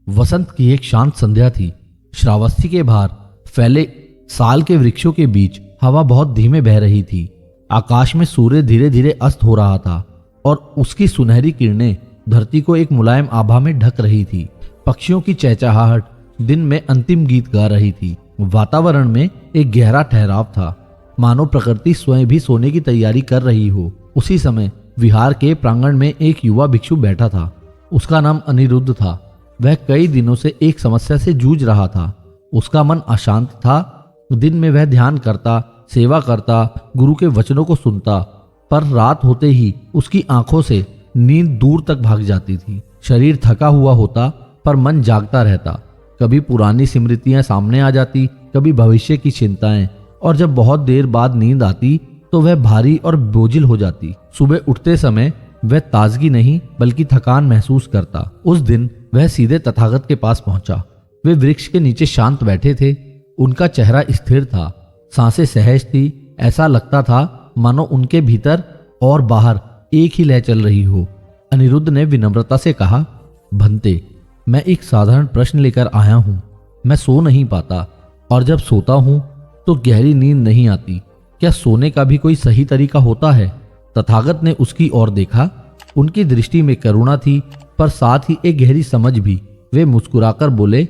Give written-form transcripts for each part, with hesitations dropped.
वसंत की एक शांत संध्या थी। श्रावस्ती के बाहर फैले साल के वृक्षों के बीच हवा बहुत धीमे बह रही थी। आकाश में सूर्य धीरे धीरे अस्त हो रहा था और उसकी सुनहरी किरणें धरती को एक मुलायम आभा में ढक रही थी। पक्षियों की चहचहाहट दिन में अंतिम गीत गा रही थी। वातावरण में एक गहरा ठहराव था, मानो प्रकृति स्वयं भी सोने की तैयारी कर रही हो। उसी समय विहार के प्रांगण में एक युवा भिक्षु बैठा था। उसका नाम अनिरुद्ध था। वह कई दिनों से एक समस्या से जूझ रहा था। उसका मन अशांत था। दिन में वह ध्यान करता, सेवा करता, गुरु के वचनों को सुनता, पर रात होते ही उसकी आंखों से नींद दूर तक भाग जाती थी। शरीर थका हुआ होता पर मन जागता रहता। कभी पुरानी स्मृतियां सामने आ जाती, कभी भविष्य की चिंताएं, और जब बहुत देर बाद नींद आती तो वह भारी और बोझिल हो जाती। सुबह उठते समय वह ताजगी नहीं बल्कि थकान महसूस करता। उस दिन वह सीधे तथागत के पास पहुंचा। वे वृक्ष के नीचे शांत बैठे थे। उनका चेहरा स्थिर था, सांसें सहज थी। ऐसा लगता था मानो उनके भीतर और बाहर एक ही लय चल रही हो। अनिरुद्ध ने विनम्रता से कहा, भंते, मैं एक साधारण प्रश्न लेकर आया हूं। मैं सो नहीं पाता और जब सोता हूं तो गहरी नींद नहीं आती। क्या सोने का भी कोई सही तरीका होता है? तथागत ने उसकी ओर देखा। उनकी दृष्टि में करुणा थी पर साथ ही एक गहरी समझ भी। वे मुस्कुराकर बोले,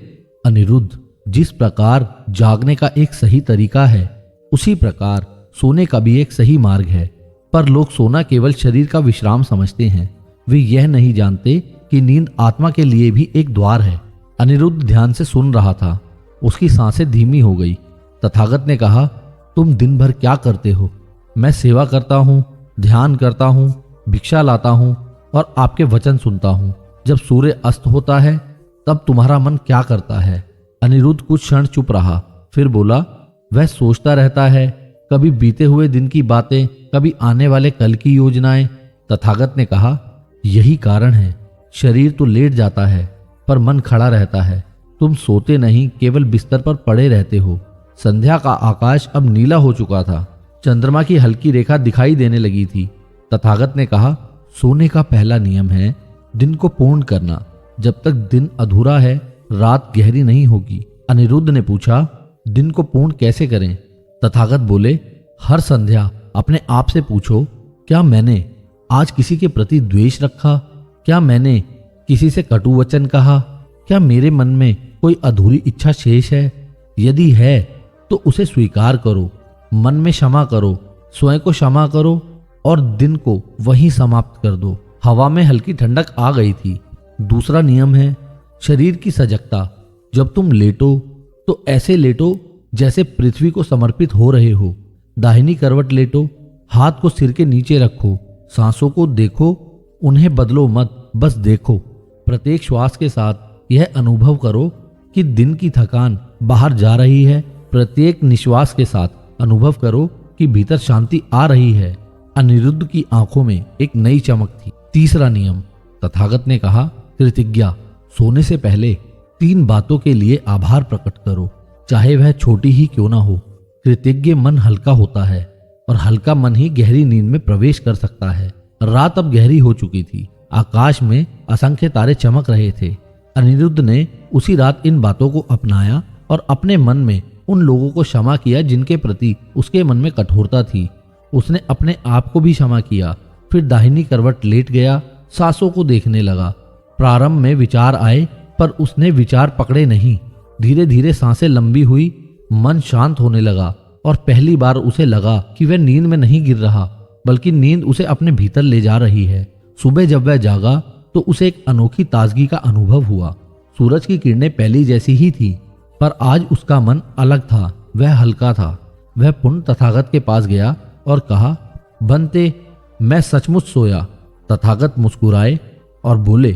अनिरुद्ध, जिस प्रकार जागने का एक सही तरीका है उसी प्रकार सोने का भी एक सही मार्ग है। पर लोग सोना केवल शरीर का विश्राम समझते हैं। वे यह नहीं जानते कि नींद आत्मा के लिए भी एक द्वार है। अनिरुद्ध ध्यान से सुन रहा था। उसकी सांसें धीमी हो गई। तथागत ने कहा, तुम दिन भर क्या करते हो? मैं सेवा करता हूँ, ध्यान करता हूँ, भिक्षा लाता हूँ और आपके वचन सुनता हूँ। जब सूर्य अस्त होता है तब तुम्हारा मन क्या करता है? अनिरुद्ध कुछ क्षण चुप रहा, फिर बोला, वह सोचता रहता है, कभी बीते हुए दिन की बातें, कभी आने वाले कल की योजनाएं। तथागत ने कहा, यही कारण है, शरीर तो लेट जाता है पर मन खड़ा रहता है। तुम सोते नहीं, केवल बिस्तर पर पड़े रहते हो। संध्या का आकाश अब नीला हो चुका था। चंद्रमा की हल्की रेखा दिखाई देने लगी थी। तथागत ने कहा, सोने का पहला नियम है दिन को पूर्ण करना। जब तक दिन अधूरा है रात गहरी नहीं होगी। अनिरुद्ध ने पूछा, दिन को पूर्ण कैसे करें? तथागत बोले, हर संध्या अपने आप से पूछो, क्या मैंने आज किसी के प्रति द्वेष रखा? क्या मैंने किसी से कटु वचन कहा? क्या मेरे मन में कोई अधूरी इच्छा शेष है? यदि है तो उसे स्वीकार करो। मन में क्षमा करो, स्वयं को क्षमा करो और दिन को वहीं समाप्त कर दो। हवा में हल्की ठंडक आ गई थी। दूसरा नियम है शरीर की सजगता। जब तुम लेटो तो ऐसे लेटो जैसे पृथ्वी को समर्पित हो रहे हो। दाहिनी करवट लेटो, हाथ को सिर के नीचे रखो, सांसों को देखो, उन्हें बदलो मत, बस देखो। प्रत्येक श्वास के साथ यह अनुभव करो कि दिन की थकान बाहर जा रही है। प्रत्येक निश्वास के साथ अनुभव करो कि भीतर शांति आ रही है। अनिरुद्ध की आंखों में एक नई चमक थी। तीसरा नियम, तथागत ने कहा, कृतज्ञता। सोने से पहले 3 बातों के लिए आभार प्रकट करो, चाहे वह छोटी ही क्यों ना हो। कृतज्ञ मन हल्का होता है और हल्का मन ही गहरी नींद में प्रवेश कर सकता है। रात अब गहरी हो चुकी थी। आकाश में असंख्य तारे चमक रहे थे। अनिरुद्ध ने उसी रात इन बातों को अपनाया और अपने मन में उन लोगों को क्षमा किया जिनके प्रति उसके मन में कठोरता थी। उसने अपने आप को भी क्षमा किया। फिर दाहिनी करवट लेट गया, सांसों को देखने लगा। प्रारंभ में विचार आए पर उसने विचार पकड़े नहीं। धीरे धीरे सांसें लंबी हुई, मन शांत होने लगा और पहली बार उसे लगा कि वह नींद में नहीं गिर रहा बल्कि नींद उसे अपने भीतर ले जा रही है। सुबह जब वह जागा तो उसे एक अनोखी ताजगी का अनुभव हुआ। सूरज की किरणें पहली जैसी ही थी पर आज उसका मन अलग था। वह हल्का था। वह पुनः तथागत के पास गया और कहा, बनते, मैं सचमुच सोया। तथागत मुस्कुराए और बोले,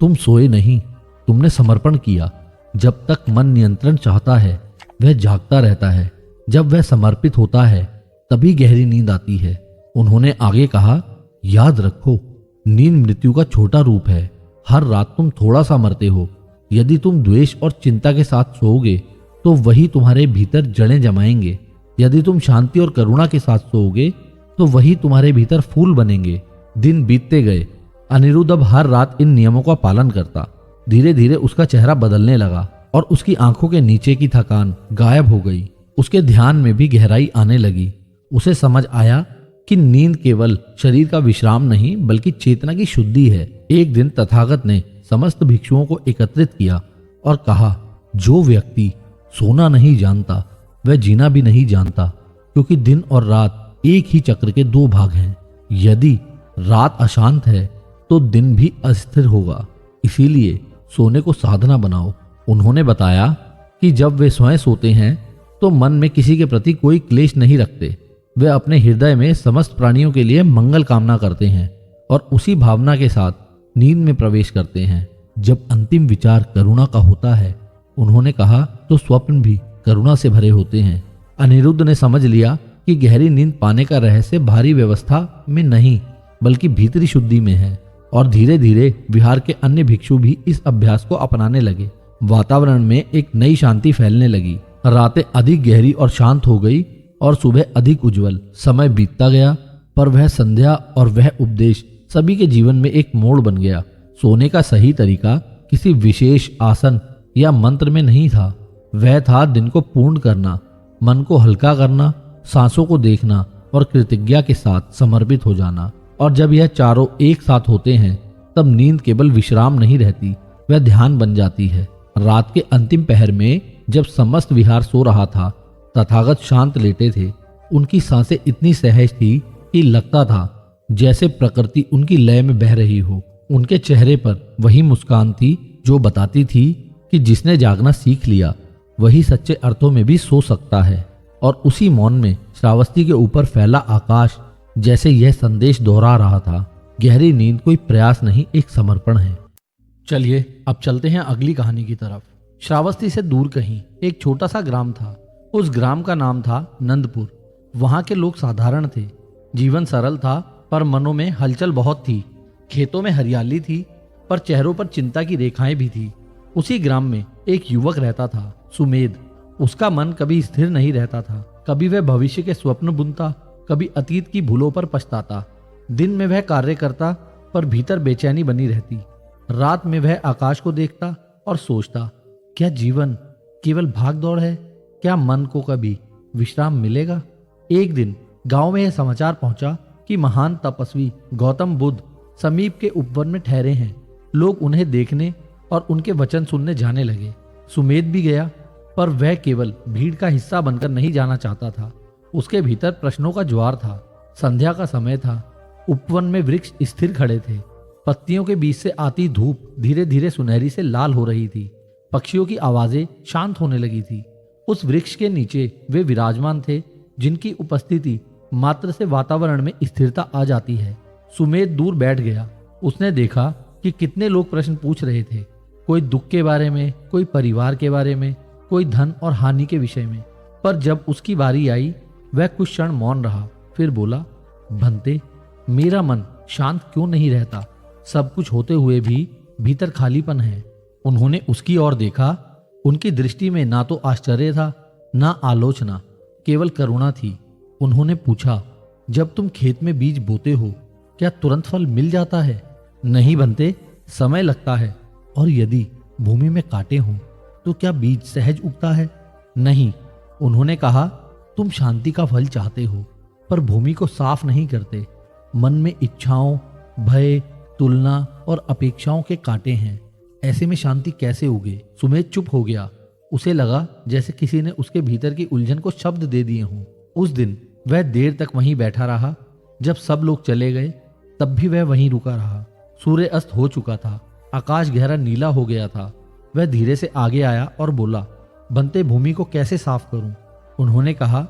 तुम सोए नहीं, तुमने समर्पण किया। जब तक मन नियंत्रण चाहता है वह जागता रहता है। जब वह समर्पित होता है तभी गहरी नींद आती है। उन्होंने आगे कहा, याद रखो, नींद मृत्यु का छोटा रूप है। हर रात तुम थोड़ा सा मरते हो। यदि तुम द्वेष और चिंता के साथ सोओगे तो वही तुम्हारे भीतर जड़ें जमाएंगे। यदि तुम शांति और करुणा के साथ सोओगे तो वही तुम्हारे भीतर फूल बनेंगे। दिन बीतते गए। अनिरुद्ध अब हर रात इन नियमों का पालन करता। धीरे धीरे उसका चेहरा बदलने लगा और उसकी आंखों के नीचे की थकान गायब हो गई। उसके ध्यान में भी गहराई आने लगी। उसे समझ आया कि नींद केवल शरीर का विश्राम नहीं बल्कि चेतना की शुद्धि है। एक दिन तथागत ने समस्त भिक्षुओं को एकत्रित किया और कहा, जो व्यक्ति सोना नहीं जानता वह जीना भी नहीं जानता, क्योंकि दिन और रात एक ही चक्र के दो भाग हैं। यदि रात अशांत है तो दिन भी अस्थिर होगा, इसीलिए सोने को साधना बनाओ। उन्होंने बताया कि जब वे स्वयं सोते हैं तो मन में किसी के प्रति कोई क्लेश नहीं रखते। वे अपने हृदय में समस्त प्राणियों के लिए मंगल कामना करते हैं और उसी भावना के साथ नींद में प्रवेश करते हैं। जब अंतिम विचार करुणा का होता है, उन्होंने कहा, तो स्वप्न भी करुणा से भरे होते हैं। अनिरुद्ध ने समझ लिया कि गहरी नींद पाने का रहस्य भारी व्यवस्था में नहीं बल्कि भीतरी शुद्धि में है और धीरे धीरे विहार के अन्य भिक्षु भी इस अभ्यास को अपनाने लगे। वातावरण में एक नई शांति फैलने लगी। रातें अधिक गहरी और शांत हो गई और सुबह अधिक उज्जवल। समय बीतता गया पर वह संध्या और वह उपदेश सभी के जीवन में एक मोड़ बन गया। सोने का सही तरीका किसी विशेष आसन या मंत्र में नहीं था, वह था दिन को पूर्ण करना, मन को हल्का करना, सांसों को देखना और कृतज्ञता के साथ समर्पित हो जाना। और जब यह चारों एक साथ होते हैं तब नींद केवल विश्राम नहीं रहती, वह ध्यान बन जाती है। रात के अंतिम पहर में जब समस्त विहार सो रहा था, तथागत शांत लेटे थे। उनकी सांसें इतनी सहज थी कि लगता था जैसे प्रकृति उनकी लय में बह रही हो। उनके चेहरे पर वही मुस्कान थी जो बताती थी कि जिसने जागना सीख लिया वही सच्चे अर्थों में भी सो सकता है। और उसी मौन में श्रावस्ती के ऊपर फैला आकाश जैसे यह संदेश दोहरा रहा था, गहरी नींद कोई प्रयास नहीं, एक समर्पण है। चलिए अब चलते हैं अगली कहानी की तरफ। श्रावस्ती से दूर कहीं एक छोटा सा ग्राम था। उस ग्राम का नाम था नंदपुर। वहां के लोग साधारण थे, जीवन सरल था पर मनों में हलचल बहुत थी। खेतों में हरियाली थी पर चेहरों पर चिंता की रेखाएं भी थी। उसी ग्राम में एक युवक रहता था, सुमेध। उसका मन कभी स्थिर नहीं रहता था। कभी वह भविष्य के स्वप्न बुनता, कभी अतीत की भूलों पर पछताता। दिन में वह कार्य करता पर भीतर बेचैनी बनी रहती। रात में वह आकाश को देखता और सोचता, क्या जीवन केवल भाग दौड़ है? क्या मन को कभी विश्राम मिलेगा? एक दिन गांव में यह समाचार पहुंचा कि महान तपस्वी गौतम बुद्ध समीप के उपवन में ठहरे हैं। लोग उन्हें देखने और उनके वचन सुनने जाने लगे। सुमेध भी गया, पर वह केवल भीड़ का हिस्सा बनकर नहीं जाना चाहता था। उसके भीतर प्रश्नों का ज्वार था। संध्या का समय था। उपवन में वृक्ष स्थिर खड़े थे। पत्तियों के बीच से आती धूप धीरे धीरे सुनहरी से लाल हो रही थी। पक्षियों की आवाजें शांत होने लगी थी। उस वृक्ष के नीचे वे विराजमान थे जिनकी उपस्थिति मात्र से वातावरण में स्थिरता आ जाती है। सुमेध दूर बैठ गया। उसने देखा कि कितने लोग प्रश्न पूछ रहे थे, कोई दुख के बारे में, कोई परिवार के बारे में, कोई धन और हानि के विषय में। पर जब उसकी बारी आई वह कुछ क्षण मौन रहा, फिर बोला, भंते, मेरा मन शांत क्यों नहीं रहता? सब कुछ होते हुए भी भीतर खालीपन है। उन्होंने उसकी ओर देखा। उनकी दृष्टि में ना तो आश्चर्य था ना आलोचना, केवल करुणा थी। उन्होंने पूछा, जब तुम खेत में बीज बोते हो क्या तुरंत फल मिल जाता है? नहीं बनते, समय लगता है। और यदि भूमि में कांटे हों तो क्या बीज सहज उगता है? नहीं। उन्होंने कहा, तुम शांति का फल चाहते हो पर भूमि को साफ नहीं करते। मन में इच्छाओं, भय, तुलना और अपेक्षाओं के कांटे हैं। ऐसे में शांति कैसे उगे? सुमेध चुप हो गया। उसे लगा जैसे किसी ने उसके भीतर की उलझन को शब्द दे दिए हों। उस दिन वह देर तक वहीं बैठा रहा। जब सब लोग चले गए तब भी वह वहीं रुका रहा। सूर्य अस्त हो चुका था। आकाश गहरा नीला हो गया था। वह धीरे से आगे आया और बोला, बनते, भूमि को कैसे साफ करूं? उन्होंने कहा,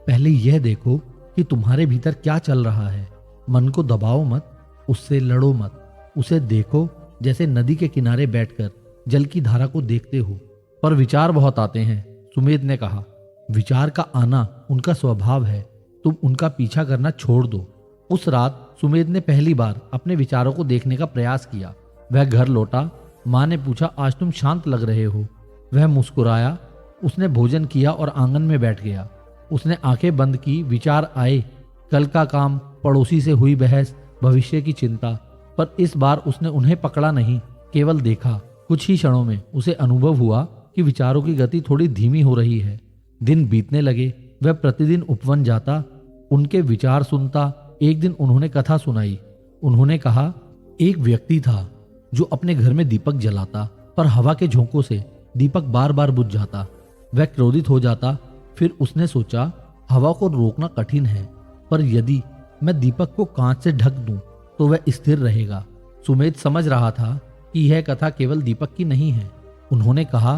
पहले यह देखो कि तुम्हारे भीतर क्या चल रहा है। मन को दबाओ मत, उससे लड़ो मत। उसे देखो जैसे नदी के किनारे बैठकर जल की धारा को देखते हो। पर विचार बहुत आते हैं, सुमेध ने कहा। विचार का आना उनका स्वभाव है, तुम उनका पीछा करना छोड़ दो। उस रात सुमेध ने पहली बार अपने विचारों को देखने का प्रयास किया। वह घर लौटा। माँ ने पूछा, आज तुम शांत लग रहे हो। वह मुस्कुराया। उसने भोजन किया और आंगन में बैठ गया। उसने आंखें बंद की। विचार आए, कल का काम, पड़ोसी से हुई बहस, भविष्य की चिंता। पर इस बार उसने उन्हें पकड़ा नहीं, केवल देखा। कुछ ही क्षणों में उसे अनुभव हुआ कि विचारों की गति थोड़ी धीमी हो रही है। दिन बीतने लगे, वह प्रतिदिन उपवन जाता, उनके विचार सुनता। एक दिन उन्होंने कथा सुनाई। उन्होंने कहा, एक व्यक्ति था जो अपने घर में दीपक जलाता, पर हवा के झोंकों से दीपक बार बार बुझ जाता। वह क्रोधित हो जाता। फिर उसने सोचा, हवा को रोकना कठिन है, पर यदि मैं दीपक को कांच से ढक दूं तो वह स्थिर रहेगा। सुमेध समझ रहा था कि यह कथा केवल दीपक की नहीं है। उन्होंने कहा,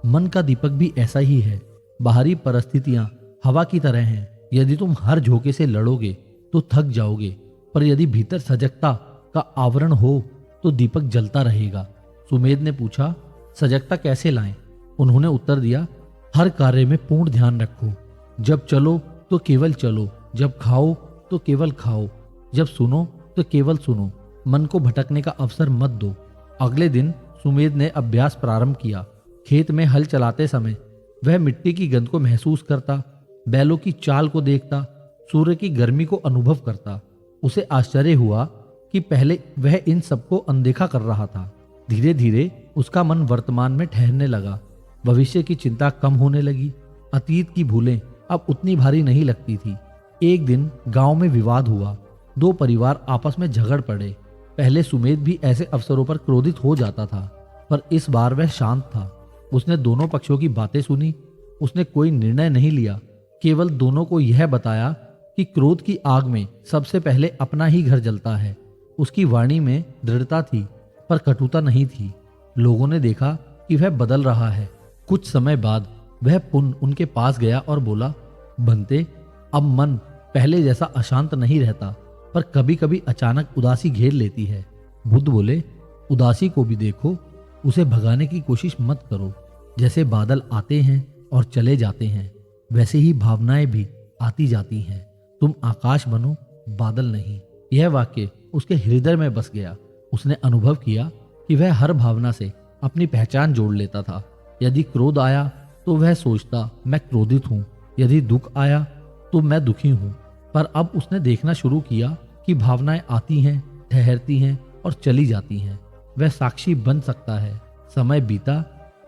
मन का दीपक भी ऐसा ही है। बाहरी परिस्थितियां हवा की तरह हैं। यदि तुम हर झोंके से लड़ोगे तो थक जाओगे, पर यदि भीतर सजगता का आवरण हो तो दीपक जलता रहेगा। सुमेध ने पूछा, सजगता कैसे लाएं? उन्होंने उत्तर दिया, हर कार्य में पूर्ण ध्यान रखो। जब चलो तो केवल चलो, जब खाओ तो केवल खाओ, जब सुनो तो केवल सुनो। मन को भटकने का अवसर मत दो। अगले दिन सुमेध ने अभ्यास प्रारंभ किया। खेत में हल चलाते समय वह मिट्टी की गंध को महसूस करता, बैलों की चाल को देखता, सूर्य की गर्मी को अनुभव करता। उसे आश्चर्य हुआ कि पहले वह इन सबको अनदेखा कर रहा था। धीरे धीरे उसका मन वर्तमान में ठहरने लगा। भविष्य की चिंता कम होने लगी। अतीत की भूलें अब उतनी भारी नहीं लगती थी। एक दिन गांव में विवाद हुआ। दो परिवार आपस में झगड़ पड़े। पहले सुमेध भी ऐसे अवसरों पर क्रोधित हो जाता था, पर इस बार वह शांत था। उसने दोनों पक्षों की बातें सुनी। उसने कोई निर्णय नहीं लिया, केवल दोनों को यह बताया कि क्रोध की आग में सबसे पहले अपना ही घर जलता है। उसकी वाणी में दृढ़ता थी, पर कटुता नहीं थी। लोगों ने देखा कि वह बदल रहा है। कुछ समय बाद वह पुनः उनके पास गया और बोला, बनते, अब मन पहले जैसा अशांत नहीं रहता, पर कभी कभी अचानक उदासी घेर लेती है। बुद्ध बोले, उदासी को भी देखो, उसे भगाने की कोशिश मत करो। जैसे बादल आते हैं और चले जाते हैं, वैसे ही भावनाएं भी आती जाती हैं। तुम आकाश बनो, बादल नहीं। यह वाक्य उसके हृदय में बस गया। उसने अनुभव किया कि वह हर भावना से अपनी पहचान जोड़ लेता था। यदि क्रोध आया तो वह सोचता, मैं क्रोधित हूं। यदि दुख आया तो मैं दुखी हूं। पर अब उसने देखना शुरू किया कि भावनाएं आती हैं, ठहरती हैं और चली जाती हैं। वह साक्षी बन सकता है। समय बीता,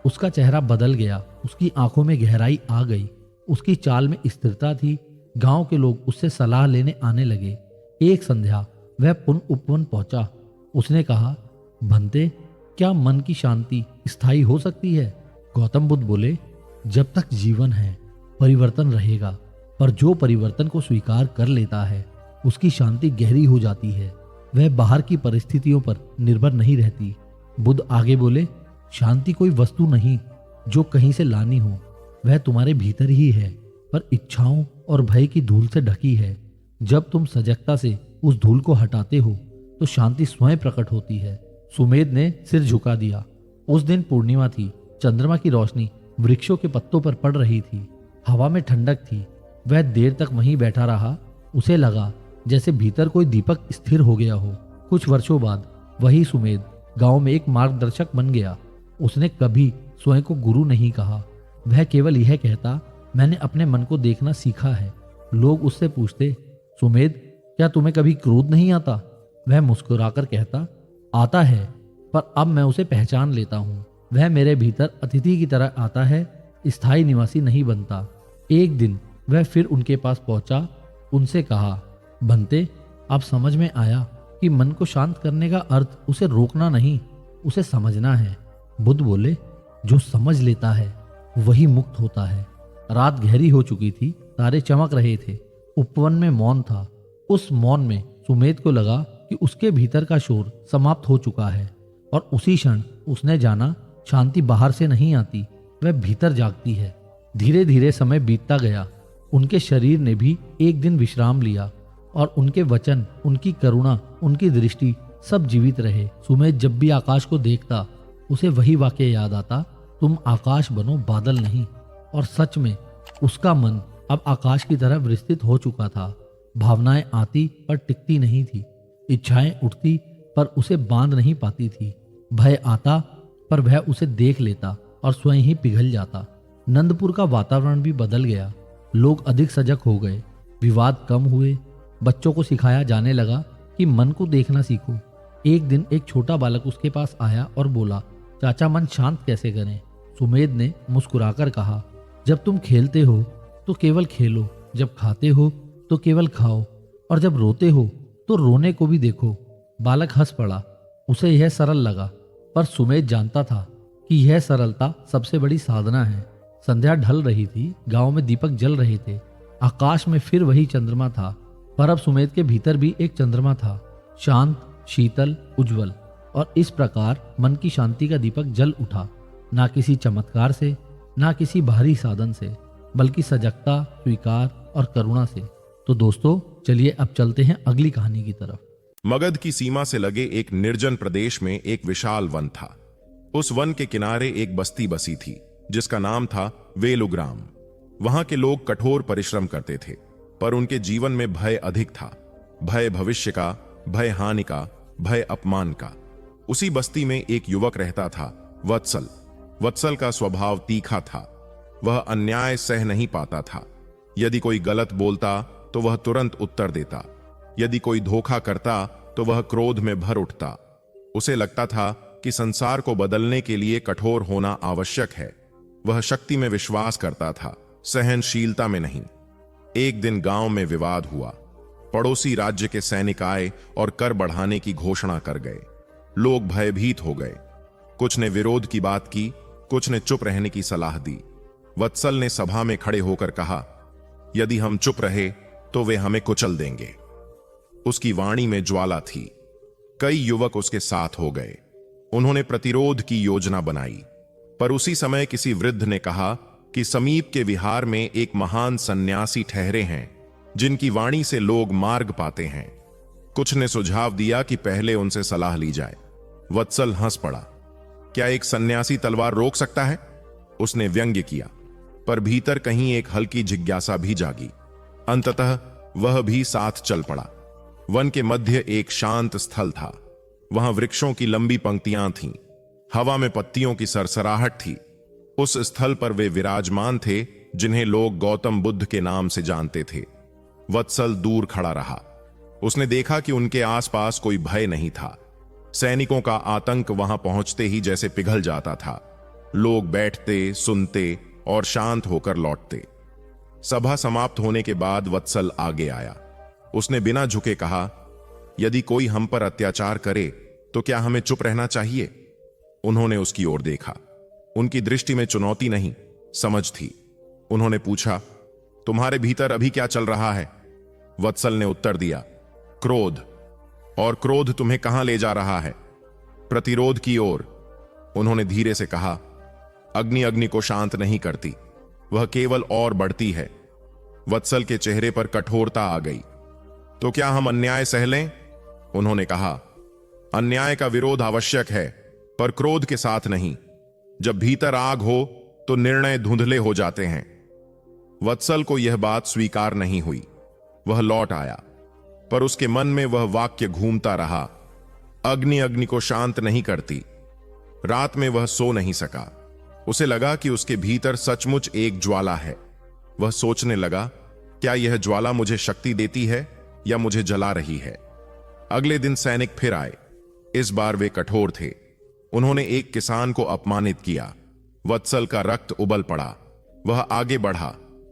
उसका चेहरा बदल गया। उसकी आंखों में गहराई आ गई। उसकी चाल में स्थिरता थी। गांव के लोग उससे सलाह लेने आने लगे। एक संध्या वह पुनः उपवन पहुंचा। उसने कहा, भंते, क्या मन की शांति स्थायी हो सकती है? गौतम बुद्ध बोले, जब तक जीवन है परिवर्तन रहेगा, पर जो परिवर्तन को स्वीकार कर लेता है उसकी शांति गहरी हो जाती है। वह बाहर की परिस्थितियों पर निर्भर नहीं रहती। बुद्ध आगे बोले, शांति कोई वस्तु नहीं जो कहीं से लानी हो, वह तुम्हारे भीतर ही है, पर इच्छाओं और भय की धूल से ढकी है। जब तुम सजगता से उस धूल को हटाते हो तो शांति स्वयं प्रकट होती है। सुमेध ने सिर झुका दिया। उस दिन पूर्णिमा थी। चंद्रमा की रोशनी वृक्षों के पत्तों पर पड़ रही थी। हवा में ठंडक थी। वह देर तक वहीं बैठा रहा। उसे लगा जैसे भीतर कोई दीपक स्थिर हो गया हो। कुछ वर्षों बाद वही सुमेध गांव में एक मार्गदर्शक बन गया। उसने कभी स्वयं को गुरु नहीं कहा। वह केवल यह कहता, मैंने अपने मन को देखना सीखा है। लोग उससे पूछते, सुमेध, क्या तुम्हें कभी क्रोध नहीं आता? वह मुस्कुराकर कहता, आता है, पर अब मैं उसे पहचान लेता हूँ। वह मेरे भीतर अतिथि की तरह आता है, स्थायी निवासी नहीं बनता। एक दिन वह फिर उनके पास पहुंचा। उनसे कहा, बनते, अब समझ में आया कि मन को शांत करने का अर्थ उसे रोकना नहीं, उसे समझना है। बुद्ध बोले, जो समझ लेता है वही मुक्त होता है। रात गहरी हो चुकी थी। तारे चमक रहे थे। उपवन में मौन था। उस मौन में सुमेध को लगा कि उसके भीतर का शोर समाप्त हो चुका है, और उसी क्षण उसने जाना, शांति बाहर से नहीं आती, वह भीतर जागती है। धीरे धीरे समय बीतता गया। उनके शरीर ने भी एक दिन विश्राम लिया, और उनके वचन, उनकी करुणा, उनकी दृष्टि सब जीवित रहे। सुमेध जब भी आकाश को देखता उसे वही वाक्य याद आता, तुम आकाश बनो, बादल नहीं। और सच में उसका मन अब आकाश की तरह विस्तृत हो चुका था। भावनाएं आती पर टिकती नहीं थी। इच्छाएं उठती पर उसे बांध नहीं पाती थी। भय आता पर वह उसे देख लेता और स्वयं ही पिघल जाता। नंदपुर का वातावरण भी बदल गया। लोग अधिक सजग हो गए। विवाद कम हुए। बच्चों को सिखाया जाने लगा कि मन को देखना सीखो। एक दिन एक छोटा बालक उसके पास आया और बोला, चाचा मन शांत कैसे करें? सुमेध ने मुस्कुराकर कहा, जब तुम खेलते हो तो केवल खेलो, जब खाते हो तो केवल खाओ, और जब रोते हो तो रोने को भी देखो। बालक हंस पड़ा। उसे यह सरल लगा, पर सुमेध जानता था कि यह सरलता सबसे बड़ी साधना है। संध्या ढल रही थी, गांव में दीपक जल रहे थे, आकाश में फिर वही चंद्रमा था, पर अब सुमेध के भीतर भी एक चंद्रमा था, शांत, शीतल, उज्जवल। और इस प्रकार मन की शांति का दीपक जल उठा, ना किसी चमत्कार से, ना किसी बाहरी साधन से, बल्कि सजगता, स्वीकार और करुणा से। तो दोस्तों, चलिए अब चलते हैं अगली कहानी की तरफ। मगध की सीमा से लगे एक निर्जन प्रदेश में एक विशाल वन था। उस वन के किनारे एक बस्ती बसी थी जिसका नाम था वेलुग्राम। वहां के लोग कठोर परिश्रम करते थे, पर उनके जीवन में भय अधिक था। भय भविष्य का, भय हानि का, भय अपमान का। उसी बस्ती में एक युवक रहता था, वत्सल। वत्सल का स्वभाव तीखा था। वह अन्याय सह नहीं पाता था। यदि कोई गलत बोलता तो वह तुरंत उत्तर देता। यदि कोई धोखा करता तो वह क्रोध में भर उठता। उसे लगता था कि संसार को बदलने के लिए कठोर होना आवश्यक है। वह शक्ति में विश्वास करता था, सहनशीलता में नहीं। एक दिन गांव में विवाद हुआ। पड़ोसी राज्य के सैनिक आए और कर बढ़ाने की घोषणा कर गए। लोग भयभीत हो गए। कुछ ने विरोध की बात की, कुछ ने चुप रहने की सलाह दी। वत्सल ने सभा में खड़े होकर कहा, यदि हम चुप रहे तो वे हमें कुचल देंगे। उसकी वाणी में ज्वाला थी। कई युवक उसके साथ हो गए। उन्होंने प्रतिरोध की योजना बनाई, पर उसी समय किसी वृद्ध ने कहा कि समीप के विहार में एक महान सन्यासी ठहरे हैं जिनकी वाणी से लोग मार्ग पाते हैं। कुछ ने सुझाव दिया कि पहले उनसे सलाह ली जाए। वत्सल हंस पड़ा। क्या एक सन्यासी तलवार रोक सकता है? उसने व्यंग्य किया, पर भीतर कहीं एक हल्की जिज्ञासा भी जागी। अंततः वह भी साथ चल पड़ा। वन के मध्य एक शांत स्थल था। वहां वृक्षों की लंबी पंक्तियां थीं। हवा में पत्तियों की सरसराहट थी। उस स्थल पर वे विराजमान थे जिन्हें लोग गौतम बुद्ध के नाम से जानते थे। वत्सल दूर खड़ा रहा। उसने देखा कि उनके आसपास कोई भय नहीं था। सैनिकों का आतंक वहां पहुंचते ही जैसे पिघल जाता था। लोग बैठते, सुनते और शांत होकर लौटते। सभा समाप्त होने के बाद वत्सल आगे आया। उसने बिना झुके कहा, यदि कोई हम पर अत्याचार करे तो क्या हमें चुप रहना चाहिए? उन्होंने उसकी ओर देखा। उनकी दृष्टि में चुनौती नहीं, समझ थी। उन्होंने पूछा, तुम्हारे भीतर अभी क्या चल रहा है? वत्सल ने उत्तर दिया, क्रोध। और क्रोध तुम्हें कहां ले जा रहा है? प्रतिरोध की ओर। उन्होंने धीरे से कहा, अग्नि अग्नि को शांत नहीं करती, वह केवल और बढ़ती है। वत्सल के चेहरे पर कठोरता आ गई। तो क्या हम अन्याय सह लें? उन्होंने कहा, अन्याय का विरोध आवश्यक है, पर क्रोध के साथ नहीं। जब भीतर आग हो तो निर्णय धुंधले हो जाते हैं। वत्सल को यह बात स्वीकार नहीं हुई। वह लौट आया, पर उसके मन में वह वाक्य घूमता रहा, अग्नि अग्नि को शांत नहीं करती। रात में वह सो नहीं सका। उसे लगा कि उसके भीतर सचमुच एक ज्वाला है। वह सोचने लगा, क्या यह ज्वाला मुझे शक्ति देती है या मुझे जला रही है? अगले दिन सैनिक फिर आए। इस बार वे कठोर थे। उन्होंने एक किसान को अपमानित किया। वत्सल का रक्त उबल पड़ा। वह आगे बढ़ा,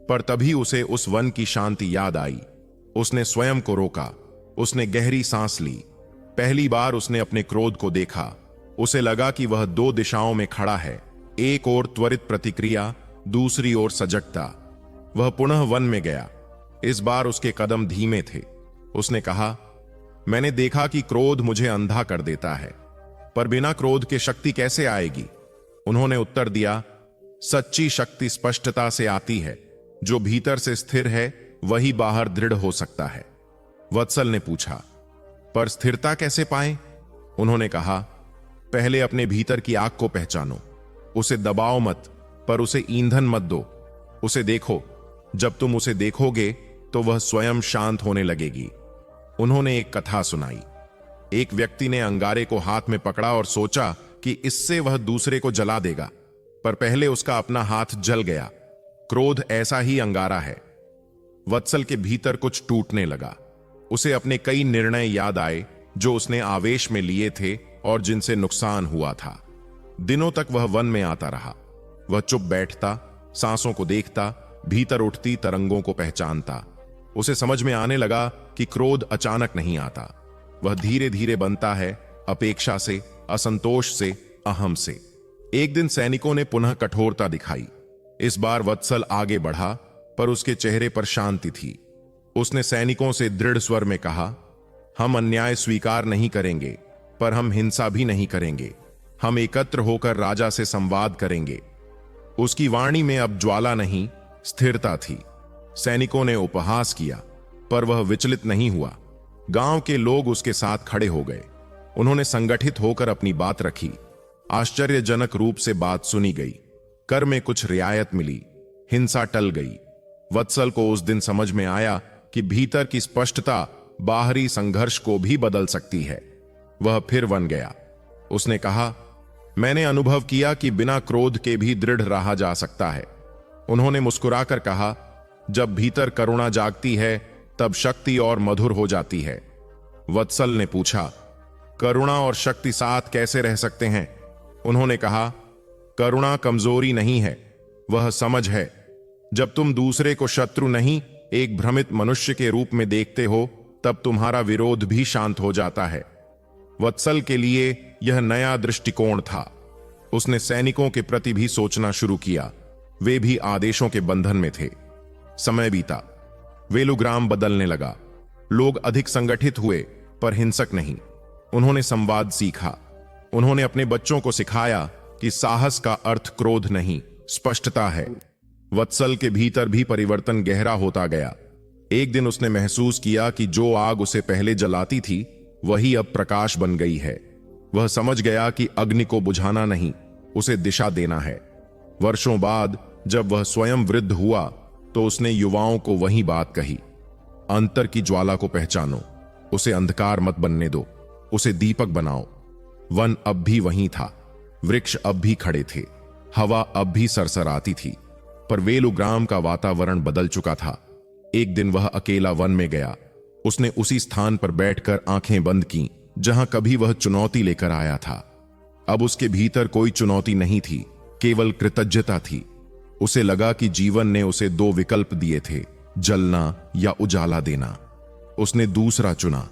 पर तभी उसे उस वन की शांति याद आई। उसने स्वयं को रोका। उसने गहरी सांस ली। पहली बार उसने अपने क्रोध को देखा। उसे लगा कि वह दो दिशाओं में खड़ा है, एक ओर त्वरित प्रतिक्रिया, दूसरी ओर सजगता। वह पुनः वन में गया। इस बार उसके कदम धीमे थे। उसने कहा, मैंने देखा कि क्रोध मुझे अंधा कर देता है, पर बिना क्रोध के शक्ति कैसे आएगी? उन्होंने उत्तर दिया, सच्ची शक्ति स्पष्टता से आती है। जो भीतर से स्थिर है वही बाहर दृढ़ हो सकता है। वत्सल ने पूछा, पर स्थिरता कैसे पाएं? उन्होंने कहा, पहले अपने भीतर की आग को पहचानो। उसे दबाओ मत, पर उसे ईंधन मत दो। उसे देखो। जब तुम उसे देखोगे तो वह स्वयं शांत होने लगेगी। उन्होंने एक कथा सुनाई। एक व्यक्ति ने अंगारे को हाथ में पकड़ा और सोचा कि इससे वह दूसरे को जला देगा, पर पहले उसका अपना हाथ जल गया। क्रोध ऐसा ही अंगारा है। वत्सल के भीतर कुछ टूटने लगा। उसे अपने कई निर्णय याद आए जो उसने आवेश में लिए थे और जिनसे नुकसान हुआ था। दिनों तक वह वन में आता रहा। वह चुप बैठता, सांसों को देखता, भीतर उठती तरंगों को पहचानता। उसे समझ में आने लगा कि क्रोध अचानक नहीं आता, वह धीरे धीरे बनता है, अपेक्षा से, असंतोष से, अहम से। एक दिन सैनिकों ने पुनः कठोरता दिखाई। इस बार वत्सल आगे बढ़ा, पर उसके चेहरे पर शांति थी। उसने सैनिकों से दृढ़ स्वर में कहा, हम अन्याय स्वीकार नहीं करेंगे, पर हम हिंसा भी नहीं करेंगे। हम एकत्र होकर राजा से संवाद करेंगे। उसकी वाणी में अब ज्वाला नहीं, स्थिरता थी। सैनिकों ने उपहास किया, पर वह विचलित नहीं हुआ। गांव के लोग उसके साथ खड़े हो गए। उन्होंने संगठित होकर अपनी बात रखी। आश्चर्यजनक रूप से बात सुनी गई। कर में कुछ रियायत मिली, हिंसा टल गई। वत्सल को उस दिन समझ में आया कि भीतर की स्पष्टता बाहरी संघर्ष को भी बदल सकती है। वह फिर वन गया। उसने कहा, मैंने अनुभव किया कि बिना क्रोध के भी दृढ़ रहा जा सकता है। उन्होंने मुस्कुराकर कहा, जब भीतर करुणा जागती है तब शक्ति और मधुर हो जाती है। वत्सल ने पूछा, करुणा और शक्ति साथ कैसे रह सकते हैं? उन्होंने कहा, करुणा कमजोरी नहीं है, वह समझ है। जब तुम दूसरे को शत्रु नहीं, एक भ्रमित मनुष्य के रूप में देखते हो, तब तुम्हारा विरोध भी शांत हो जाता है। वत्सल के लिए यह नया दृष्टिकोण था। उसने सैनिकों के प्रति भी सोचना शुरू किया। वे भी आदेशों के बंधन में थे। समय बीता, वेलुग्राम बदलने लगा। लोग अधिक संगठित हुए, पर हिंसक नहीं। उन्होंने संवाद सीखा। उन्होंने अपने बच्चों को सिखाया कि साहस का अर्थ क्रोध नहीं, स्पष्टता है। वत्सल के भीतर भी परिवर्तन गहरा होता गया। एक दिन उसने महसूस किया कि जो आग उसे पहले जलाती थी, वही अब प्रकाश बन गई है। वह समझ गया कि अग्नि को बुझाना नहीं, उसे दिशा देना है। वर्षों बाद जब वह स्वयं वृद्ध हुआ, तो उसने युवाओं को वही बात कही, अंतर की ज्वाला को पहचानो, उसे अंधकार मत बनने दो, उसे दीपक बनाओ। वन अब भी वहीं था, वृक्ष अब भी खड़े थे, हवा अब भी सरसराती थी, पर वेलुग्राम का वातावरण बदल चुका था। एक दिन वह अकेला वन में गया। उसने उसी स्थान पर बैठकर आंखें बंद की जहां कभी वह चुनौती लेकर आया था। अब उसके भीतर कोई चुनौती नहीं थी, केवल कृतज्ञता थी। उसे लगा कि जीवन ने उसे दो विकल्प दिए थे, जलना या उजाला देना। उसने दूसरा चुना,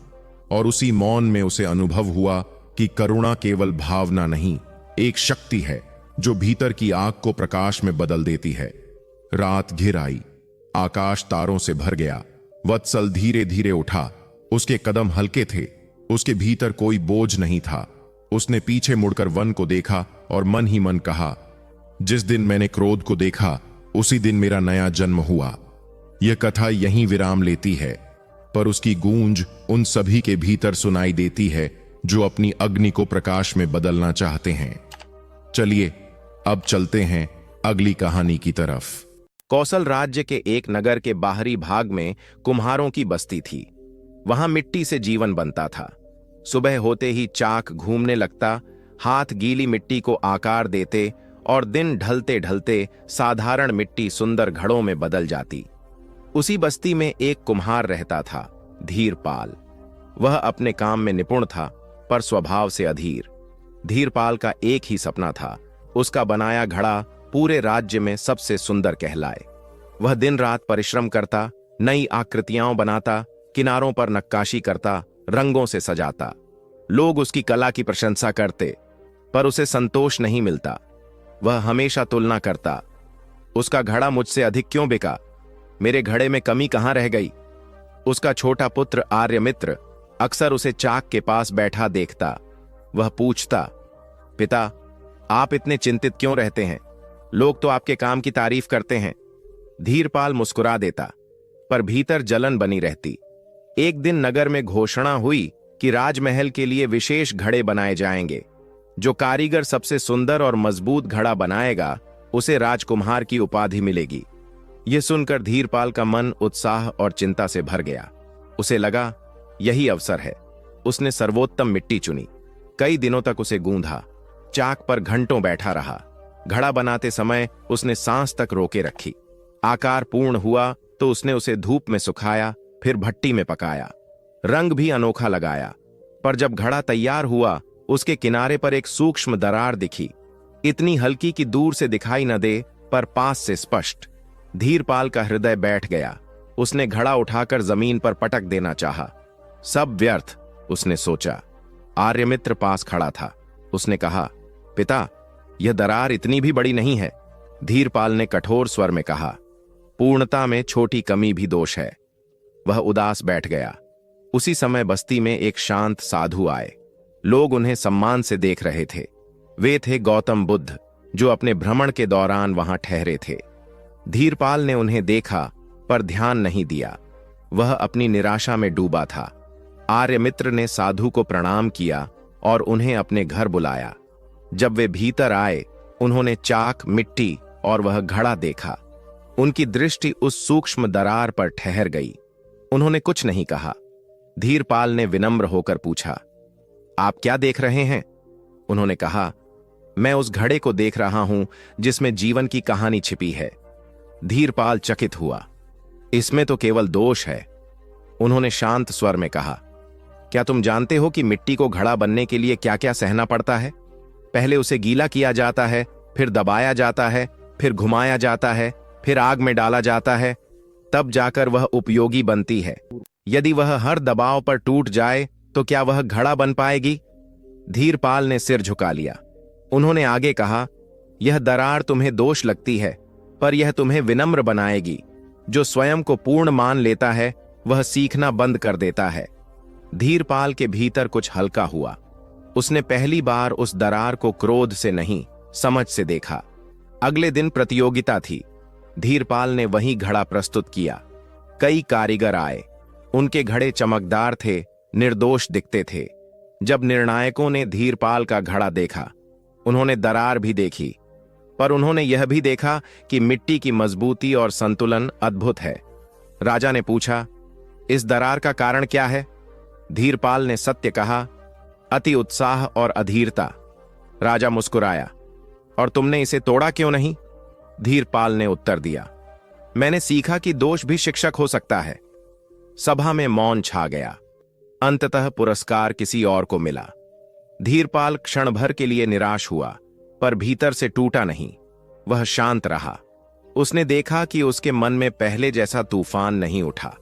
और उसी मौन में उसे अनुभव हुआ कि करुणा केवल भावना नहीं, एक शक्ति है जो भीतर की आग को प्रकाश में बदल देती है। रात घिर आई, आकाश तारों से भर गया। वत्सल धीरे धीरे उठा। उसके कदम हल्के थे, उसके भीतर कोई बोझ नहीं था। उसने पीछे मुड़कर वन को देखा और मन ही मन कहा, जिस दिन मैंने क्रोध को देखा, उसी दिन मेरा नया जन्म हुआ। यह कथा यहीं विराम लेती है, पर उसकी गूंज उन सभी के भीतर सुनाई देती है जो अपनी अग्नि को प्रकाश में बदलना चाहते हैं। चलिए अब चलते हैं अगली कहानी की तरफ। कौशल राज्य के एक नगर के बाहरी भाग में कुम्हारों की बस्ती थी। वहां मिट्टी से जीवन बनता था। सुबह होते ही चाक घूमने लगता, हाथ गीली मिट्टी को आकार देते और दिन ढलते ढलते साधारण मिट्टी सुंदर घड़ों में बदल जाती। उसी बस्ती में एक कुम्हार रहता था, धीरपाल। वह अपने काम में निपुण था, पर स्वभाव से अधीर। धीरपाल का एक ही सपना था, उसका बनाया घड़ा पूरे राज्य में सबसे सुंदर कहलाए। वह दिन रात परिश्रम करता, नई आकृतियां बनाता, किनारों पर नक्काशी करता, रंगों से सजाता। लोग उसकी कला की प्रशंसा करते, पर उसे संतोष नहीं मिलता। वह हमेशा तुलना करता, उसका घड़ा मुझसे अधिक क्यों बिका? मेरे घड़े में कमी कहां रह गई? उसका छोटा पुत्र आर्यमित्र अक्सर उसे चाक के पास बैठा देखता। वह पूछता, पिता, आप इतने चिंतित क्यों रहते हैं? लोग तो आपके काम की तारीफ करते हैं। धीरपाल मुस्कुरा देता, पर भीतर जलन बनी रहती। एक दिन नगर में घोषणा हुई कि राजमहल के लिए विशेष घड़े बनाए जाएंगे। जो कारीगर सबसे सुंदर और मजबूत घड़ा बनाएगा, उसे राजकुमार की उपाधि मिलेगी। यह सुनकर धीरपाल का मन उत्साह और चिंता से भर गया। उसे लगा, यही अवसर है। उसने सर्वोत्तम मिट्टी चुनी। कई दिनों तक उसे गूंधा, चाक पर घंटों बैठा रहा। घड़ा बनाते समय उसने सांस तक रोके रखी। आकार पूर्ण हुआ तो उसने उसे धूप में सुखाया, फिर भट्टी में पकाया। रंग भी अनोखा लगाया, पर जब घड़ा तैयार हुआ, उसके किनारे पर एक सूक्ष्म दरार दिखी। इतनी हल्की कि दूर से दिखाई न दे पर पास से स्पष्ट। धीरपाल का हृदय बैठ गया। उसने घड़ा उठाकर जमीन पर पटक देना चाहा। सब व्यर्थ, उसने सोचा। आर्यमित्र पास खड़ा था। उसने कहा, पिता, यह दरार इतनी भी बड़ी नहीं है। धीरपाल ने कठोर स्वर में कहा, पूर्णता में छोटी कमी भी दोष है। वह उदास बैठ गया। उसी समय बस्ती में एक शांत साधु आए। लोग उन्हें सम्मान से देख रहे थे। वे थे गौतम बुद्ध, जो अपने भ्रमण के दौरान वहां ठहरे थे। धीरपाल ने उन्हें देखा पर ध्यान नहीं दिया। वह अपनी निराशा में डूबा था। आर्यमित्र ने साधु को प्रणाम किया और उन्हें अपने घर बुलाया। जब वे भीतर आए, उन्होंने चाक, मिट्टी और वह घड़ा देखा। उनकी दृष्टि उस सूक्ष्म दरार पर ठहर गई। उन्होंने कुछ नहीं कहा। धीरपाल ने विनम्र होकर पूछा, आप क्या देख रहे हैं? उन्होंने कहा, मैं उस घड़े को देख रहा हूं जिसमें जीवन की कहानी छिपी है। धीरपाल चकित हुआ। इसमें तो केवल दोष है। उन्होंने शांत स्वर में कहा, क्या तुम जानते हो कि मिट्टी को घड़ा बनने के लिए क्या क्या सहना पड़ता है? पहले उसे गीला किया जाता है, फिर दबाया जाता है, फिर घुमाया जाता है, फिर आग में डाला जाता है, तब जाकर वह उपयोगी बनती है। यदि वह हर दबाव पर टूट जाए तो क्या वह घड़ा बन पाएगी? धीरपाल ने सिर झुका लिया। उन्होंने आगे कहा, यह दरार तुम्हें दोष लगती है, पर यह तुम्हें विनम्र बनाएगी। जो स्वयं को पूर्ण मान लेता है, वह सीखना बंद कर देता है। धीरपाल के भीतर कुछ हल्का हुआ। उसने पहली बार उस दरार को क्रोध से नहीं, समझ से देखा। अगले दिन प्रतियोगिता थी। धीरपाल ने वही घड़ा प्रस्तुत किया। कई कारीगर आए। उनके घड़े चमकदार थे, निर्दोष दिखते थे। जब निर्णायकों ने धीरपाल का घड़ा देखा, उन्होंने दरार भी देखी, पर उन्होंने यह भी देखा कि मिट्टी की मजबूती और संतुलन अद्भुत है। राजा ने पूछा, इस दरार का कारण क्या है? धीरपाल ने सत्य कहा, अति उत्साह और अधीरता। राजा मुस्कुराया, और तुमने इसे तोड़ा क्यों नहीं? धीरपाल ने उत्तर दिया, मैंने सीखा कि दोष भी शिक्षक हो सकता है। सभा में मौन छा गया। अंततः पुरस्कार किसी और को मिला। धीरपाल क्षण भर के लिए निराश हुआ, पर भीतर से टूटा नहीं। वह शांत रहा। उसने देखा कि उसके मन में पहले जैसा तूफान नहीं उठा।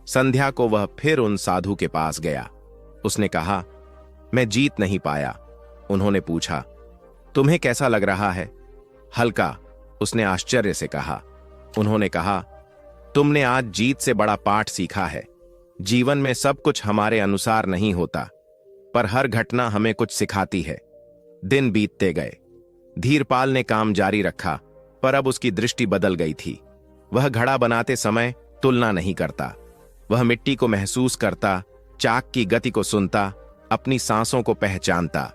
संध्या को वह फिर उन साधु के पास गया। उसने कहा, मैं जीत नहीं पाया। उन्होंने पूछा, तुम्हें कैसा लग रहा है? हल्का, उसने आश्चर्य से कहा। उन्होंने कहा, तुमने आज जीत से बड़ा पाठ सीखा है। जीवन में सब कुछ हमारे अनुसार नहीं होता, पर हर घटना हमें कुछ सिखाती है। दिन बीतते गए। धीरपाल ने काम जारी रखा, पर अब उसकी दृष्टि बदल गई थी। वह घड़ा बनाते समय तुलना नहीं करता। वह मिट्टी को महसूस करता, चाक की गति को सुनता, अपनी सांसों को पहचानता।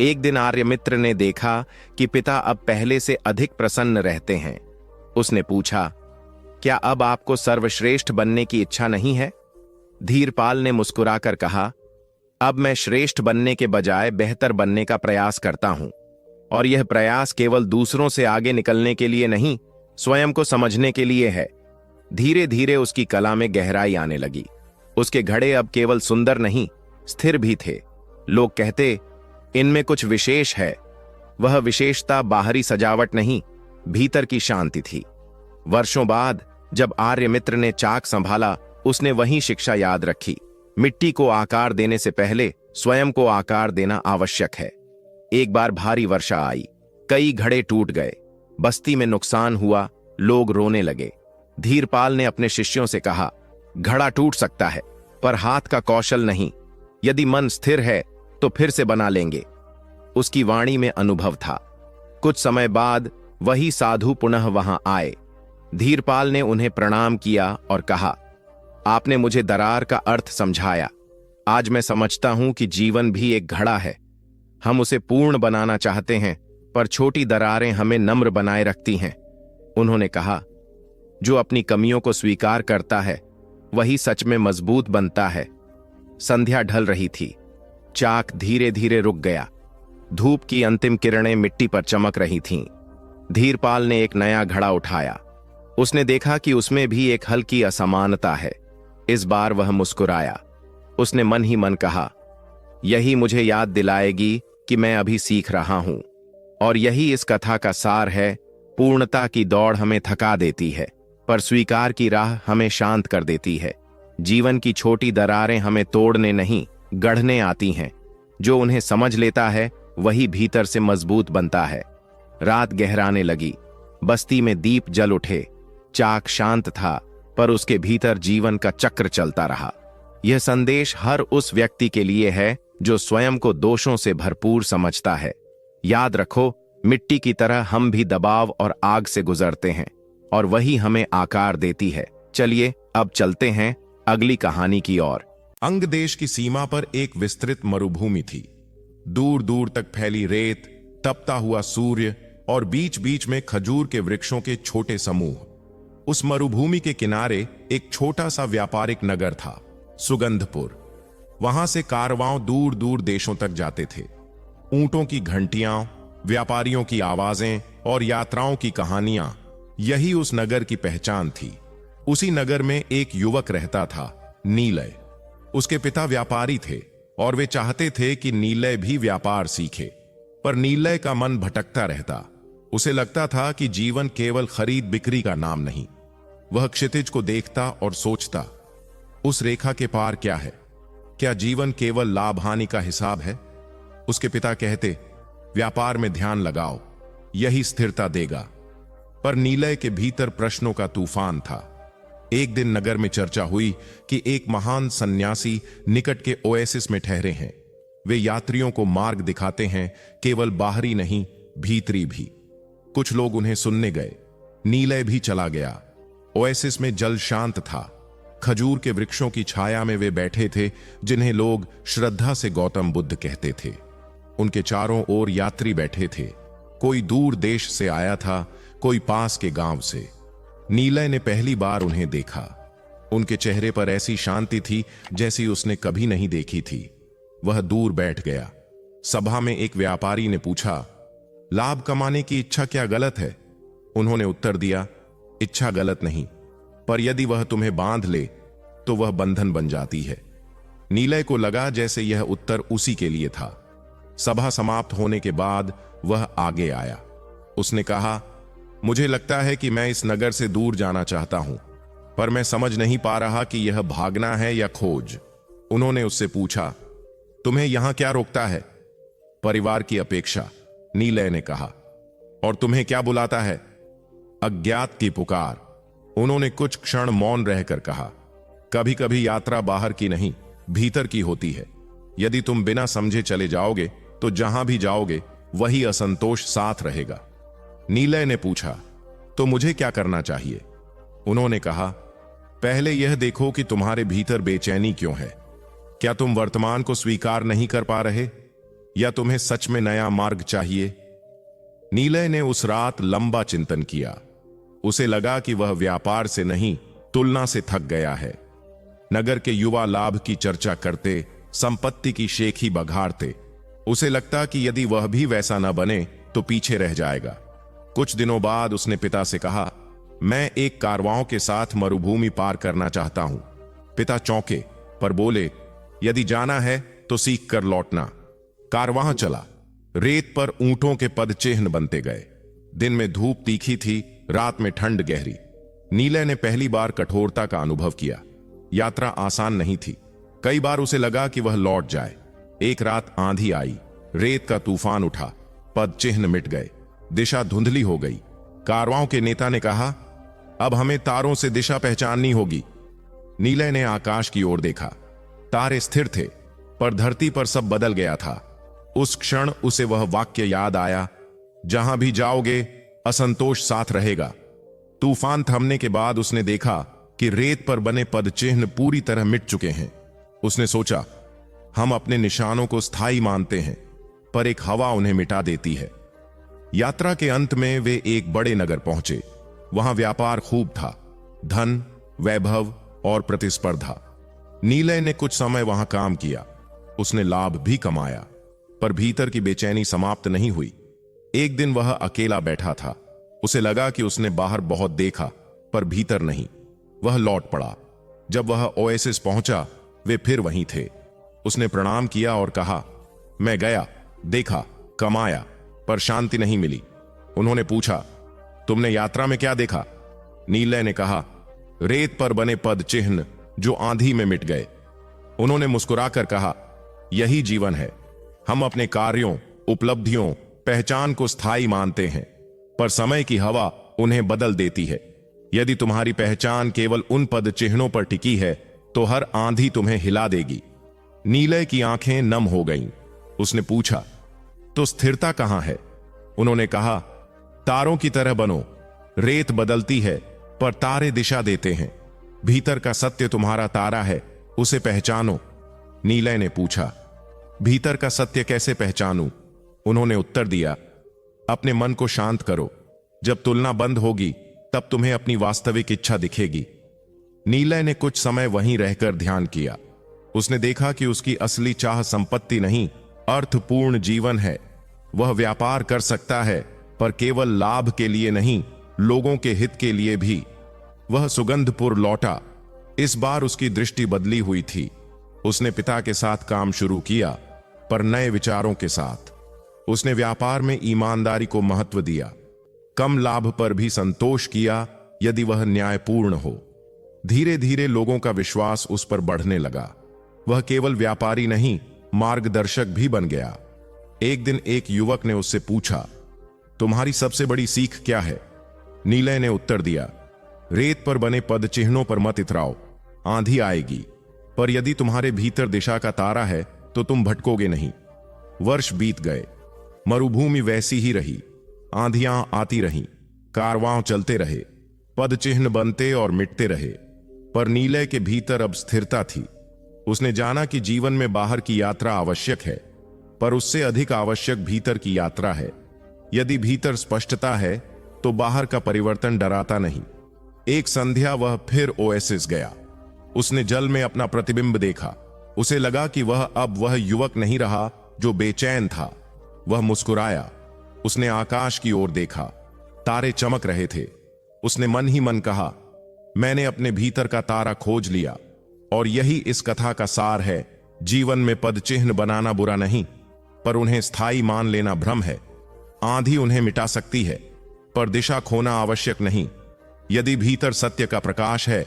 एक दिन आर्यमित्र ने देखा कि पिता अब पहले से अधिक प्रसन्न रहते हैं। उसने पूछा, क्या अब आपको सर्वश्रेष्ठ बनने की इच्छा नहीं है? धीरपाल ने मुस्कुराकर कहा, अब मैं श्रेष्ठ बनने के बजाय बेहतर बनने का प्रयास करता हूं, और यह प्रयास केवल दूसरों से आगे निकलने के लिए नहीं, स्वयं को समझने के लिए है। धीरे धीरे उसकी कला में गहराई आने लगी। उसके घड़े अब केवल सुंदर नहीं, स्थिर भी थे। लोग कहते, इनमें कुछ विशेष है। वह विशेषता बाहरी सजावट नहीं, भीतर की शांति थी। वर्षों बाद जब आर्यमित्र ने चाक संभाला, उसने वही शिक्षा याद रखी। मिट्टी को आकार देने से पहले स्वयं को आकार देना आवश्यक है। एक बार भारी वर्षा आई। कई घड़े टूट गए। बस्ती में नुकसान हुआ। लोग रोने लगे। धीरपाल ने अपने शिष्यों से कहा, घड़ा टूट सकता है, पर हाथ का कौशल नहीं। यदि मन स्थिर है तो फिर से बना लेंगे। उसकी वाणी में अनुभव था। कुछ समय बाद वही साधु पुनः वहां आए। धीरपाल ने उन्हें प्रणाम किया और कहा, आपने मुझे दरार का अर्थ समझाया। आज मैं समझता हूं कि जीवन भी एक घड़ा है। हम उसे पूर्ण बनाना चाहते हैं, पर छोटी दरारें हमें नम्र बनाए रखती हैं। उन्होंने कहा, जो अपनी कमियों को स्वीकार करता है, वही सच में मजबूत बनता है। संध्या ढल रही थी। चाक धीरे धीरे रुक गया। धूप की अंतिम किरणें मिट्टी पर चमक रही थीं। धीरपाल ने एक नया घड़ा उठाया। उसने देखा कि उसमें भी एक हल्की असमानता है। इस बार वह मुस्कुराया। उसने मन ही मन कहा, यही मुझे याद दिलाएगी कि मैं अभी सीख रहा हूं। और यही इस कथा का सार है। पूर्णता की दौड़ हमें थका देती है, पर स्वीकार की राह हमें शांत कर देती है। जीवन की छोटी दरारें हमें तोड़ने नहीं, गढ़ने आती हैं। जो उन्हें समझ लेता है वही भीतर से मजबूत बनता है। रात गहराने लगी, बस्ती में दीप जल उठे। चाक शांत था, पर उसके भीतर जीवन का चक्र चलता रहा। यह संदेश हर उस व्यक्ति के लिए है जो स्वयं को दोषों से भरपूर समझता है। याद रखो, मिट्टी की तरह हम भी दबाव और आग से गुजरते हैं, और वही हमें आकार देती है। चलिए अब चलते हैं अगली कहानी की ओर। अंग देश की सीमा पर एक विस्तृत मरुभूमि थी। दूर दूर तक फैली रेत, तपता हुआ सूर्य और बीच बीच में खजूर के वृक्षों के छोटे समूह। उस मरुभूमि के किनारे एक छोटा सा व्यापारिक नगर था, सुगंधपुर। वहां से कारवां दूर दूर देशों तक जाते थे। ऊंटों की घंटियां, व्यापारियों की आवाजें और यात्राओं की कहानियां, यही उस नगर की पहचान थी। उसी नगर में एक युवक रहता था, नीलय। उसके पिता व्यापारी थे और वे चाहते थे कि नीलय भी व्यापार सीखे, पर नीलय का मन भटकता रहता। उसे लगता था कि जीवन केवल खरीद बिक्री का नाम नहीं। वह क्षितिज को देखता और सोचता, उस रेखा के पार क्या है? क्या जीवन केवल लाभ हानि का हिसाब है? उसके पिता कहते, व्यापार में ध्यान लगाओ, यही स्थिरता देगा। पर नीलय के भीतर प्रश्नों का तूफान था। एक दिन नगर में चर्चा हुई कि एक महान सन्यासी निकट के ओएसिस में ठहरे हैं। वे यात्रियों को मार्ग दिखाते हैं, केवल बाहरी नहीं, भीतरी भी। कुछ लोग उन्हें सुनने गए। नीलय भी चला गया। ओएसिस में जल शांत था। खजूर के वृक्षों की छाया में वे बैठे थे, जिन्हें लोग श्रद्धा से गौतम बुद्ध कहते थे। उनके चारों ओर यात्री बैठे थे। कोई दूर देश से आया था, कोई पास के गांव से। नीलय ने पहली बार उन्हें देखा। उनके चेहरे पर ऐसी शांति थी जैसी उसने कभी नहीं देखी थी। वह दूर बैठ गया। सभा में एक व्यापारी ने पूछा, लाभ कमाने की इच्छा क्या गलत है? उन्होंने उत्तर दिया, इच्छा गलत नहीं, पर यदि वह तुम्हें बांध ले तो वह बंधन बन जाती है। नीलय को लगा जैसे यह उत्तर उसी के लिए था। सभा समाप्त होने के बाद वह आगे आया। उसने कहा, मुझे लगता है कि मैं इस नगर से दूर जाना चाहता हूं, पर मैं समझ नहीं पा रहा कि यह भागना है या खोज। उन्होंने उससे पूछा, तुम्हें यहां क्या रोकता है? परिवार की अपेक्षा, नीलय ने कहा। और तुम्हें क्या बुलाता है? अज्ञात की पुकार। उन्होंने कुछ क्षण मौन रहकर कहा, कभी कभी यात्रा बाहर की नहीं, भीतर की होती है। यदि तुम बिना समझे चले जाओगे तो जहां भी जाओगे वही असंतोष साथ रहेगा। नीलय ने पूछा, तो मुझे क्या करना चाहिए? उन्होंने कहा, पहले यह देखो कि तुम्हारे भीतर बेचैनी क्यों है। क्या तुम वर्तमान को स्वीकार नहीं कर पा रहे, या तुम्हें सच में नया मार्ग चाहिए? नीलय ने उस रात लंबा चिंतन किया। उसे लगा कि वह व्यापार से नहीं, तुलना से थक गया है। नगर के युवा लाभ की चर्चा करते, संपत्ति की शेखी बघाड़ते। उसे लगता कि यदि वह भी वैसा न बने तो पीछे रह जाएगा। कुछ दिनों बाद उसने पिता से कहा, मैं एक कारवां के साथ मरुभूमि पार करना चाहता हूं। पिता चौंके, पर बोले, यदि जाना है तो सीख कर लौटना। कारवां चला। रेत पर ऊंटों के पद चिन्ह बनते गए। दिन में धूप तीखी थी, रात में ठंड गहरी। नीलय ने पहली बार कठोरता का अनुभव किया। यात्रा आसान नहीं थी। कई बार उसे लगा कि वह लौट जाए। एक रात आंधी आई, रेत का तूफान उठा, पद चिन्ह मिट गए, दिशा धुंधली हो गई। कारवां के नेता ने कहा, अब हमें तारों से दिशा पहचाननी होगी। नीलय ने आकाश की ओर देखा। तारे स्थिर थे, पर धरती पर सब बदल गया था। उस क्षण उसे वह वाक्य याद आया, जहां भी जाओगे असंतोष साथ रहेगा। तूफान थमने के बाद उसने देखा कि रेत पर बने पद चिन्ह पूरी तरह मिट चुके हैं। उसने सोचा, हम अपने निशानों को स्थायी मानते हैं, पर एक हवा उन्हें मिटा देती है। यात्रा के अंत में वे एक बड़े नगर पहुंचे। वहां व्यापार खूब था, धन, वैभव और प्रतिस्पर्धा। नीलय ने कुछ समय वहां काम किया। उसने लाभ भी कमाया, पर भीतर की बेचैनी समाप्त नहीं हुई। एक दिन वह अकेला बैठा था। उसे लगा कि उसने बाहर बहुत देखा, पर भीतर नहीं। वह लौट पड़ा। जब वह ओएसिस पहुंचा, वे फिर वहीं थे। उसने प्रणाम किया और कहा, मैं गया, देखा, कमाया, पर शांति नहीं मिली। उन्होंने पूछा, तुमने यात्रा में क्या देखा? नीलय ने कहा, रेत पर बने पद चिन्ह जो आंधी में मिट गए। उन्होंने मुस्कुराकर कहा, यही जीवन है। हम अपने कार्यों, उपलब्धियों, पहचान को स्थायी मानते हैं, पर समय की हवा उन्हें बदल देती है। यदि तुम्हारी पहचान केवल उन पद चिन्हों पर टिकी है तो हर आंधी तुम्हें हिला देगी। नीलय की आंखें नम हो गईं। उसने पूछा, तो स्थिरता कहां है? उन्होंने कहा, तारों की तरह बनो। रेत बदलती है पर तारे दिशा देते हैं। भीतर का सत्य तुम्हारा तारा है, उसे पहचानो। नीलय ने पूछा, भीतर का सत्य कैसे पहचानूं? उन्होंने उत्तर दिया, अपने मन को शांत करो। जब तुलना बंद होगी तब तुम्हें अपनी वास्तविक इच्छा दिखेगी। नीलय ने कुछ समय वहीं रहकर ध्यान किया। उसने देखा कि उसकी असली चाह संपत्ति नहीं, अर्थपूर्ण जीवन है। वह व्यापार कर सकता है, पर केवल लाभ के लिए नहीं, लोगों के हित के लिए भी। वह सुगंधपुर लौटा। इस बार उसकी दृष्टि बदली हुई थी। उसने पिता के साथ काम शुरू किया, पर नए विचारों के साथ। उसने व्यापार में ईमानदारी को महत्व दिया, कम लाभ पर भी संतोष किया यदि वह न्यायपूर्ण हो। धीरे धीरे लोगों का विश्वास उस पर बढ़ने लगा। वह केवल व्यापारी नहीं, मार्गदर्शक भी बन गया। एक दिन एक युवक ने उससे पूछा, तुम्हारी सबसे बड़ी सीख क्या है? नीलय ने उत्तर दिया, रेत पर बने पद चिन्हों पर मत इतराओ। आंधी आएगी, पर यदि तुम्हारे भीतर दिशा का तारा है तो तुम भटकोगे नहीं। वर्ष बीत गए, मरुभूमि वैसी ही रही। आंधियां आती रहीं, कारवां चलते रहे, पद चिन्ह बनते और मिटते रहे, पर नीलय के भीतर अब स्थिरता थी। उसने जाना कि जीवन में बाहर की यात्रा आवश्यक है, पर उससे अधिक आवश्यक भीतर की यात्रा है। यदि भीतर स्पष्टता है तो बाहर का परिवर्तन डराता नहीं। एक संध्या वह फिर ओएसिस गया। उसने जल में अपना प्रतिबिंब देखा। उसे लगा कि अब वह युवक नहीं रहा जो बेचैन था। वह मुस्कुराया। उसने आकाश की ओर देखा। तारे चमक रहे थे। उसने मन ही मन कहा, मैंने अपने भीतर का तारा खोज लिया। और यही इस कथा का सार है। जीवन में पद चिन्ह बनाना बुरा नहीं, पर उन्हें स्थायी मान लेना भ्रम है। आंधी उन्हें मिटा सकती है, पर दिशा खोना आवश्यक नहीं। यदि भीतर सत्य का प्रकाश है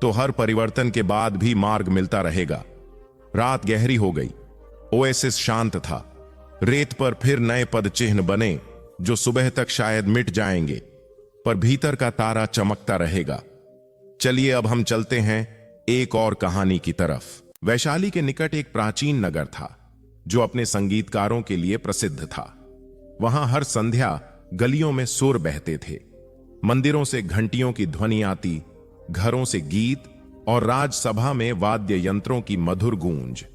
तो हर परिवर्तन के बाद भी मार्ग मिलता रहेगा। रात गहरी हो गई। ओएसिस शांत था। रेत पर फिर नए पद चिन्ह बने जो सुबह तक शायद मिट जाएंगे, पर भीतर का तारा चमकता रहेगा। चलिए अब हम चलते हैं एक और कहानी की तरफ। वैशाली के निकट एक प्राचीन नगर था जो अपने संगीतकारों के लिए प्रसिद्ध था। वहां हर संध्या गलियों में सुर बहते थे। मंदिरों से घंटियों की ध्वनि आती, घरों से गीत और राजसभा में वाद्य यंत्रों की मधुर गूंज।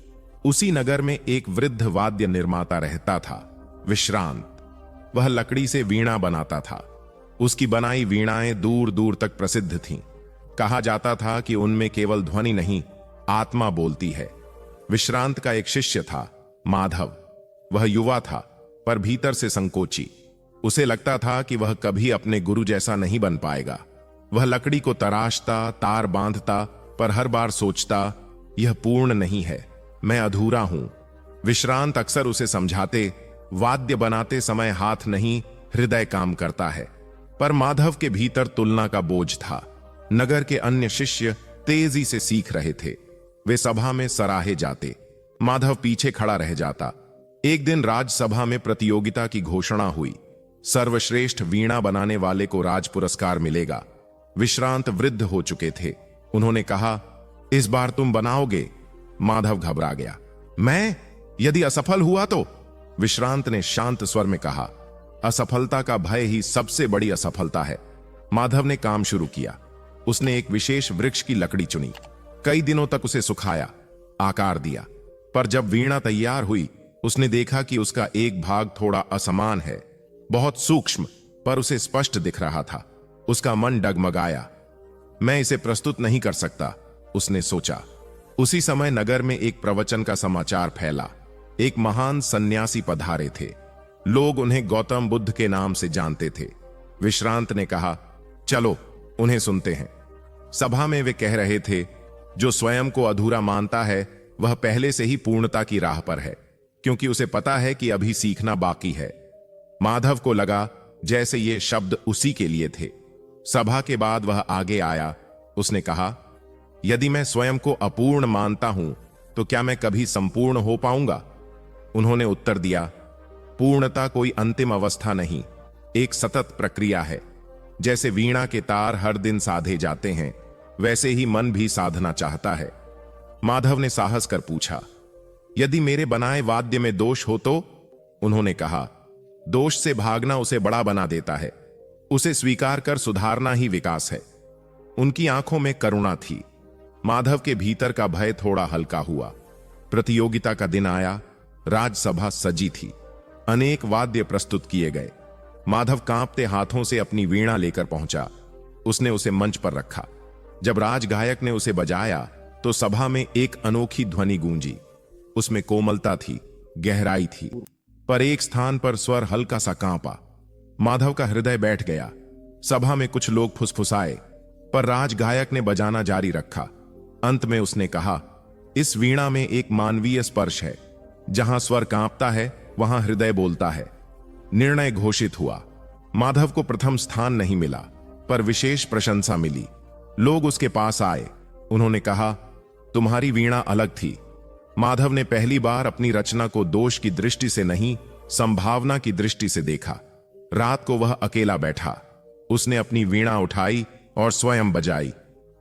उसी नगर में एक वृद्ध वाद्य निर्माता रहता था, विश्रांत। वह लकड़ी से वीणा बनाता था। उसकी बनाई वीणाएं दूर दूर तक प्रसिद्ध थीं। कहा जाता था कि उनमें केवल ध्वनि नहीं, आत्मा बोलती है। विश्रांत का एक शिष्य था, माधव। वह युवा था, पर भीतर से संकोची। उसे लगता था कि वह कभी अपने गुरु जैसा नहीं बन पाएगा। वह लकड़ी को तराशता, तार बांधता, पर हर बार सोचता, यह पूर्ण नहीं है, मैं अधूरा हूं। विश्रांत अक्सर उसे समझाते, वाद्य बनाते समय हाथ नहीं, हृदय काम करता है। पर माधव के भीतर तुलना का बोझ था। नगर के अन्य शिष्य तेजी से सीख रहे थे। वे सभा में सराहे जाते, माधव पीछे खड़ा रह जाता। एक दिन राजसभा में प्रतियोगिता की घोषणा हुई। सर्वश्रेष्ठ वीणा बनाने वाले को राज पुरस्कार मिलेगा। विश्रांत वृद्ध हो चुके थे। उन्होंने कहा, इस बार तुम बनाओगे? माधव घबरा गया। मैं? यदि असफल हुआ तो? विश्रांत ने शांत स्वर में कहा, असफलता का भय ही सबसे बड़ी असफलता है। माधव ने काम शुरू किया। उसने एक विशेष वृक्ष की लकड़ी चुनी। कई दिनों तक उसे सुखाया, आकार दिया। पर जब वीणा तैयार हुई, उसने देखा कि उसका एक भाग थोड़ा असमान है, बहुत सूक्ष्म, पर उसे स्पष्ट दिख रहा था। उसका मन डगमगाया। मैं इसे प्रस्तुत नहीं कर सकता, उसने सोचा। उसी समय नगर में एक प्रवचन का समाचार फैला। एक महान सन्यासी पधारे थे। लोग उन्हें गौतम बुद्ध के नाम से जानते थे। विश्रांत ने कहा, चलो उन्हें सुनते हैं। सभा में वे कह रहे थे, जो स्वयं को अधूरा मानता है वह पहले से ही पूर्णता की राह पर है, क्योंकि उसे पता है कि अभी सीखना बाकी है। माधव को लगा जैसे ये शब्द उसी के लिए थे। सभा के बाद वह आगे आया। उसने कहा, यदि मैं स्वयं को अपूर्ण मानता हूं तो क्या मैं कभी संपूर्ण हो पाऊंगा? उन्होंने उत्तर दिया, पूर्णता कोई अंतिम अवस्था नहीं, एक सतत प्रक्रिया है। जैसे वीणा के तार हर दिन साधे जाते हैं, वैसे ही मन भी साधना चाहता है। माधव ने साहस कर पूछा, यदि मेरे बनाए वाद्य में दोष हो तो? उन्होंने कहा, दोष से भागना उसे बड़ा बना देता है, उसे स्वीकार कर सुधारना ही विकास है। उनकी आंखों में करुणा थी। माधव के भीतर का भय थोड़ा हल्का हुआ। प्रतियोगिता का दिन आया। राजसभा सजी थी। अनेक वाद्य प्रस्तुत किए गए। माधव कांपते हाथों से अपनी वीणा लेकर पहुंचा। उसने उसे मंच पर रखा। जब राजगायक ने उसे बजाया तो सभा में एक अनोखी ध्वनि गूंजी। उसमें कोमलता थी, गहराई थी, पर एक स्थान पर स्वर हल्का सा कांपा। माधव का हृदय बैठ गया। सभा में कुछ लोग फुसफुसाए, पर राजगायक ने बजाना जारी रखा। अंत में उसने कहा, इस वीणा में एक मानवीय स्पर्श है। जहां स्वर कांपता है वहां हृदय बोलता है। निर्णय घोषित हुआ। माधव को प्रथम स्थान नहीं मिला, पर विशेष प्रशंसा मिली। लोग उसके पास आए। उन्होंने कहा, तुम्हारी वीणा अलग थी। माधव ने पहली बार अपनी रचना को दोष की दृष्टि से नहीं, संभावना की दृष्टि से देखा। रात को वह अकेला बैठा। उसने अपनी वीणा उठाई और स्वयं बजाई।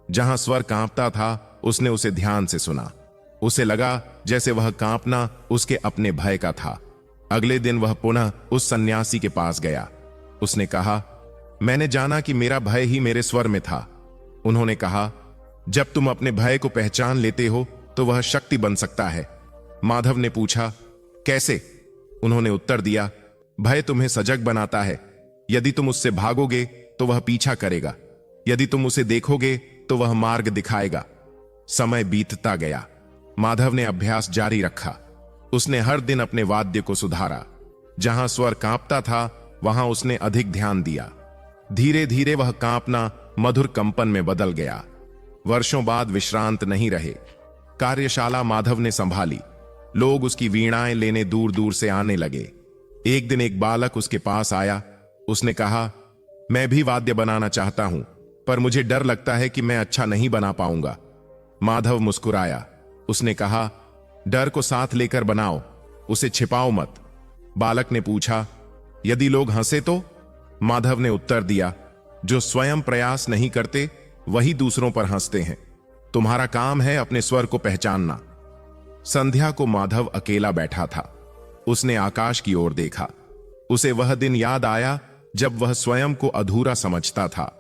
जहां स्वर कांपता था उसने उसे ध्यान से सुना। उसे लगा जैसे वह कांपना उसके अपने भय का था। अगले दिन वह पुनः उस सन्यासी के पास गया। उसने कहा, मैंने जाना कि मेरा भय ही मेरे स्वर में था। उन्होंने कहा, जब तुम अपने भय को पहचान लेते हो तो वह शक्ति बन सकता है। माधव ने पूछा, कैसे? उन्होंने उत्तर दिया, भय तुम्हें सजग बनाता है। यदि तुम उससे भागोगे तो वह पीछा करेगा, यदि तुम उसे देखोगे तो वह मार्ग दिखाएगा। समय बीतता गया। माधव ने अभ्यास जारी रखा। उसने हर दिन अपने वाद्य को सुधारा। जहां स्वर कांपता था वहां उसने अधिक ध्यान दिया। धीरे धीरे वह कांपना मधुर कंपन में बदल गया। वर्षों बाद विश्रांत नहीं रहे। कार्यशाला माधव ने संभाली। लोग उसकी वीणाएं लेने दूर दूर से आने लगे। एक दिन एक बालक उसके पास आया। उसने कहा, मैं भी वाद्य बनाना चाहता हूं, पर मुझे डर लगता है कि मैं अच्छा नहीं बना पाऊंगा। माधव मुस्कुराया। उसने कहा, डर को साथ लेकर बनाओ, उसे छिपाओ मत। बालक ने पूछा, यदि लोग हंसे तो? माधव ने उत्तर दिया, जो स्वयं प्रयास नहीं करते वही दूसरों पर हंसते हैं। तुम्हारा काम है अपने स्वर को पहचानना। संध्या को माधव अकेला बैठा था। उसने आकाश की ओर देखा। उसे वह दिन याद आया जब वह स्वयं को अधूरा समझता था।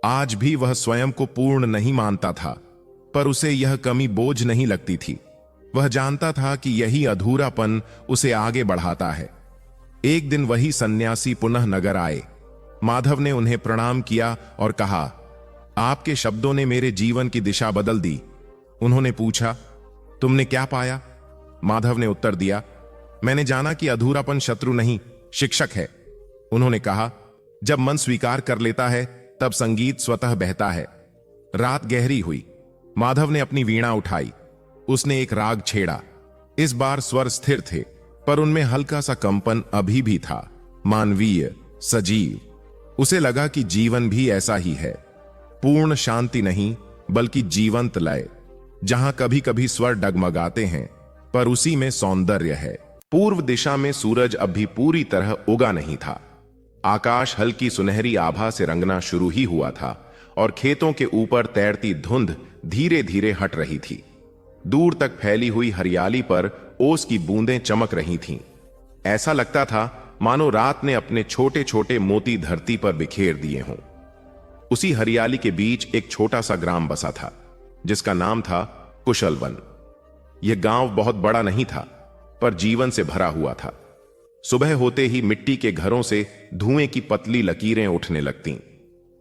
आज भी वह स्वयं को पूर्ण नहीं मानता था, पर उसे यह कमी बोझ नहीं लगती थी। वह जानता था कि यही अधूरापन उसे आगे बढ़ाता है। एक दिन वही सन्यासी पुनः नगर आए। माधव ने उन्हें प्रणाम किया और कहा, आपके शब्दों ने मेरे जीवन की दिशा बदल दी। उन्होंने पूछा, तुमने क्या पाया? माधव ने उत्तर दिया, मैंने जाना कि अधूरापन शत्रु नहीं, शिक्षक है। उन्होंने कहा, जब मन स्वीकार कर लेता है तब संगीत स्वतः बहता है। रात गहरी हुई। माधव ने अपनी वीणा उठाई। उसने एक राग छेड़ा। इस बार स्वर स्थिर थे, पर उनमें हल्का सा कंपन अभी भी था, मानवीय, सजीव। उसे लगा कि जीवन भी ऐसा ही है, पूर्ण शांति नहीं बल्कि जीवंत लय, जहां कभी कभी स्वर डगमगाते हैं पर उसी में सौंदर्य है। पूर्व दिशा में सूरज अब भी पूरी तरह उगा नहीं था। आकाश हल्की सुनहरी आभा से रंगना शुरू ही हुआ था और खेतों के ऊपर तैरती धुंध धीरे धीरे हट रही थी। दूर तक फैली हुई हरियाली पर ओस की बूंदें चमक रही थीं। ऐसा लगता था मानो रात ने अपने छोटे छोटे मोती धरती पर बिखेर दिए हों। उसी हरियाली के बीच एक छोटा सा ग्राम बसा था, जिसका नाम था कुशलवन। यह गांव बहुत बड़ा नहीं था, पर जीवन से भरा हुआ था। सुबह होते ही मिट्टी के घरों से धुएं की पतली लकीरें उठने लगतीं।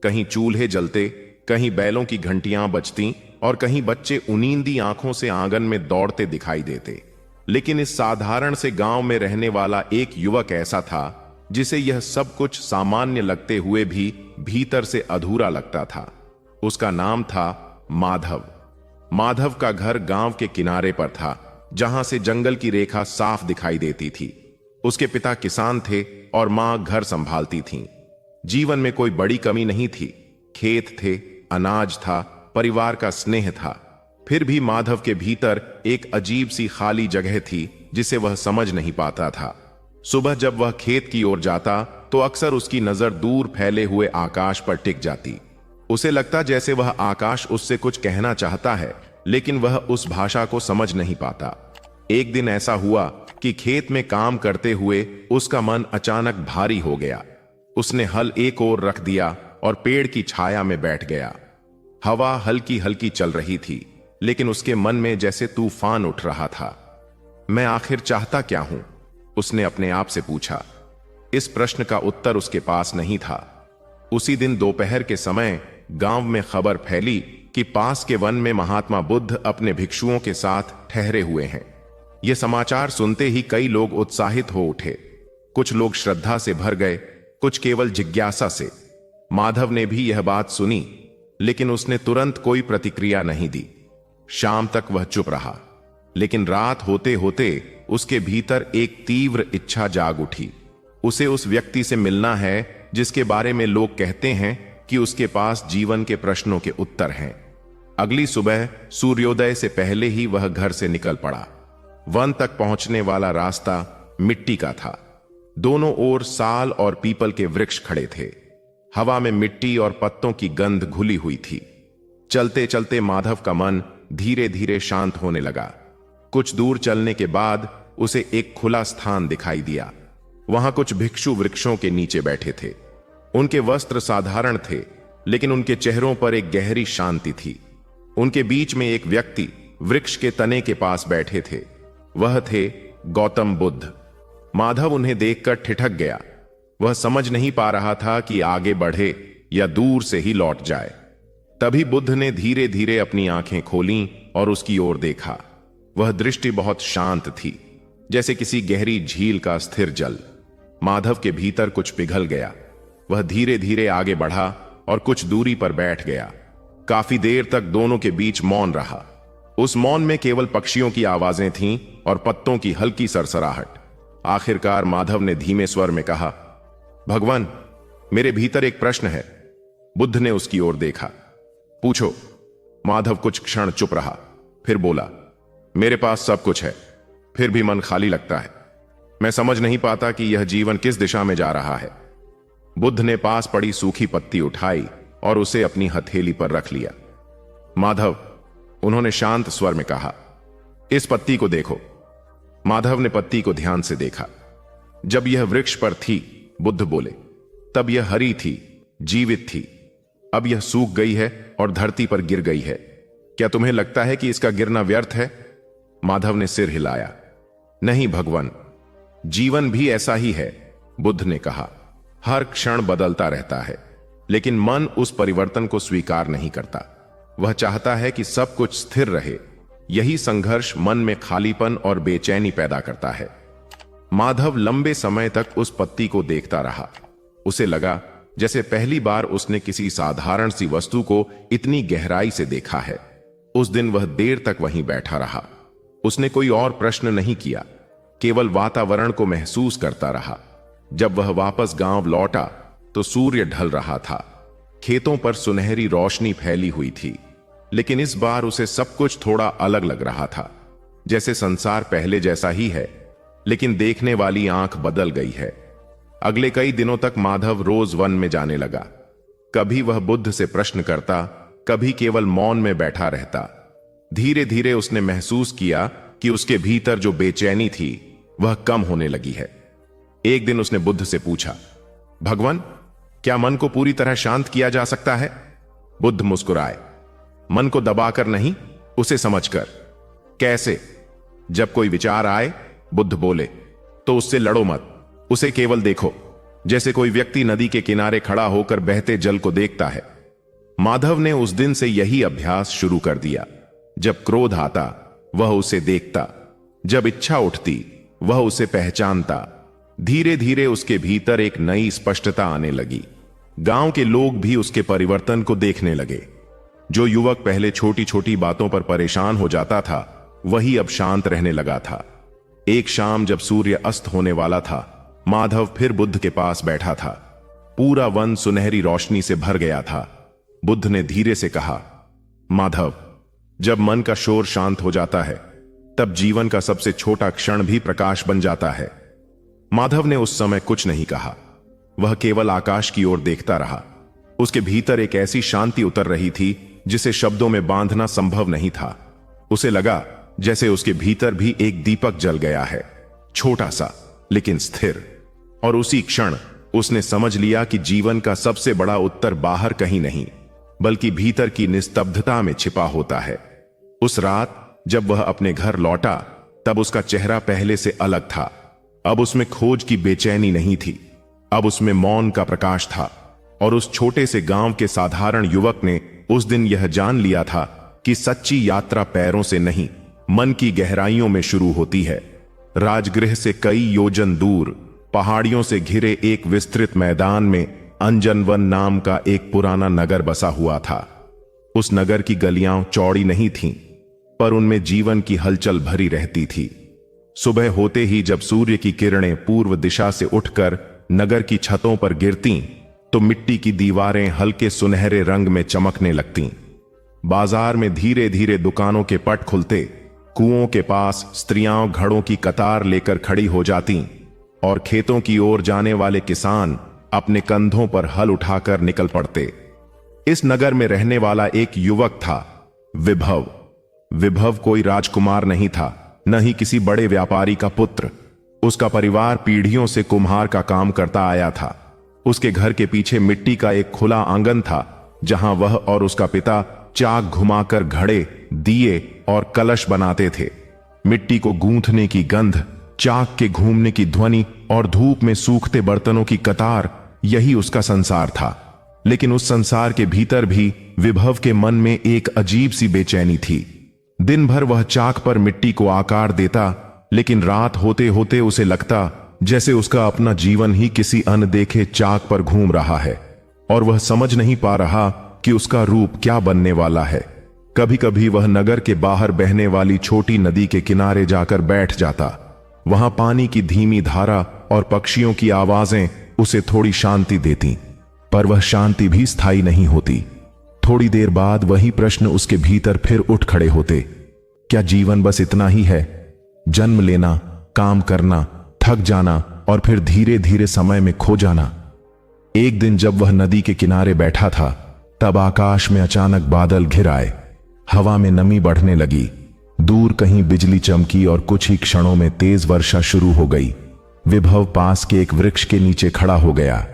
कहीं चूल्हे जलते, कहीं बैलों की घंटियां बजतीं और कहीं बच्चे उनींदी आंखों से आंगन में दौड़ते दिखाई देते। लेकिन इस साधारण से गांव में रहने वाला एक युवक ऐसा था जिसे यह सब कुछ सामान्य लगते हुए भी भीतर से अधूरा लगता था। उसका नाम था माधव। माधव का घर गांव के किनारे पर था, जहां से जंगल की रेखा साफ दिखाई देती थी। उसके पिता किसान थे और मां घर संभालती थीं। जीवन में कोई बड़ी कमी नहीं थी। खेत थे, अनाज था, परिवार का स्नेह था। फिर भी माधव के भीतर एक अजीब सी खाली जगह थी जिसे वह समझ नहीं पाता था। सुबह जब वह खेत की ओर जाता तो अक्सर उसकी नजर दूर फैले हुए आकाश पर टिक जाती। उसे लगता जैसे वह आकाश उससे कुछ कहना चाहता है, लेकिन वह उस भाषा को समझ नहीं पाता। एक दिन ऐसा हुआ कि खेत में काम करते हुए उसका मन अचानक भारी हो गया। उसने हल एक ओर रख दिया और पेड़ की छाया में बैठ गया। हवा हल्की हल्की चल रही थी, लेकिन उसके मन में जैसे तूफान उठ रहा था। मैं आखिर चाहता क्या हूं? उसने अपने आप से पूछा। इस प्रश्न का उत्तर उसके पास नहीं था। उसी दिन दोपहर के समय गांव में खबर फैली कि पास के वन में महात्मा बुद्ध अपने भिक्षुओं के साथ ठहरे हुए हैं। यह समाचार सुनते ही कई लोग उत्साहित हो उठे। कुछ लोग श्रद्धा से भर गए, कुछ केवल जिज्ञासा से। माधव ने भी यह बात सुनी, लेकिन उसने तुरंत कोई प्रतिक्रिया नहीं दी। शाम तक वह चुप रहा, लेकिन रात होते होते उसके भीतर एक तीव्र इच्छा जाग उठी। उसे उस व्यक्ति से मिलना है जिसके बारे में लोग कहते हैं कि उसके पास जीवन के प्रश्नों के उत्तर हैं। अगली सुबह सूर्योदय से पहले ही वह घर से निकल पड़ा। वन तक पहुंचने वाला रास्ता मिट्टी का था। दोनों ओर साल और पीपल के वृक्ष खड़े थे। हवा में मिट्टी और पत्तों की गंध घुली हुई थी। चलते चलते माधव का मन धीरे धीरे शांत होने लगा। कुछ दूर चलने के बाद उसे एक खुला स्थान दिखाई दिया। वहां कुछ भिक्षु वृक्षों के नीचे बैठे थे। उनके वस्त्र साधारण थे, लेकिन उनके चेहरों पर एक गहरी शांति थी। उनके बीच में एक व्यक्ति वृक्ष के तने के पास बैठे थे। वह थे गौतम बुद्ध। माधव उन्हें देखकर ठिठक गया। वह समझ नहीं पा रहा था कि आगे बढ़े या दूर से ही लौट जाए। तभी बुद्ध ने धीरे धीरे अपनी आंखें खोलीं और उसकी ओर देखा। वह दृष्टि बहुत शांत थी, जैसे किसी गहरी झील का स्थिर जल। माधव के भीतर कुछ पिघल गया। वह धीरे धीरे आगे बढ़ा और कुछ दूरी पर बैठ गया। काफी देर तक दोनों के बीच मौन रहा। उस मौन में केवल पक्षियों की आवाजें थीं और पत्तों की हल्की सरसराहट। आखिरकार माधव ने धीमे स्वर में कहा, भगवान, मेरे भीतर एक प्रश्न है। बुद्ध ने उसकी ओर देखा। पूछो। माधव कुछ क्षण चुप रहा, फिर बोला, मेरे पास सब कुछ है, फिर भी मन खाली लगता है। मैं समझ नहीं पाता कि यह जीवन किस दिशा में जा रहा है। बुद्ध ने पास पड़ी सूखी पत्ती उठाई और उसे अपनी हथेली पर रख लिया। माधव, उन्होंने शांत स्वर में कहा, इस पत्ती को देखो। माधव ने पत्ती को ध्यान से देखा। जब यह वृक्ष पर थी, बुद्ध बोले, तब यह हरी थी, जीवित थी। अब यह सूख गई है और धरती पर गिर गई है। क्या तुम्हें लगता है कि इसका गिरना व्यर्थ है? माधव ने सिर हिलाया। नहीं भगवान, जीवन भी ऐसा ही है, बुद्ध ने कहा। हर क्षण बदलता रहता है, लेकिन मन उस परिवर्तन को स्वीकार नहीं करता। वह चाहता है कि सब कुछ स्थिर रहे। यही संघर्ष मन में खालीपन और बेचैनी पैदा करता है। माधव लंबे समय तक उस पत्ती को देखता रहा। उसे लगा जैसे पहली बार उसने किसी साधारण सी वस्तु को इतनी गहराई से देखा है। उस दिन वह देर तक वहीं बैठा रहा। उसने कोई और प्रश्न नहीं किया, केवल वातावरण को महसूस करता रहा। जब वह वापस गांव लौटा तो सूर्य ढल रहा था। खेतों पर सुनहरी रोशनी फैली हुई थी, लेकिन इस बार उसे सब कुछ थोड़ा अलग लग रहा था। जैसे संसार पहले जैसा ही है, लेकिन देखने वाली आंख बदल गई है। अगले कई दिनों तक माधव रोज वन में जाने लगा। कभी वह बुद्ध से प्रश्न करता, कभी केवल मौन में बैठा रहता। धीरे धीरे उसने महसूस किया कि उसके भीतर जो बेचैनी थी वह कम होने लगी है। एक दिन उसने बुद्ध से पूछा, भगवान, क्या मन को पूरी तरह शांत किया जा सकता है? बुद्ध मुस्कुराए। मन को दबाकर नहीं, उसे समझकर। कैसे? जब कोई विचार आए, बुद्ध बोले, तो उससे लड़ो मत, उसे केवल देखो, जैसे कोई व्यक्ति नदी के किनारे खड़ा होकर बहते जल को देखता है। माधव ने उस दिन से यही अभ्यास शुरू कर दिया। जब क्रोध आता, वह उसे देखता। जब इच्छा उठती, वह उसे पहचानता। धीरे धीरे उसके भीतर एक नई स्पष्टता आने लगी। गांव के लोग भी उसके परिवर्तन को देखने लगे। जो युवक पहले छोटी छोटी बातों पर परेशान हो जाता था, वही अब शांत रहने लगा था। एक शाम जब सूर्य अस्त होने वाला था, माधव फिर बुद्ध के पास बैठा था। पूरा वन सुनहरी रोशनी से भर गया था। बुद्ध ने धीरे से कहा, माधव, जब मन का शोर शांत हो जाता है तब जीवन का सबसे छोटा क्षण भी प्रकाश बन जाता है। माधव ने उस समय कुछ नहीं कहा। वह केवल आकाश की ओर देखता रहा। उसके भीतर एक ऐसी शांति उतर रही थी जिसे शब्दों में बांधना संभव नहीं था। उसे लगा जैसे उसके भीतर भी एक दीपक जल गया है, छोटा सा लेकिन स्थिर। और उसी क्षण उसने समझ लिया कि जीवन का सबसे बड़ा उत्तर बाहर कहीं नहीं बल्कि भीतर की निस्तब्धता में छिपा होता है। उस रात जब वह अपने घर लौटा तब उसका चेहरा पहले से अलग था। अब उसमें खोज की बेचैनी नहीं थी, अब उसमें मौन का प्रकाश था। और उस छोटे से गांव के साधारण युवक ने उस दिन यह जान लिया था कि सच्ची यात्रा पैरों से नहीं, मन की गहराइयों में शुरू होती है। राजगृह से कई योजन दूर पहाड़ियों से घिरे एक विस्तृत मैदान में अंजनवन नाम का एक पुराना नगर बसा हुआ था। उस नगर की गलियां चौड़ी नहीं थीं, पर उनमें जीवन की हलचल भरी रहती थी। सुबह होते ही जब सूर्य की किरणें पूर्व दिशा से उठकर नगर की छतों पर गिरतीं, तो मिट्टी की दीवारें हल्के सुनहरे रंग में चमकने लगतीं। बाजार में धीरे धीरे दुकानों के पट खुलते, कुओं के पास स्त्रियां घड़ों की कतार लेकर खड़ी हो जातीं और खेतों की ओर जाने वाले किसान अपने कंधों पर हल उठाकर निकल पड़ते। इस नगर में रहने वाला एक युवक था, विभव। विभव कोई राजकुमार नहीं था, न ही किसी बड़े व्यापारी का पुत्र। उसका परिवार पीढ़ियों से कुम्हार का काम करता आया था। उसके घर के पीछे मिट्टी का एक खुला आंगन था, जहां वह और उसका पिता चाक घुमाकर घड़े, दिए और कलश बनाते थे। मिट्टी को गूंथने की गंध, चाक के घूमने की ध्वनि और धूप में सूखते बर्तनों की कतार, यही उसका संसार था। लेकिन उस संसार के भीतर भी विभव के मन में एक अजीब सी बेचैनी थी। दिन भर वह चाक पर मिट्टी को आकार देता, लेकिन रात होते होते उसे लगता जैसे उसका अपना जीवन ही किसी अनदेखे चाक पर घूम रहा है और वह समझ नहीं पा रहा कि उसका रूप क्या बनने वाला है। कभी कभी वह नगर के बाहर बहने वाली छोटी नदी के किनारे जाकर बैठ जाता। वहां पानी की धीमी धारा और पक्षियों की आवाजें उसे थोड़ी शांति देती, पर वह शांति भी स्थायी नहीं होती। थोड़ी देर बाद वही प्रश्न उसके भीतर फिर उठ खड़े होते, क्या जीवन बस इतना ही है? जन्म लेना, काम करना, थक जाना और फिर धीरे धीरे समय में खो जाना। एक दिन जब वह नदी के किनारे बैठा था, तब आकाश में अचानक बादल घिर आए। हवा में नमी बढ़ने लगी। दूर कहीं बिजली चमकी और कुछ ही क्षणों में तेज वर्षा शुरू हो गई। विभव पास के एक वृक्ष के नीचे खड़ा हो गया।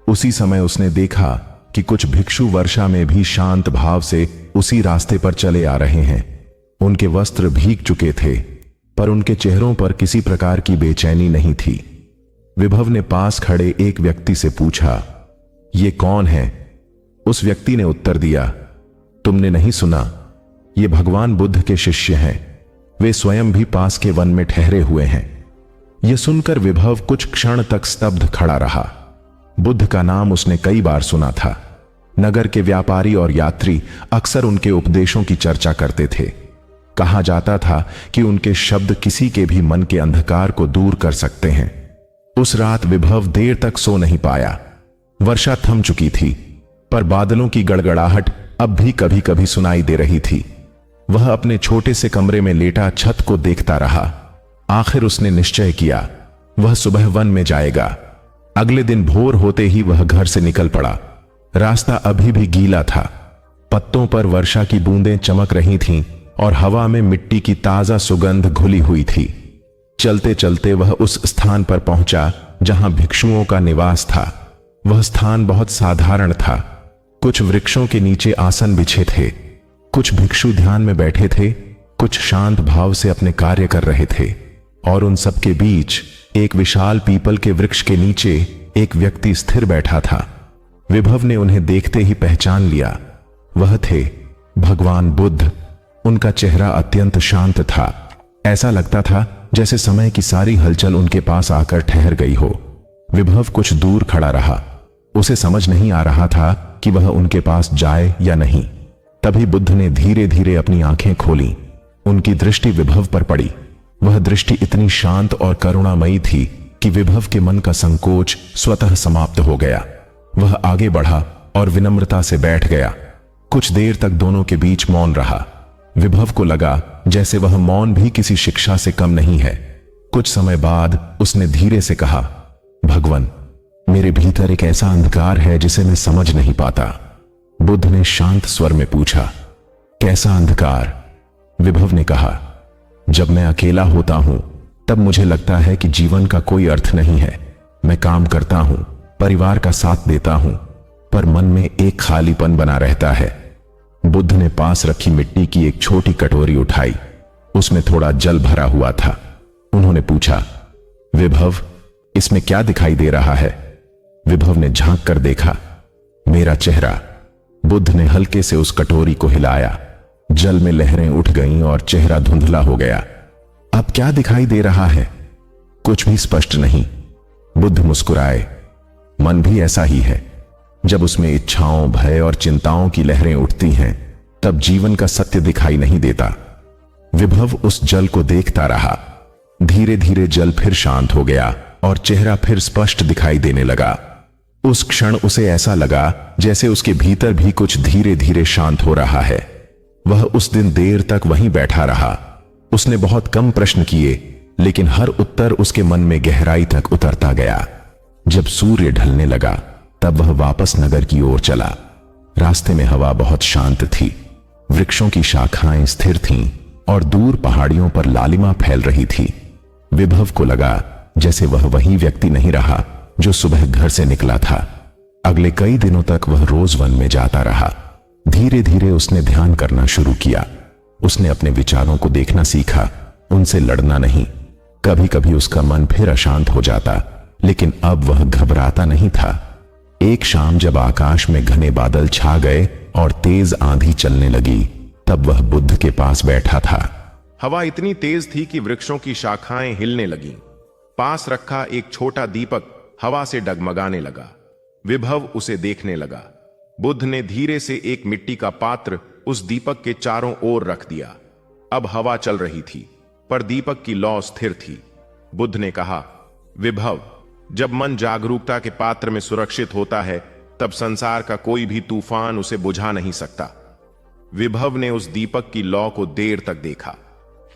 उसी समय उसने देखा कि कुछ भिक्षु वर्षा में भी शांत भाव से उसी रास्ते पर चले आ रहे हैं। उनके वस्त्र भीग चुके थे, पर उनके चेहरों पर किसी प्रकार की बेचैनी नहीं थी। विभव ने पास खड़े एक व्यक्ति से पूछा, ये कौन है? उस व्यक्ति ने उत्तर दिया, तुमने नहीं सुना? ये भगवान बुद्ध के शिष्य हैं। वे स्वयं भी पास के वन में ठहरे हुए हैं। यह सुनकर विभव कुछ क्षण तक स्तब्ध खड़ा रहा। बुद्ध का नाम उसने कई बार सुना था। नगर के व्यापारी और यात्री अक्सर उनके उपदेशों की चर्चा करते थे। कहा जाता था कि उनके शब्द किसी के भी मन के अंधकार को दूर कर सकते हैं। उस रात विभव देर तक सो नहीं पाया। वर्षा थम चुकी थी, पर बादलों की गड़गड़ाहट अब भी कभी कभी सुनाई दे रही थी। वह अपने छोटे से कमरे में लेटा छत को देखता रहा। आखिर उसने निश्चय किया, वह सुबह वन में जाएगा। अगले दिन भोर होते ही वह घर से निकल पड़ा। रास्ता अभी भी गीला था। पत्तों पर वर्षा की बूंदें चमक रही थीं और हवा में मिट्टी की ताजा सुगंध घुली हुई थी। चलते चलते वह उस स्थान पर पहुंचा जहां भिक्षुओं का निवास था। वह स्थान बहुत साधारण था। कुछ वृक्षों के नीचे आसन बिछे थे। कुछ भिक्षु ध्यान में बैठे थे, कुछ शांत भाव से अपने कार्य कर रहे थे, और उन सबके बीच एक विशाल पीपल के वृक्ष के नीचे एक व्यक्ति स्थिर बैठा था। विभव ने उन्हें देखते ही पहचान लिया। वह थे भगवान बुद्ध। उनका चेहरा अत्यंत शांत था। ऐसा लगता था जैसे समय की सारी हलचल उनके पास आकर ठहर गई हो। विभव कुछ दूर खड़ा रहा। उसे समझ नहीं आ रहा था कि वह उनके पास जाए या नहीं। तभी बुद्ध ने धीरे धीरे अपनी आंखें खोली। उनकी दृष्टि विभव पर पड़ी। वह दृष्टि इतनी शांत और करुणामयी थी कि विभव के मन का संकोच स्वतः समाप्त हो गया। वह आगे बढ़ा और विनम्रता से बैठ गया। कुछ देर तक दोनों के बीच मौन रहा। विभव को लगा जैसे वह मौन भी किसी शिक्षा से कम नहीं है। कुछ समय बाद उसने धीरे से कहा, भगवान, मेरे भीतर एक ऐसा अंधकार है जिसे मैं समझ नहीं पाता। बुद्ध ने शांत स्वर में पूछा, कैसा अंधकार? विभव ने कहा, जब मैं अकेला होता हूं तब मुझे लगता है कि जीवन का कोई अर्थ नहीं है। मैं काम करता हूं, परिवार का साथ देता हूं, पर मन में एक खालीपन बना रहता है। बुद्ध ने पास रखी मिट्टी की एक छोटी कटोरी उठाई। उसमें थोड़ा जल भरा हुआ था। उन्होंने पूछा, विभव, इसमें क्या दिखाई दे रहा है? विभव ने झांक कर देखा, मेरा चेहरा। बुद्ध ने हल्के से उस कटोरी को हिलाया। जल में लहरें उठ गईं और चेहरा धुंधला हो गया। अब क्या दिखाई दे रहा है? कुछ भी स्पष्ट नहीं। बुद्ध मुस्कुराए। मन भी ऐसा ही है। जब उसमें इच्छाओं, भय और चिंताओं की लहरें उठती हैं, तब जीवन का सत्य दिखाई नहीं देता। विभव उस जल को देखता रहा। धीरे धीरे जल फिर शांत हो गया और चेहरा फिर स्पष्ट दिखाई देने लगा। उस क्षण उसे ऐसा लगा जैसे उसके भीतर भी कुछ धीरे धीरे शांत हो रहा है। वह उस दिन देर तक वहीं बैठा रहा। उसने बहुत कम प्रश्न किए, लेकिन हर उत्तर उसके मन में गहराई तक उतरता गया। जब सूर्य ढलने लगा तब वह वापस नगर की ओर चला। रास्ते में हवा बहुत शांत थी। वृक्षों की शाखाएं स्थिर थीं और दूर पहाड़ियों पर लालिमा फैल रही थी। विभव को लगा जैसे वह वही व्यक्ति नहीं रहा जो सुबह घर से निकला था। अगले कई दिनों तक वह रोज वन में जाता रहा। धीरे धीरे उसने ध्यान करना शुरू किया। उसने अपने विचारों को देखना सीखा, उनसे लड़ना नहीं। कभी कभी उसका मन फिर अशांत हो जाता, लेकिन अब वह घबराता नहीं था। एक शाम जब आकाश में घने बादल छा गए और तेज आंधी चलने लगी, तब वह बुद्ध के पास बैठा था। हवा इतनी तेज थी कि वृक्षों की शाखाएं हिलने लगीं। पास रखा एक छोटा दीपक हवा से डगमगाने लगा। विभव उसे देखने लगा। बुद्ध ने धीरे से एक मिट्टी का पात्र उस दीपक के चारों ओर रख दिया। अब हवा चल रही थी, पर दीपक की लौ स्थिर थी। बुद्ध ने कहा, विभव, जब मन जागरूकता के पात्र में सुरक्षित होता है, तब संसार का कोई भी तूफान उसे बुझा नहीं सकता। विभव ने उस दीपक की लौ को देर तक देखा।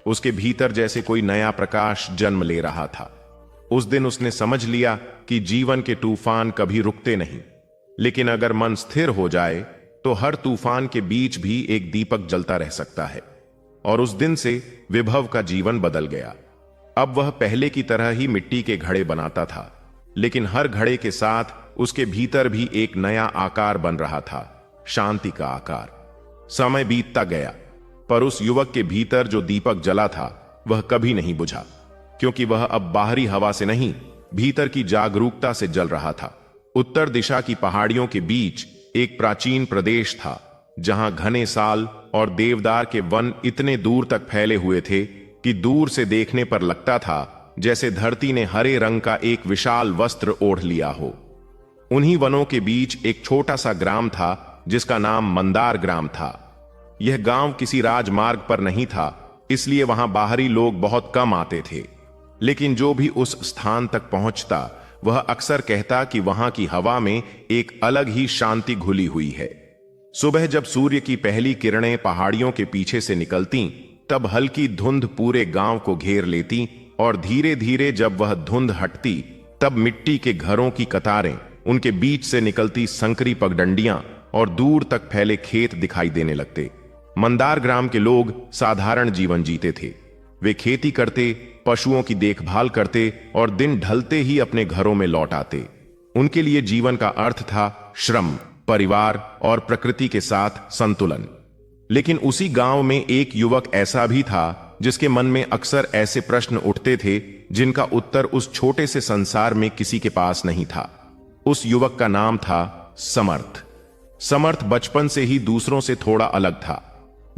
उसके भीतर जैसे कोई नया प्रकाश जन्म ले रहा था। उस दिन उसने समझ लिया कि जीवन के तूफान कभी रुकते नहीं, लेकिन अगर मन स्थिर हो जाए तो हर तूफान के बीच भी एक दीपक जलता रह सकता है। और उस दिन से विभव का जीवन बदल गया। अब वह पहले की तरह ही मिट्टी के घड़े बनाता था, लेकिन हर घड़े के साथ उसके भीतर भी एक नया आकार बन रहा था, शांति का आकार। समय बीतता गया, पर उस युवक के भीतर जो दीपक जला था वह कभी नहीं बुझा, क्योंकि वह अब बाहरी हवा से नहीं, भीतर की जागरूकता से जल रहा था। उत्तर दिशा की पहाड़ियों के बीच एक प्राचीन प्रदेश था, जहां घने साल और देवदार के वन इतने दूर तक फैले हुए थे कि दूर से देखने पर लगता था जैसे धरती ने हरे रंग का एक विशाल वस्त्र ओढ़ लिया हो। उन्हीं वनों के बीच एक छोटा सा ग्राम था जिसका नाम मंदार ग्राम था। यह गांव किसी राजमार्ग पर नहीं था, इसलिए वहां बाहरी लोग बहुत कम आते थे। लेकिन जो भी उस स्थान तक पहुंचता वह अक्सर कहता कि वहां की हवा में एक अलग ही शांति घुली हुई है। सुबह जब सूर्य की पहली किरणें पहाड़ियों के पीछे से निकलती, तब हल्की धुंध पूरे गांव को घेर लेती, और धीरे धीरे जब वह धुंध हटती, तब मिट्टी के घरों की कतारें, उनके बीच से निकलती संकरी पगडंडियां और दूर तक फैले खेत दिखाई देने लगते। मंदार ग्राम के लोग साधारण जीवन जीते थे। वे खेती करते, पशुओं की देखभाल करते और दिन ढलते ही अपने घरों में लौट आते। उनके लिए जीवन का अर्थ था श्रम, परिवार और प्रकृति के साथ संतुलन। लेकिन उसी गांव में एक युवक ऐसा भी था जिसके मन में अक्सर ऐसे प्रश्न उठते थे जिनका उत्तर उस छोटे से संसार में किसी के पास नहीं था। उस युवक का नाम था समर्थ। समर्थ बचपन से ही दूसरों से थोड़ा अलग था।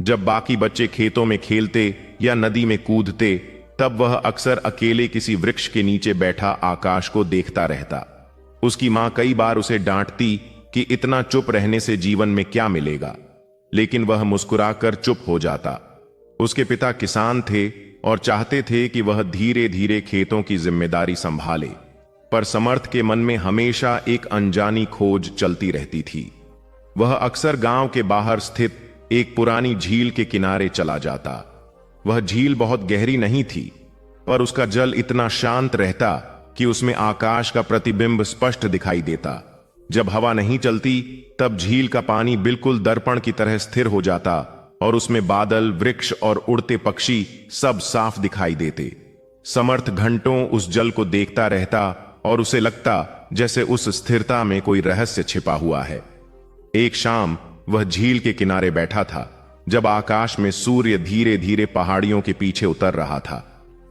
जब बाकी बच्चे खेतों में खेलते या नदी में कूदते, तब वह अक्सर अकेले किसी वृक्ष के नीचे बैठा आकाश को देखता रहता। उसकी मां कई बार उसे डांटती कि इतना चुप रहने से जीवन में क्या मिलेगा, लेकिन वह मुस्कुराकर चुप हो जाता। उसके पिता किसान थे और चाहते थे कि वह धीरे धीरे खेतों की जिम्मेदारी संभाले। पर समर्थ के मन में हमेशा एक अनजानी खोज चलती रहती थी। वह अक्सर गांव के बाहर स्थित एक पुरानी झील के किनारे चला जाता। वह झील बहुत गहरी नहीं थी, पर उसका जल इतना शांत रहता कि उसमें आकाश का प्रतिबिंब स्पष्ट दिखाई देता। जब हवा नहीं चलती तब झील का पानी बिल्कुल दर्पण की तरह स्थिर हो जाता और उसमें बादल, वृक्ष और उड़ते पक्षी सब साफ दिखाई देते। समर्थ घंटों उस जल को देखता रहता और उसे लगता जैसे उस स्थिरता में कोई रहस्य छिपा हुआ है। एक शाम वह झील के किनारे बैठा था, जब आकाश में सूर्य धीरे धीरे पहाड़ियों के पीछे उतर रहा था।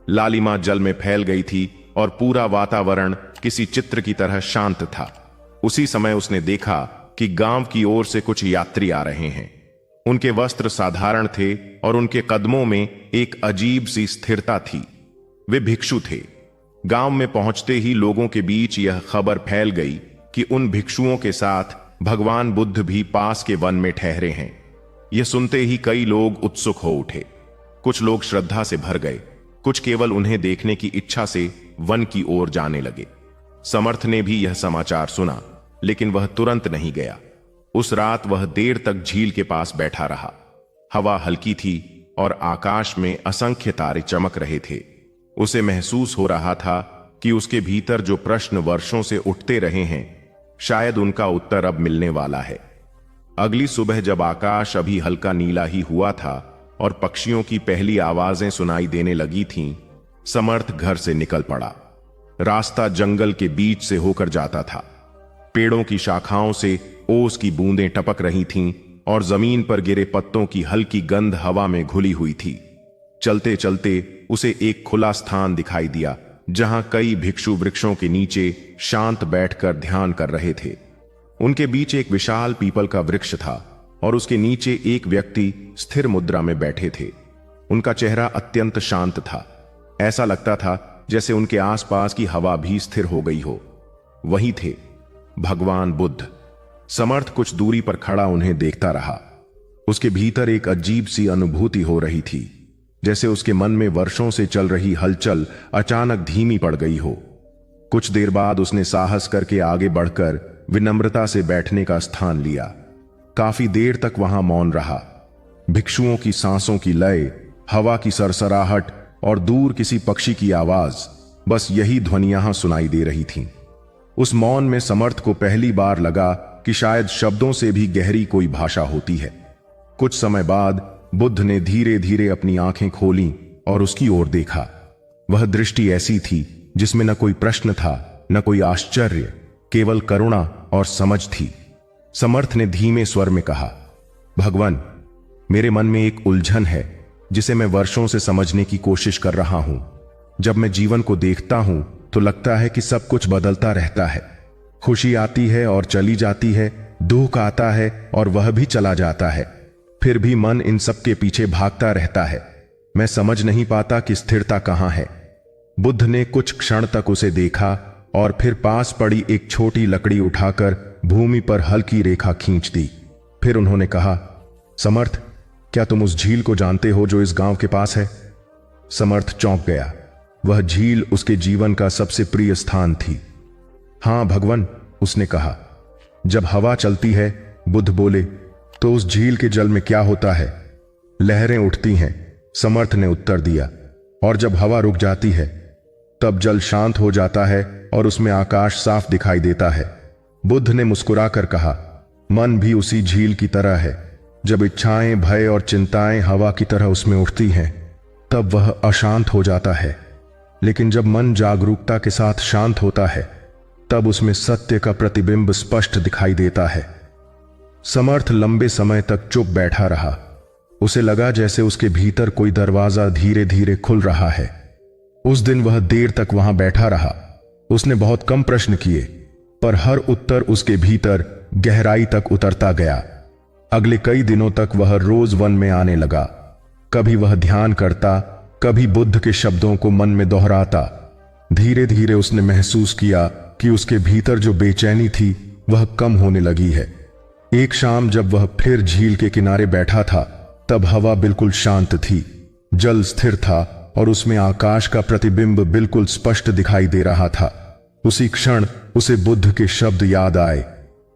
लालिमा जल में फैल गई थी और पूरा वातावरण किसी चित्र की तरह शांत था। उसी समय उसने देखा कि गांव की ओर से कुछ यात्री आ रहे हैं। उनके वस्त्र साधारण थे और उनके कदमों में एक अजीब सी स्थिरता थी। वे भिक्षु थे। गांव में पहुंचते ही लोगों के बीच यह खबर फैल गई कि उन भिक्षुओं के साथ भगवान बुद्ध भी पास के वन में ठहरे हैं। यह सुनते ही कई लोग उत्सुक हो उठे। कुछ लोग श्रद्धा से भर गए, कुछ केवल उन्हें देखने की इच्छा से वन की ओर जाने लगे। समर्थ ने भी यह समाचार सुना, लेकिन वह तुरंत नहीं गया। उस रात वह देर तक झील के पास बैठा रहा। हवा हल्की थी और आकाश में असंख्य तारे चमक रहे थे। उसे महसूस हो रहा था कि उसके भीतर जो प्रश्न वर्षों से उठते रहे हैं, शायद उनका उत्तर अब मिलने वाला है। अगली सुबह जब आकाश अभी हल्का नीला ही हुआ था और पक्षियों की पहली आवाजें सुनाई देने लगी थीं, समर्थ घर से निकल पड़ा। रास्ता जंगल के बीच से होकर जाता था। पेड़ों की शाखाओं से ओस की बूंदें टपक रही थीं और जमीन पर गिरे पत्तों की हल्की गंध हवा में घुली हुई थी। चलते चलते उसे एक खुला स्थान दिखाई दिया, जहां कई भिक्षु वृक्षों के नीचे शांत बैठकर ध्यान कर रहे थे। उनके बीच एक विशाल पीपल का वृक्ष था और उसके नीचे एक व्यक्ति स्थिर मुद्रा में बैठे थे। उनका चेहरा अत्यंत शांत था। ऐसा लगता था जैसे उनके आसपास की हवा भी स्थिर हो गई हो। वही थे भगवान बुद्ध। समर्थ कुछ दूरी पर खड़ा उन्हें देखता रहा। उसके भीतर एक अजीब सी अनुभूति हो रही थी, जैसे उसके मन में वर्षों से चल रही हलचल अचानक धीमी पड़ गई हो। कुछ देर बाद उसने साहस करके आगे बढ़कर विनम्रता से बैठने का स्थान लिया। काफी देर तक वहां मौन रहा। भिक्षुओं की सांसों की लय, हवा की सरसराहट और दूर किसी पक्षी की आवाज, बस यही ध्वनियां सुनाई दे रही थीं। उस मौन में समर्थ को पहली बार लगा कि शायद शब्दों से भी गहरी कोई भाषा होती है। कुछ समय बाद बुद्ध ने धीरे धीरे अपनी आंखें खोलीं और उसकी ओर देखा। वह दृष्टि ऐसी थी जिसमें न कोई प्रश्न था, न कोई आश्चर्य, केवल करुणा और समझ थी। समर्थ ने धीमे स्वर में कहा, भगवान, मेरे मन में एक उलझन है जिसे मैं वर्षों से समझने की कोशिश कर रहा हूं। जब मैं जीवन को देखता हूं तो लगता है कि सब कुछ बदलता रहता है। खुशी आती है और चली जाती है, दुख आता है और वह भी चला जाता है। फिर भी मन इन सब के पीछे भागता रहता है। मैं समझ नहीं पाता कि स्थिरता कहां है। बुद्ध ने कुछ क्षण तक उसे देखा और फिर पास पड़ी एक छोटी लकड़ी उठाकर भूमि पर हल्की रेखा खींच दी। फिर उन्होंने कहा, समर्थ, क्या तुम उस झील को जानते हो जो इस गांव के पास है? समर्थ चौंक गया। वह झील उसके जीवन का सबसे प्रिय स्थान थी। हां भगवान, उसने कहा। जब हवा चलती है, बुद्ध बोले, तो उस झील के जल में क्या होता है? लहरें उठती हैं, समर्थ ने उत्तर दिया। और जब हवा रुक जाती है, तब जल शांत हो जाता है और उसमें आकाश साफ दिखाई देता है। बुद्ध ने मुस्कुराकर कहा, मन भी उसी झील की तरह है। जब इच्छाएं, भय और चिंताएं हवा की तरह उसमें उठती हैं, तब वह अशांत हो जाता है। लेकिन जब मन जागरूकता के साथ शांत होता है, तब उसमें सत्य का प्रतिबिंब स्पष्ट दिखाई देता है। समर्थ लंबे समय तक चुप बैठा रहा। उसे लगा जैसे उसके भीतर कोई दरवाजा धीरे धीरे खुल रहा है। उस दिन वह देर तक वहां बैठा रहा। उसने बहुत कम प्रश्न किए, पर हर उत्तर उसके भीतर गहराई तक उतरता गया। अगले कई दिनों तक वह रोज वन में आने लगा। कभी वह ध्यान करता, कभी बुद्ध के शब्दों को मन में दोहराता। धीरे धीरे उसने महसूस किया कि उसके भीतर जो बेचैनी थी वह कम होने लगी है। एक शाम जब वह फिर झील के किनारे बैठा था, तब हवा बिल्कुल शांत थी। जल स्थिर था और उसमें आकाश का प्रतिबिंब बिल्कुल स्पष्ट दिखाई दे रहा था। उसी क्षण उसे बुद्ध के शब्द याद आए,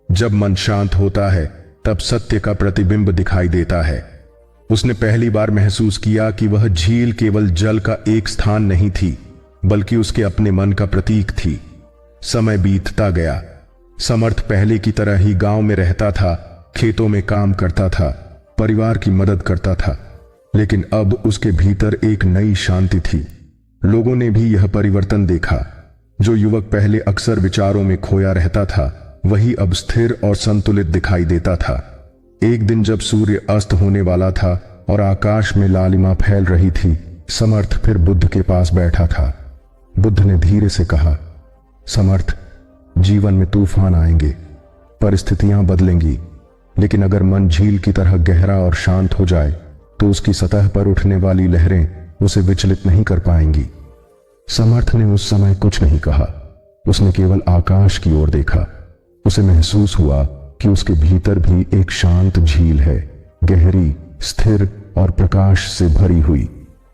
जब मन शांत होता है तब सत्य का प्रतिबिंब दिखाई देता है। उसने पहली बार महसूस किया कि वह झील केवल जल का एक स्थान नहीं थी, बल्कि उसके अपने मन का प्रतीक थी। समय बीतता गया। समर्थ पहले की तरह ही गांव में रहता था, खेतों में काम करता था, परिवार की मदद करता था, लेकिन अब उसके भीतर एक नई शांति थी। लोगों ने भी यह परिवर्तन देखा। जो युवक पहले अक्सर विचारों में खोया रहता था, वही अब स्थिर और संतुलित दिखाई देता था। एक दिन जब सूर्य अस्त होने वाला था और आकाश में लालिमा फैल रही थी, समर्थ फिर बुद्ध के पास बैठा था। बुद्ध ने धीरे से कहा, समर्थ, जीवन में तूफान आएंगे, परिस्थितियां बदलेंगी, लेकिन अगर मन झील की तरह गहरा और शांत हो जाए तो उसकी सतह पर उठने वाली लहरें उसे विचलित नहीं कर पाएंगी। समर्थ ने उस समय कुछ नहीं कहा। उसने केवल आकाश की ओर देखा। उसे महसूस हुआ कि उसके भीतर भी एक शांत झील है, गहरी, स्थिर और प्रकाश से भरी हुई।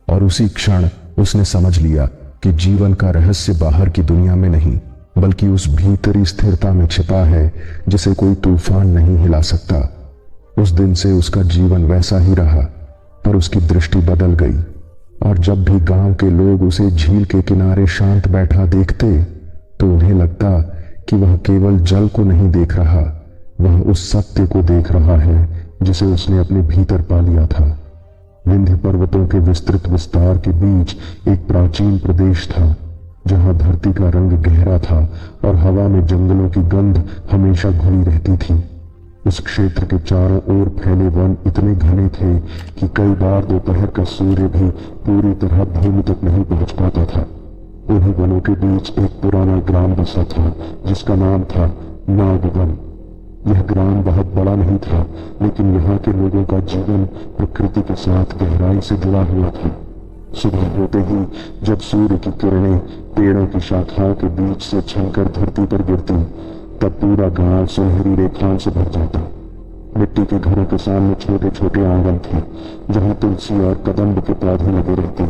और उसी क्षण उसने समझ लिया कि जीवन का रहस्य बाहर की दुनिया में नहीं, बल्कि उस भीतरी स्थिरता में छिपा है जिसे कोई तूफान नहीं हिला सकता। उस दिन से उसका जीवन वैसा ही रहा, पर उसकी दृष्टि बदल गई। और जब भी गांव के लोग उसे झील के किनारे शांत बैठा देखते तो उन्हें लगता कि वह केवल जल को नहीं देख रहा, वह उस सत्य को देख रहा है जिसे उसने अपने भीतर पा लिया था। विंध्य पर्वतों के विस्तृत विस्तार के बीच एक प्राचीन प्रदेश था, जहां धरती का रंग गहरा था और हवा में जंगलों की गंध हमेशा घुली रहती थी। उस क्षेत्र के चारों ओर फैले वन इतने घने थे कि कई बार दोपहर का सूर्य भी पूरी तरह भूमि तक नहीं पहुंच पाता था। उन्हीं वनों के बीच एक पुराना ग्राम बसा था जिसका नाम था नागवन। यह ग्राम बहुत बड़ा नहीं था, लेकिन यहाँ के लोगों का जीवन प्रकृति के साथ गहराई से जुड़ा हुआ था। सुबह होते ही जब सूर्य की किरणें पेड़ों की शाखाओं के बीच से छनकर धरती पर गिरती, तब पूरा गांव सुनहरी रेखाओं से भर जाता। मिट्टी के घरों के सामने छोटे छोटे आंगन थे, जहां तुलसी और कदम्ब के पौधे लगे रहते,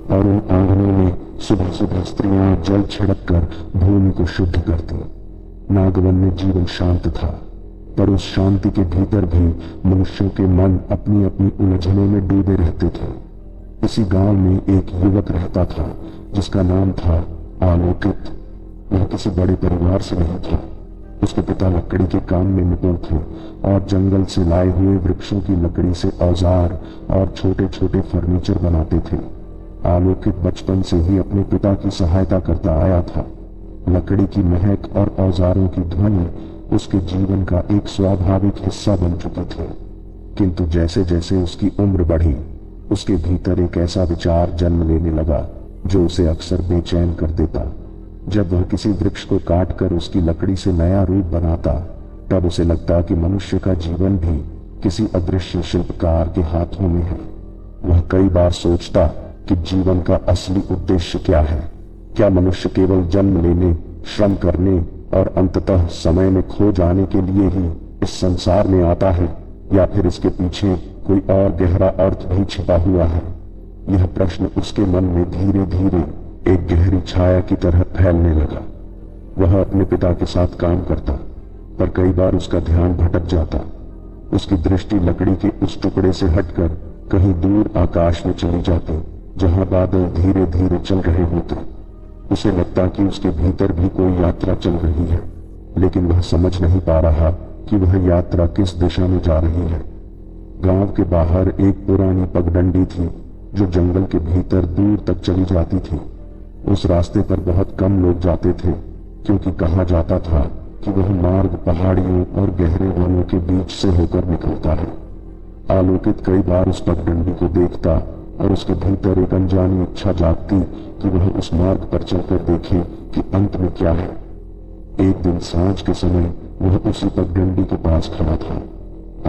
और उन आंगनों में सुबह सुबह स्त्रियां जल छिड़क कर भूमि को शुद्ध करती। नागवन में जीवन शांत था, पर उस शांति के भीतर भी मनुष्यों के मन अपनी अपनी उलझनों में डूबे रहते थे। इसी गांव में एक युवक रहता था जिसका नाम था आलोकित। वह किसी बड़े परिवार से नहीं था। उसके पिता लकड़ी के काम में निपुण थे और जंगल से लाए हुए वृक्षों की लकड़ी से औजार और छोटे छोटे फर्नीचर बनाते थे। आलोकित बचपन से ही अपने पिता की सहायता करता आया था। लकड़ी की महक और औजारों की ध्वनि उसके जीवन का एक स्वाभाविक हिस्सा बन चुकी थी। किंतु जैसे जैसे उसकी उम्र बढ़ी, उसके भीतर एक ऐसा विचार जन्म लेने लगा जो उसे अक्सर बेचैन कर देता। जब वह किसी वृक्ष को काटकर उसकी लकड़ी से नया रूप बनाता, तब उसे लगता कि मनुष्य का जीवन भी किसी अदृश्य शिल्पकार के हाथों में है। वह कई बार सोचता कि जीवन का असली उद्देश्य क्या है। क्या मनुष्य केवल जन्म लेने, श्रम करने और अंततः समय में खो जाने के लिए ही इस संसार में आता है, या फिर इसके पीछे कोई और गहरा अर्थ भी छिपा हुआ है? यह प्रश्न उसके मन में धीरे धीरे एक गहरी छाया की तरह फैलने लगा। वह अपने पिता के साथ काम करता, पर कई बार उसका ध्यान भटक जाता। उसकी दृष्टि लकड़ी के उस टुकड़े से हटकर कहीं दूर आकाश में चली जाती, जहां बादल धीरे धीरे चल रहे होते। उसे लगता कि उसके भीतर भी कोई यात्रा चल रही है, लेकिन वह समझ नहीं पा रहा कि वह यात्रा किस दिशा में जा रही है। गांव के बाहर एक पुरानी पगडंडी थी जो जंगल के भीतर दूर तक चली जाती थी। उस रास्ते पर बहुत कम लोग जाते थे, क्योंकि कहा जाता था कि वह मार्ग पहाड़ियों और गहरे वनों के बीच से होकर निकलता है। आलोकित कई बार उस पगडंडी को देखता और उसके भीतर एक अनजानी इच्छा जागती कि वह उस मार्ग पर चलकर देखे कि अंत में क्या है। एक दिन सांझ के समय वह उसी पगडंडी के पास खड़ा था।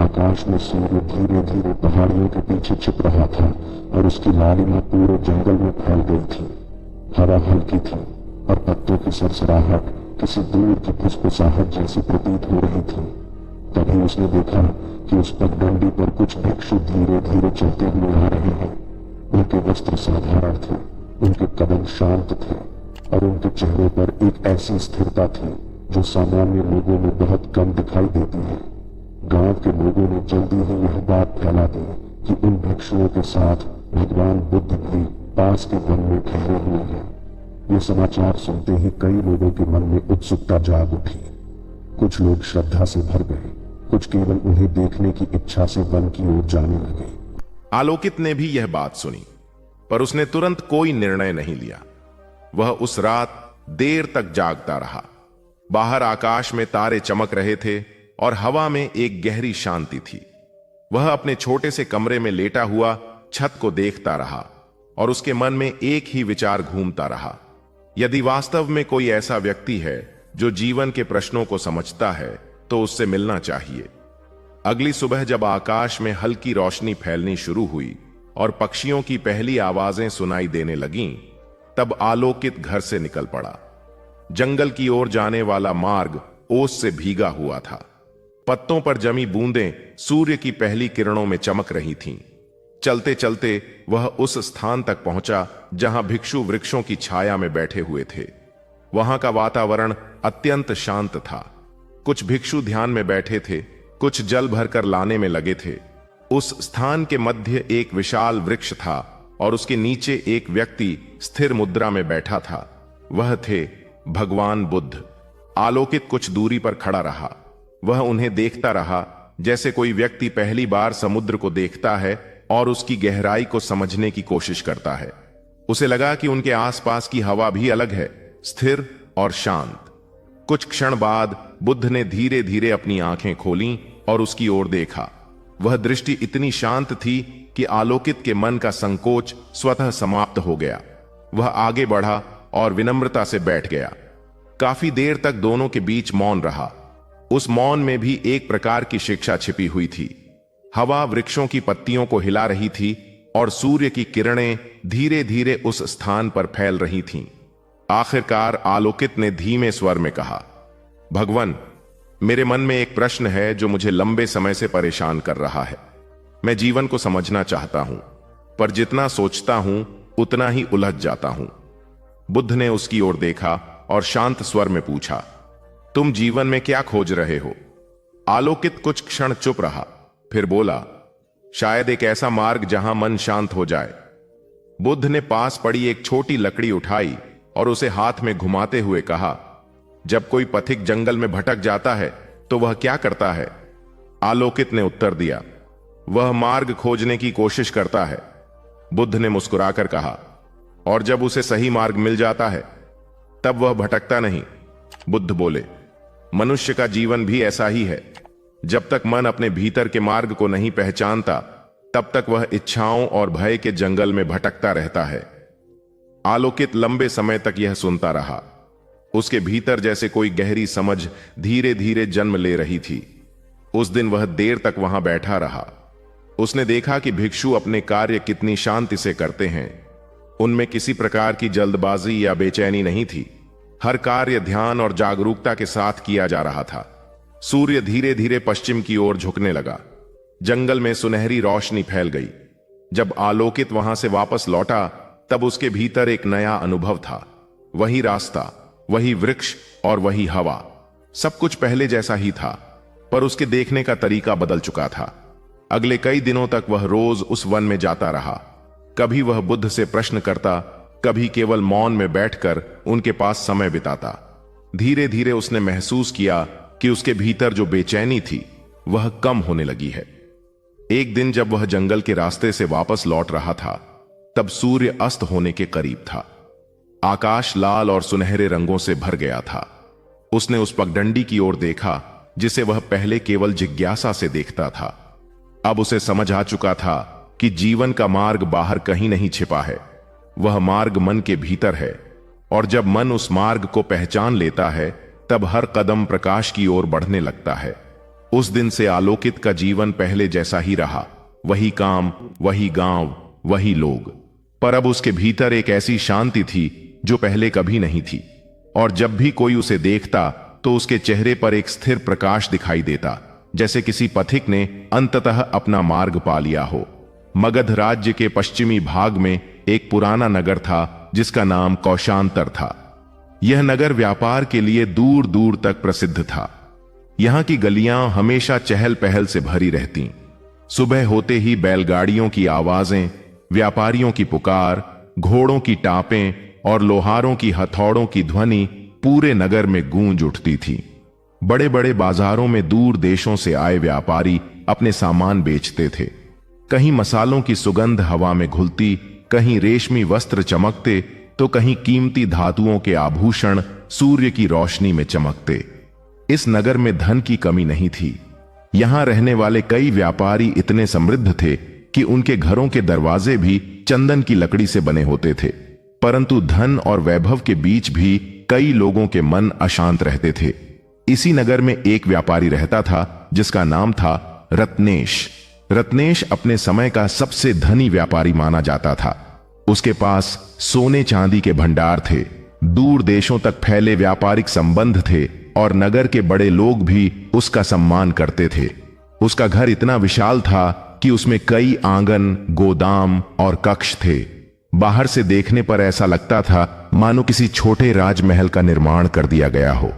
आकाश में सूर्य धीरे धीरे पहाड़ियों के पीछे छिप रहा था और उसकी लालिमा पूरे जंगल में फैल गई थी। हवा हल्की थी और पत्तों की सरसराहट किसी दूर की फुसफुसाहट जैसी प्रतीत हो रही थी। तभी उसने देखा कि उस पगडंडी पर कुछ भिक्षु धीरे धीरे चलते हुए आ रहे हैं। उनके वस्त्र साधारण थे, उनके कदम शांत थे और उनके चेहरे पर एक ऐसी स्थिरता थी जो सामान्य लोगों में बहुत कम दिखाई देती है। गांव के लोगों ने जल्दी ही यह बात फैला दी कि उन भिक्षुओं के साथ भगवान बुद्ध भी पास के वन में ठहरे हुए हैं। ये समाचार सुनते ही कई लोगों के मन में उत्सुकता जाग उठी। कुछ लोग श्रद्धा से भर गए, कुछ केवल उन्हें देखने की इच्छा से वन की ओर जाने लगे। आलोकित ने भी यह बात सुनी, पर उसने तुरंत कोई निर्णय नहीं लिया। वह उस रात देर तक जागता रहा। बाहर आकाश में तारे चमक रहे थे और हवा में एक गहरी शांति थी। वह अपने छोटे से कमरे में लेटा हुआ छत को देखता रहा और उसके मन में एक ही विचार घूमता रहा, यदि वास्तव में कोई ऐसा व्यक्ति है जो जीवन के प्रश्नों को समझता है तो उससे मिलना चाहिए। अगली सुबह जब आकाश में हल्की रोशनी फैलनी शुरू हुई और पक्षियों की पहली आवाजें सुनाई देने लगीं, तब आलोकित घर से निकल पड़ा। जंगल की ओर जाने वाला मार्ग ओस से भीगा हुआ था। पत्तों पर जमी बूंदें सूर्य की पहली किरणों में चमक रही थीं। चलते चलते वह उस स्थान तक पहुंचा जहां भिक्षु वृक्षों की छाया में बैठे हुए थे। वहां का वातावरण अत्यंत शांत था। कुछ भिक्षु ध्यान में बैठे थे, कुछ जल भरकर लाने में लगे थे। उस स्थान के मध्य एक विशाल वृक्ष था और उसके नीचे एक व्यक्ति स्थिर मुद्रा में बैठा था। वह थे भगवान बुद्ध। आलोकित कुछ दूरी पर खड़ा रहा। वह उन्हें देखता रहा जैसे कोई व्यक्ति पहली बार समुद्र को देखता है और उसकी गहराई को समझने की कोशिश करता है। उसे लगा कि उनके आसपास की हवा भी अलग है, स्थिर और शांत। कुछ क्षण बाद बुद्ध ने धीरे धीरे अपनी आंखें खोलीं और उसकी ओर देखा। वह दृष्टि इतनी शांत थी कि आलोकित के मन का संकोच स्वतः समाप्त हो गया। वह आगे बढ़ा और विनम्रता से बैठ गया। काफी देर तक दोनों के बीच मौन रहा। उस मौन में भी एक प्रकार की शिक्षा छिपी हुई थी। हवा वृक्षों की पत्तियों को हिला रही थी और सूर्य की किरणें धीरे धीरे उस स्थान पर फैल रही थीं। आखिरकार आलोकित ने धीमे स्वर में कहा, भगवान, मेरे मन में एक प्रश्न है जो मुझे लंबे समय से परेशान कर रहा है। मैं जीवन को समझना चाहता हूं, पर जितना सोचता हूं उतना ही उलझ जाता हूं। बुद्ध ने उसकी ओर देखा और शांत स्वर में पूछा, तुम जीवन में क्या खोज रहे हो? आलोकित कुछ क्षण चुप रहा, फिर बोला, शायद एक ऐसा मार्ग जहां मन शांत हो जाए। बुद्ध ने पास पड़ी एक छोटी लकड़ी उठाई और उसे हाथ में घुमाते हुए कहा, जब कोई पथिक जंगल में भटक जाता है तो वह क्या करता है? आलोकित ने उत्तर दिया, वह मार्ग खोजने की कोशिश करता है। बुद्ध ने मुस्कुराकर कहा, और जब उसे सही मार्ग मिल जाता है तब वह भटकता नहीं। बुद्ध बोले, मनुष्य का जीवन भी ऐसा ही है। जब तक मन अपने भीतर के मार्ग को नहीं पहचानता तब तक वह इच्छाओं और भय के जंगल में भटकता रहता है। आलोकित लंबे समय तक यह सुनता रहा। उसके भीतर जैसे कोई गहरी समझ धीरे धीरे जन्म ले रही थी। उस दिन वह देर तक वहां बैठा रहा। उसने देखा कि भिक्षु अपने कार्य कितनी शांति से करते हैं। उनमें किसी प्रकार की जल्दबाजी या बेचैनी नहीं थी। हर कार्य ध्यान और जागरूकता के साथ किया जा रहा था। सूर्य धीरे धीरे पश्चिम की ओर झुकने लगा। जंगल में सुनहरी रोशनी फैल गई। जब आलोकित वहां से वापस लौटा तब उसके भीतर एक नया अनुभव था। वही रास्ता, वही वृक्ष और वही हवा, सब कुछ पहले जैसा ही था, पर उसके देखने का तरीका बदल चुका था। अगले कई दिनों तक वह रोज उस वन में जाता रहा। कभी वह बुद्ध से प्रश्न करता, कभी केवल मौन में बैठकर उनके पास समय बिताता। धीरे धीरे उसने महसूस किया कि उसके भीतर जो बेचैनी थी वह कम होने लगी है। एक दिन जब वह जंगल के रास्ते से वापस लौट रहा था तब सूर्य अस्त होने के करीब था। आकाश लाल और सुनहरे रंगों से भर गया था। उसने उस पगडंडी की ओर देखा जिसे वह पहले केवल जिज्ञासा से देखता था। अब उसे समझ आ चुका था कि जीवन का मार्ग बाहर कहीं नहीं छिपा है, वह मार्ग मन के भीतर है, और जब मन उस मार्ग को पहचान लेता है तब हर कदम प्रकाश की ओर बढ़ने लगता है। उस दिन से आलोकित का जीवन पहले जैसा ही रहा। वही काम, वही गांव, वही लोग, पर अब उसके भीतर एक ऐसी शांति थी जो पहले कभी नहीं थी। और जब भी कोई उसे देखता तो उसके चेहरे पर एक स्थिर प्रकाश दिखाई देता, जैसे किसी पथिक ने अंततः अपना मार्ग पा लिया हो। मगध राज्य के पश्चिमी भाग में एक पुराना नगर था जिसका नाम कौशांतर था। यह नगर व्यापार के लिए दूर दूर तक प्रसिद्ध था। यहां की गलियां हमेशा चहल पहल से भरी रहतीं। सुबह होते ही बैलगाड़ियों की आवाजें, व्यापारियों की पुकार, घोड़ों की टापें और लोहारों की हथौड़ों की ध्वनि पूरे नगर में गूंज उठती थी। बड़े बड़े बाजारों में दूर देशों से आए व्यापारी अपने सामान बेचते थे। कहीं मसालों की सुगंध हवा में घुलती, कहीं रेशमी वस्त्र चमकते, तो कहीं कीमती धातुओं के आभूषण सूर्य की रोशनी में चमकते। इस नगर में धन की कमी नहीं थी। यहां रहने वाले कई व्यापारी इतने समृद्ध थे कि उनके घरों के दरवाजे भी चंदन की लकड़ी से बने होते थे। परंतु धन और वैभव के बीच भी कई लोगों के मन अशांत रहते थे। इसी नगर में एक व्यापारी रहता था जिसका नाम था रत्नेश। रत्नेश अपने समय का सबसे धनी व्यापारी माना जाता था। उसके पास सोने चांदी के भंडार थे, दूर देशों तक फैले व्यापारिक संबंध थे और नगर के बड़े लोग भी उसका सम्मान करते थे। उसका घर इतना विशाल था कि उसमें कई आंगन, गोदाम और कक्ष थे। बाहर से देखने पर ऐसा लगता था मानो किसी छोटे राजमहल का निर्माण कर दिया गया हो।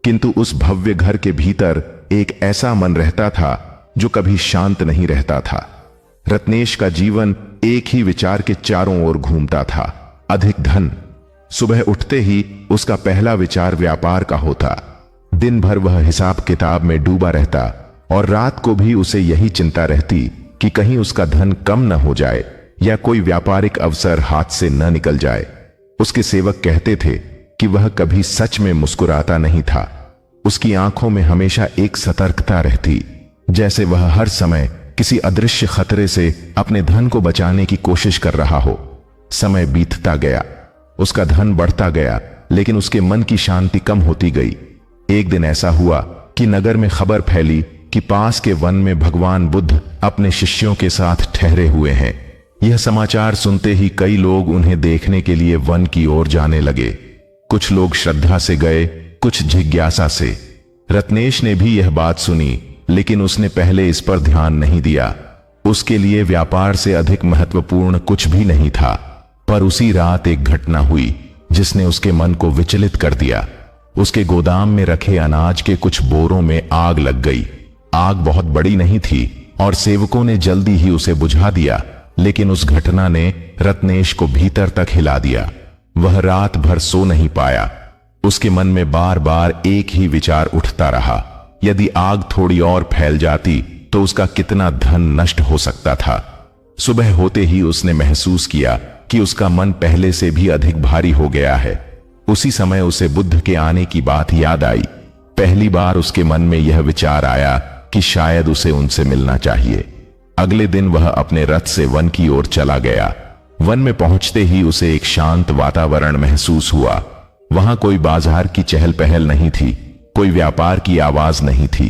किंतु उस भव्य घर के भीतर एक ऐसा मन रहता था जो कभी शांत नहीं रहता था। रत्नेश का जीवन एक ही विचार के चारों ओर घूमता था, अधिक धन। सुबह उठते ही उसका पहला विचार व्यापार का होता। दिन भर वह हिसाब किताब में डूबा रहता और रात को भी उसे यही चिंता रहती कि कहीं उसका धन कम न हो जाए या कोई व्यापारिक अवसर हाथ से न निकल जाए। उसके सेवक कहते थे कि वह कभी सच में मुस्कुराता नहीं था। उसकी आंखों में हमेशा एक सतर्कता रहती, जैसे वह हर समय किसी अदृश्य खतरे से अपने धन को बचाने की कोशिश कर रहा हो। समय बीतता गया, उसका धन बढ़ता गया, लेकिन उसके मन की शांति कम होती गई। एक दिन ऐसा हुआ कि नगर में खबर फैली कि पास के वन में भगवान बुद्ध अपने शिष्यों के साथ ठहरे हुए हैं। यह समाचार सुनते ही कई लोग उन्हें देखने के लिए वन की ओर जाने लगे। कुछ लोग श्रद्धा से गए, कुछ जिज्ञासा से। रत्नेश ने भी यह बात सुनी, लेकिन उसने पहले इस पर ध्यान नहीं दिया। उसके लिए व्यापार से अधिक महत्वपूर्ण कुछ भी नहीं था। पर उसी रात एक घटना हुई जिसने उसके मन को विचलित कर दिया। उसके गोदाम में रखे अनाज के कुछ बोरों में आग लग गई। आग बहुत बड़ी नहीं थी और सेवकों ने जल्दी ही उसे बुझा दिया, लेकिन उस घटना ने रत्नेश को भीतर तक हिला दिया। वह रात भर सो नहीं पाया। उसके मन में बार बार एक ही विचार उठता रहा, यदि आग थोड़ी और फैल जाती तो उसका कितना धन नष्ट हो सकता था। सुबह होते ही उसने महसूस किया कि उसका मन पहले से भी अधिक भारी हो गया है। उसी समय उसे बुद्ध के आने की बात याद आई। पहली बार उसके मन में यह विचार आया कि शायद उसे उनसे मिलना चाहिए। अगले दिन वह अपने रथ से वन की ओर चला गया। वन में पहुंचते ही उसे एक शांत वातावरण महसूस हुआ। वहां कोई बाजार की चहल पहल नहीं थी, कोई व्यापार की आवाज नहीं थी,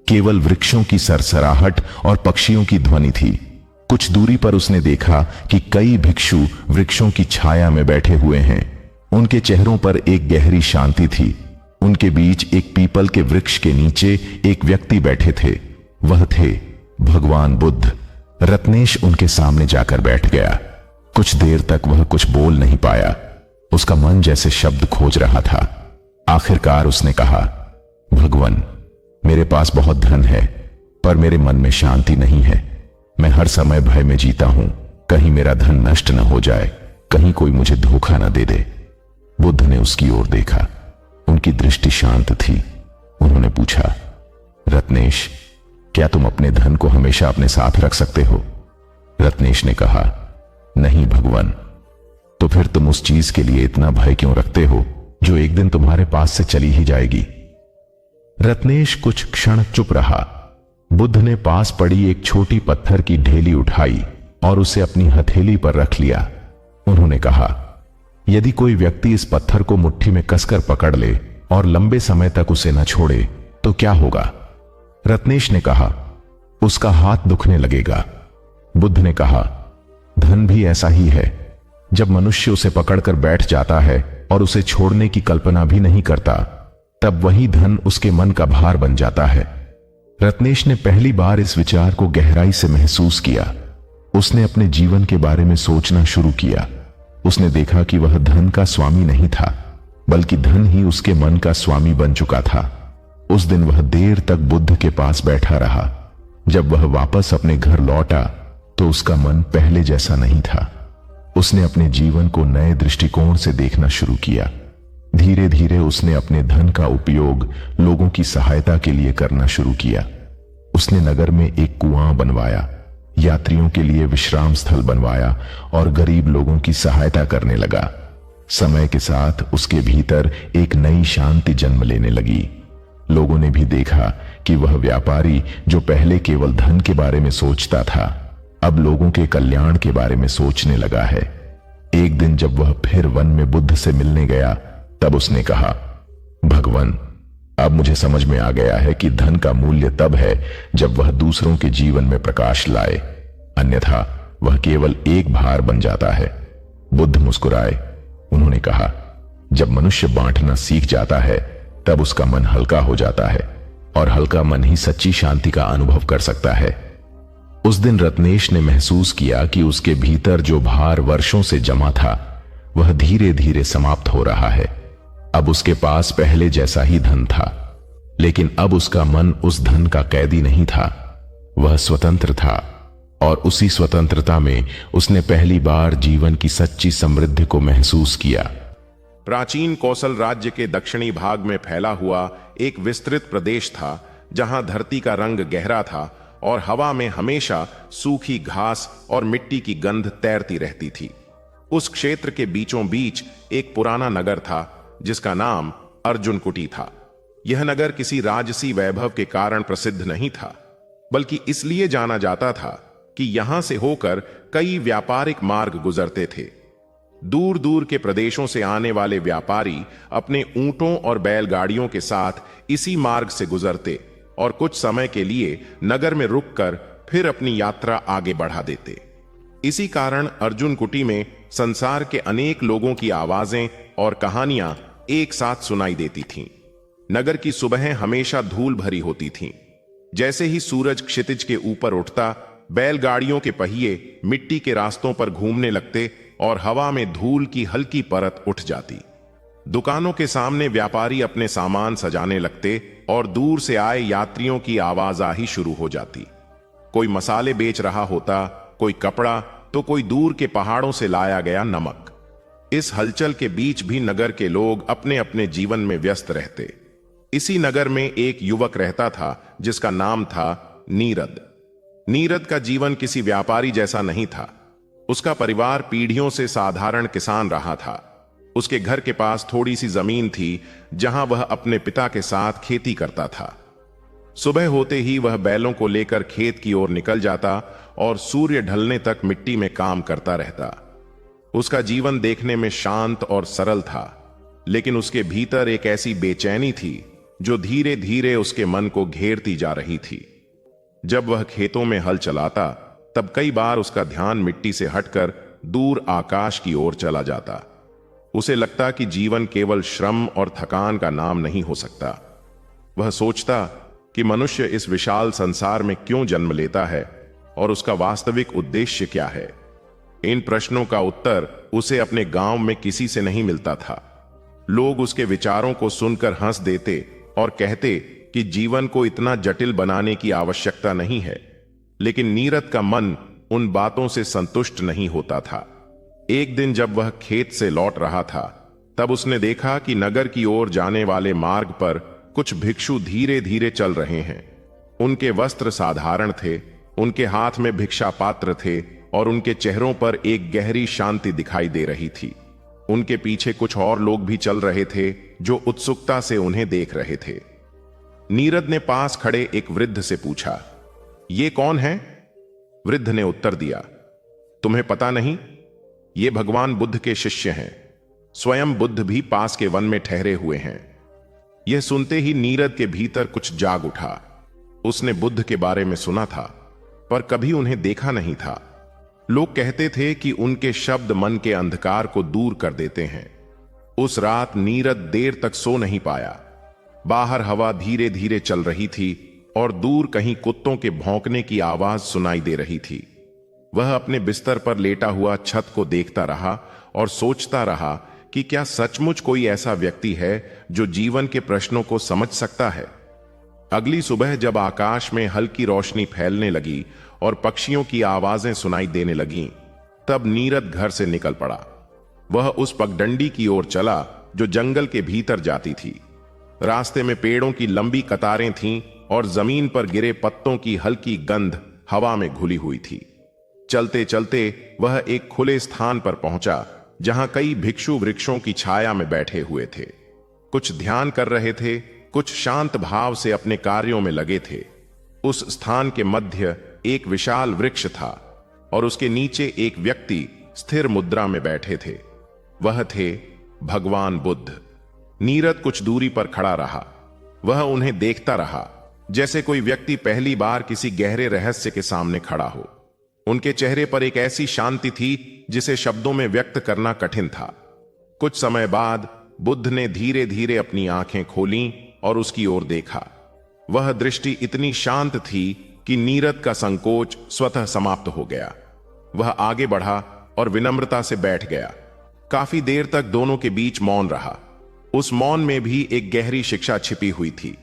केवल वृक्षों की सरसराहट और पक्षियों की ध्वनि थी। कुछ दूरी पर उसने देखा कि कई भिक्षु वृक्षों की छाया में बैठे हुए हैं। उनके चेहरों पर एक गहरी शांति थी। उनके बीच एक पीपल के वृक्ष के नीचे एक व्यक्ति बैठे थे। वह थे भगवान बुद्ध। रत्नेश उनके सामने जाकर बैठ गया। कुछ देर तक वह कुछ बोल नहीं पाया। उसका मन जैसे शब्द खोज रहा था। आखिरकार उसने कहा, भगवान, मेरे पास बहुत धन है, पर मेरे मन में शांति नहीं है। मैं हर समय भय में जीता हूं, कहीं मेरा धन नष्ट न हो जाए, कहीं कोई मुझे धोखा न दे दे। बुद्ध ने उसकी ओर देखा। उनकी दृष्टि शांत थी। उन्होंने पूछा, रत्नेश, क्या तुम अपने धन को हमेशा अपने साथ रख सकते हो? रत्नेश ने कहा, नहीं भगवान। तो फिर तुम उस चीज के लिए इतना भय क्यों रखते हो जो एक दिन तुम्हारे पास से चली ही जाएगी? रत्नेश कुछ क्षण चुप रहा। बुद्ध ने पास पड़ी एक छोटी पत्थर की ढेली उठाई और उसे अपनी हथेली पर रख लिया। उन्होंने कहा, यदि कोई व्यक्ति इस पत्थर को मुट्ठी में कसकर पकड़ ले और लंबे समय तक उसे न छोड़े तो क्या होगा? रत्नेश ने कहा, उसका हाथ दुखने लगेगा। बुद्ध ने कहा, धन भी ऐसा ही है। जब मनुष्य उसे पकड़कर बैठ जाता है और उसे छोड़ने की कल्पना भी नहीं करता, तब वही धन उसके मन का भार बन जाता है। रत्नेश ने पहली बार इस विचार को गहराई से महसूस किया। उसने अपने जीवन के बारे में सोचना शुरू किया। उसने देखा कि वह धन का स्वामी नहीं था, बल्कि धन ही उसके मन का स्वामी बन चुका था। उस दिन वह देर तक बुद्ध के पास बैठा रहा। जब वह वापस अपने घर लौटा तो उसका मन पहले जैसा नहीं था। उसने अपने जीवन को नए दृष्टिकोण से देखना शुरू किया। धीरे धीरे उसने अपने धन का उपयोग लोगों की सहायता के लिए करना शुरू किया। उसने नगर में एक कुआं बनवाया, यात्रियों के लिए विश्राम स्थल बनवाया और गरीब लोगों की सहायता करने लगा। समय के साथ उसके भीतर एक नई शांति जन्म लेने लगी। लोगों ने भी देखा कि वह व्यापारी जो पहले केवल धन के बारे में सोचता था, अब लोगों के कल्याण के बारे में सोचने लगा है। एक दिन जब वह फिर वन में बुद्ध से मिलने गया, तब उसने कहा, भगवान, अब मुझे समझ में आ गया है कि धन का मूल्य तब है जब वह दूसरों के जीवन में प्रकाश लाए, अन्यथा वह केवल एक भार बन जाता है। बुद्ध मुस्कुराए। उन्होंने कहा, जब मनुष्य बांटना सीख जाता है तब उसका मन हल्का हो जाता है, और हल्का मन ही सच्ची शांति का अनुभव कर सकता है। उस दिन रत्नेश ने महसूस किया कि उसके भीतर जो भार वर्षों से जमा था वह धीरे धीरे समाप्त हो रहा है। अब उसके पास पहले जैसा ही धन था, लेकिन अब उसका मन उस धन का कैदी नहीं था। वह स्वतंत्र था, और उसी स्वतंत्रता में उसने पहली बार जीवन की सच्ची समृद्धि को महसूस किया। प्राचीन कौशल राज्य के दक्षिणी भाग में फैला हुआ एक विस्तृत प्रदेश था, जहां धरती का रंग गहरा था और हवा में हमेशा सूखी घास और मिट्टी की गंध तैरती रहती थी। उस क्षेत्र के बीचों बीच एक पुराना नगर था जिसका नाम अर्जुन कुटी था। यह नगर किसी राजसी वैभव के कारण प्रसिद्ध नहीं था, बल्कि इसलिए जाना जाता था कि यहां से होकर कई व्यापारिक मार्ग गुजरते थे। दूर दूर के प्रदेशों से आने वाले व्यापारी अपने ऊंटों और बैलगाड़ियों के साथ इसी मार्ग से गुजरते और कुछ समय के लिए नगर में रुककर फिर अपनी यात्रा आगे बढ़ा देते। इसी कारण अर्जुन कुटी में संसार के अनेक लोगों की आवाजें और कहानियां एक साथ सुनाई देती थीं। नगर की सुबहें हमेशा धूल भरी होती थीं। जैसे ही सूरज क्षितिज के ऊपर उठता, बैलगाड़ियों के पहिए मिट्टी के रास्तों पर घूमने लगते और हवा में धूल की हल्की परत उठ जाती। दुकानों के सामने व्यापारी अपने सामान सजाने लगते और दूर से आए यात्रियों की आवाजाही शुरू हो जाती। कोई मसाले बेच रहा होता, कोई कपड़ा, तो कोई दूर के पहाड़ों से लाया गया नमक। इस हलचल के बीच भी नगर के लोग अपने अपने जीवन में व्यस्त रहते। इसी नगर में एक युवक रहता था जिसका नाम था नीरद। नीरद का जीवन किसी व्यापारी जैसा नहीं था। उसका परिवार पीढ़ियों से साधारण किसान रहा था। उसके घर के पास थोड़ी सी जमीन थी जहां वह अपने पिता के साथ खेती करता था। सुबह होते ही वह बैलों को लेकर खेत की ओर निकल जाता और सूर्य ढलने तक मिट्टी में काम करता रहता। उसका जीवन देखने में शांत और सरल था, लेकिन उसके भीतर एक ऐसी बेचैनी थी जो धीरे धीरे उसके मन को घेरती जा रही थी। जब वह खेतों में हल चलाता, तब कई बार उसका ध्यान मिट्टी से हटकर दूर आकाश की ओर चला जाता। उसे लगता कि जीवन केवल श्रम और थकान का नाम नहीं हो सकता। वह सोचता कि मनुष्य इस विशाल संसार में क्यों जन्म लेता है और उसका वास्तविक उद्देश्य क्या है। इन प्रश्नों का उत्तर उसे अपने गांव में किसी से नहीं मिलता था। लोग उसके विचारों को सुनकर हंस देते और कहते कि जीवन को इतना जटिल बनाने की आवश्यकता नहीं है, लेकिन नीरद का मन उन बातों से संतुष्ट नहीं होता था। एक दिन जब वह खेत से लौट रहा था, तब उसने देखा कि नगर की ओर जाने वाले मार्ग पर कुछ भिक्षु धीरे धीरे चल रहे हैं। उनके वस्त्र साधारण थे, उनके हाथ में भिक्षा पात्र थे और उनके चेहरों पर एक गहरी शांति दिखाई दे रही थी। उनके पीछे कुछ और लोग भी चल रहे थे जो उत्सुकता से उन्हें देख रहे थे। नीरद ने पास खड़े एक वृद्ध से पूछा, ये कौन है? वृद्ध ने उत्तर दिया, तुम्हें पता नहीं? ये भगवान बुद्ध के शिष्य हैं। स्वयं बुद्ध भी पास के वन में ठहरे हुए हैं। यह सुनते ही नीरद के भीतर कुछ जाग उठा। उसने बुद्ध के बारे में सुना था, पर कभी उन्हें देखा नहीं था। लोग कहते थे कि उनके शब्द मन के अंधकार को दूर कर देते हैं। उस रात नीरद देर तक सो नहीं पाया। बाहर हवा धीरे धीरे चल रही थी और दूर कहीं कुत्तों के भौंकने की आवाज सुनाई दे रही थी। वह अपने बिस्तर पर लेटा हुआ छत को देखता रहा और सोचता रहा कि क्या सचमुच कोई ऐसा व्यक्ति है जो जीवन के प्रश्नों को समझ सकता है। अगली सुबह जब आकाश में हल्की रोशनी फैलने लगी और पक्षियों की आवाजें सुनाई देने लगीं, तब नीरद घर से निकल पड़ा। वह उस पगडंडी की ओर चला जो जंगल के भीतर जाती थी। रास्ते में पेड़ों की लंबी कतारें थीं और जमीन पर गिरे पत्तों की हल्की गंध हवा में घुली हुई थी। चलते चलते वह एक खुले स्थान पर पहुंचा जहां कई भिक्षु वृक्षों की छाया में बैठे हुए थे। कुछ ध्यान कर रहे थे, कुछ शांत भाव से अपने कार्यों में लगे थे। उस स्थान के मध्य एक विशाल वृक्ष था और उसके नीचे एक व्यक्ति स्थिर मुद्रा में बैठे थे। वह थे भगवान बुद्ध। नीरद कुछ दूरी पर खड़ा रहा। वह उन्हें देखता रहा जैसे कोई व्यक्ति पहली बार किसी गहरे रहस्य के सामने खड़ा हो। उनके चेहरे पर एक ऐसी शांति थी जिसे शब्दों में व्यक्त करना कठिन था। कुछ समय बाद बुद्ध ने धीरे धीरे अपनी आंखें खोलीं और उसकी ओर देखा। वह दृष्टि इतनी शांत थी कि नीरद का संकोच स्वतः समाप्त हो गया। वह आगे बढ़ा और विनम्रता से बैठ गया। काफी देर तक दोनों के बीच मौन रहा। उस मौन में भी एक गहरी शिक्षा छिपी हुई थी।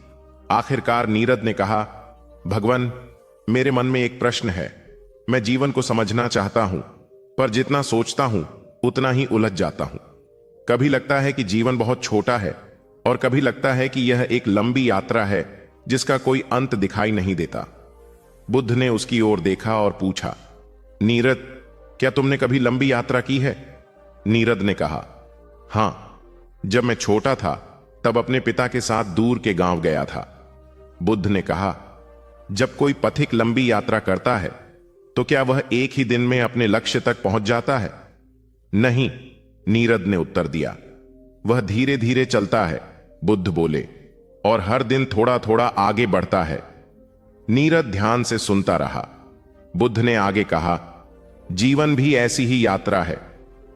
आखिरकार नीरद ने कहा, भगवान, मेरे मन में एक प्रश्न है। मैं जीवन को समझना चाहता हूं, पर जितना सोचता हूं उतना ही उलझ जाता हूं। कभी लगता है कि जीवन बहुत छोटा है और कभी लगता है कि यह एक लंबी यात्रा है जिसका कोई अंत दिखाई नहीं देता। बुद्ध ने उसकी ओर देखा और पूछा, नीरद, क्या तुमने कभी लंबी यात्रा की है? नीरद ने कहा, हां, जब मैं छोटा था तब अपने पिता के साथ दूर के गांव गया था। बुद्ध ने कहा, जब कोई पथिक लंबी यात्रा करता है तो क्या वह एक ही दिन में अपने लक्ष्य तक पहुंच जाता है? नहीं, नीरद ने उत्तर दिया। वह धीरे धीरे चलता है, बुद्ध बोले, और हर दिन थोड़ा थोड़ा आगे बढ़ता है। नीरद ध्यान से सुनता रहा। बुद्ध ने आगे कहा, जीवन भी ऐसी ही यात्रा है।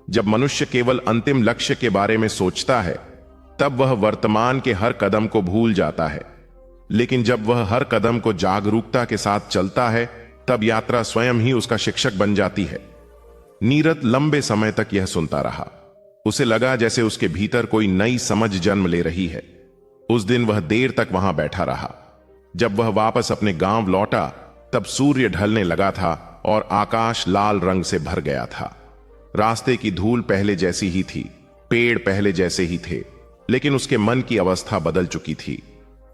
जब मनुष्य केवल अंतिम लक्ष्य के बारे में सोचता है तब वह वर्तमान के हर कदम को भूल जाता है, लेकिन जब वह हर कदम को जागरूकता के साथ चलता है तब यात्रा स्वयं ही उसका शिक्षक बन जाती है। नीरद लंबे समय तक यह सुनता रहा। उसे लगा जैसे उसके भीतर कोई नई समझ जन्म ले रही है। उस दिन वह देर तक वहां बैठा रहा। जब वह वापस अपने गांव लौटा तब सूर्य ढलने लगा था और आकाश लाल रंग से भर गया था। रास्ते की धूल पहले जैसी ही थी, पेड़ पहले जैसे ही थे, लेकिन उसके मन की अवस्था बदल चुकी थी।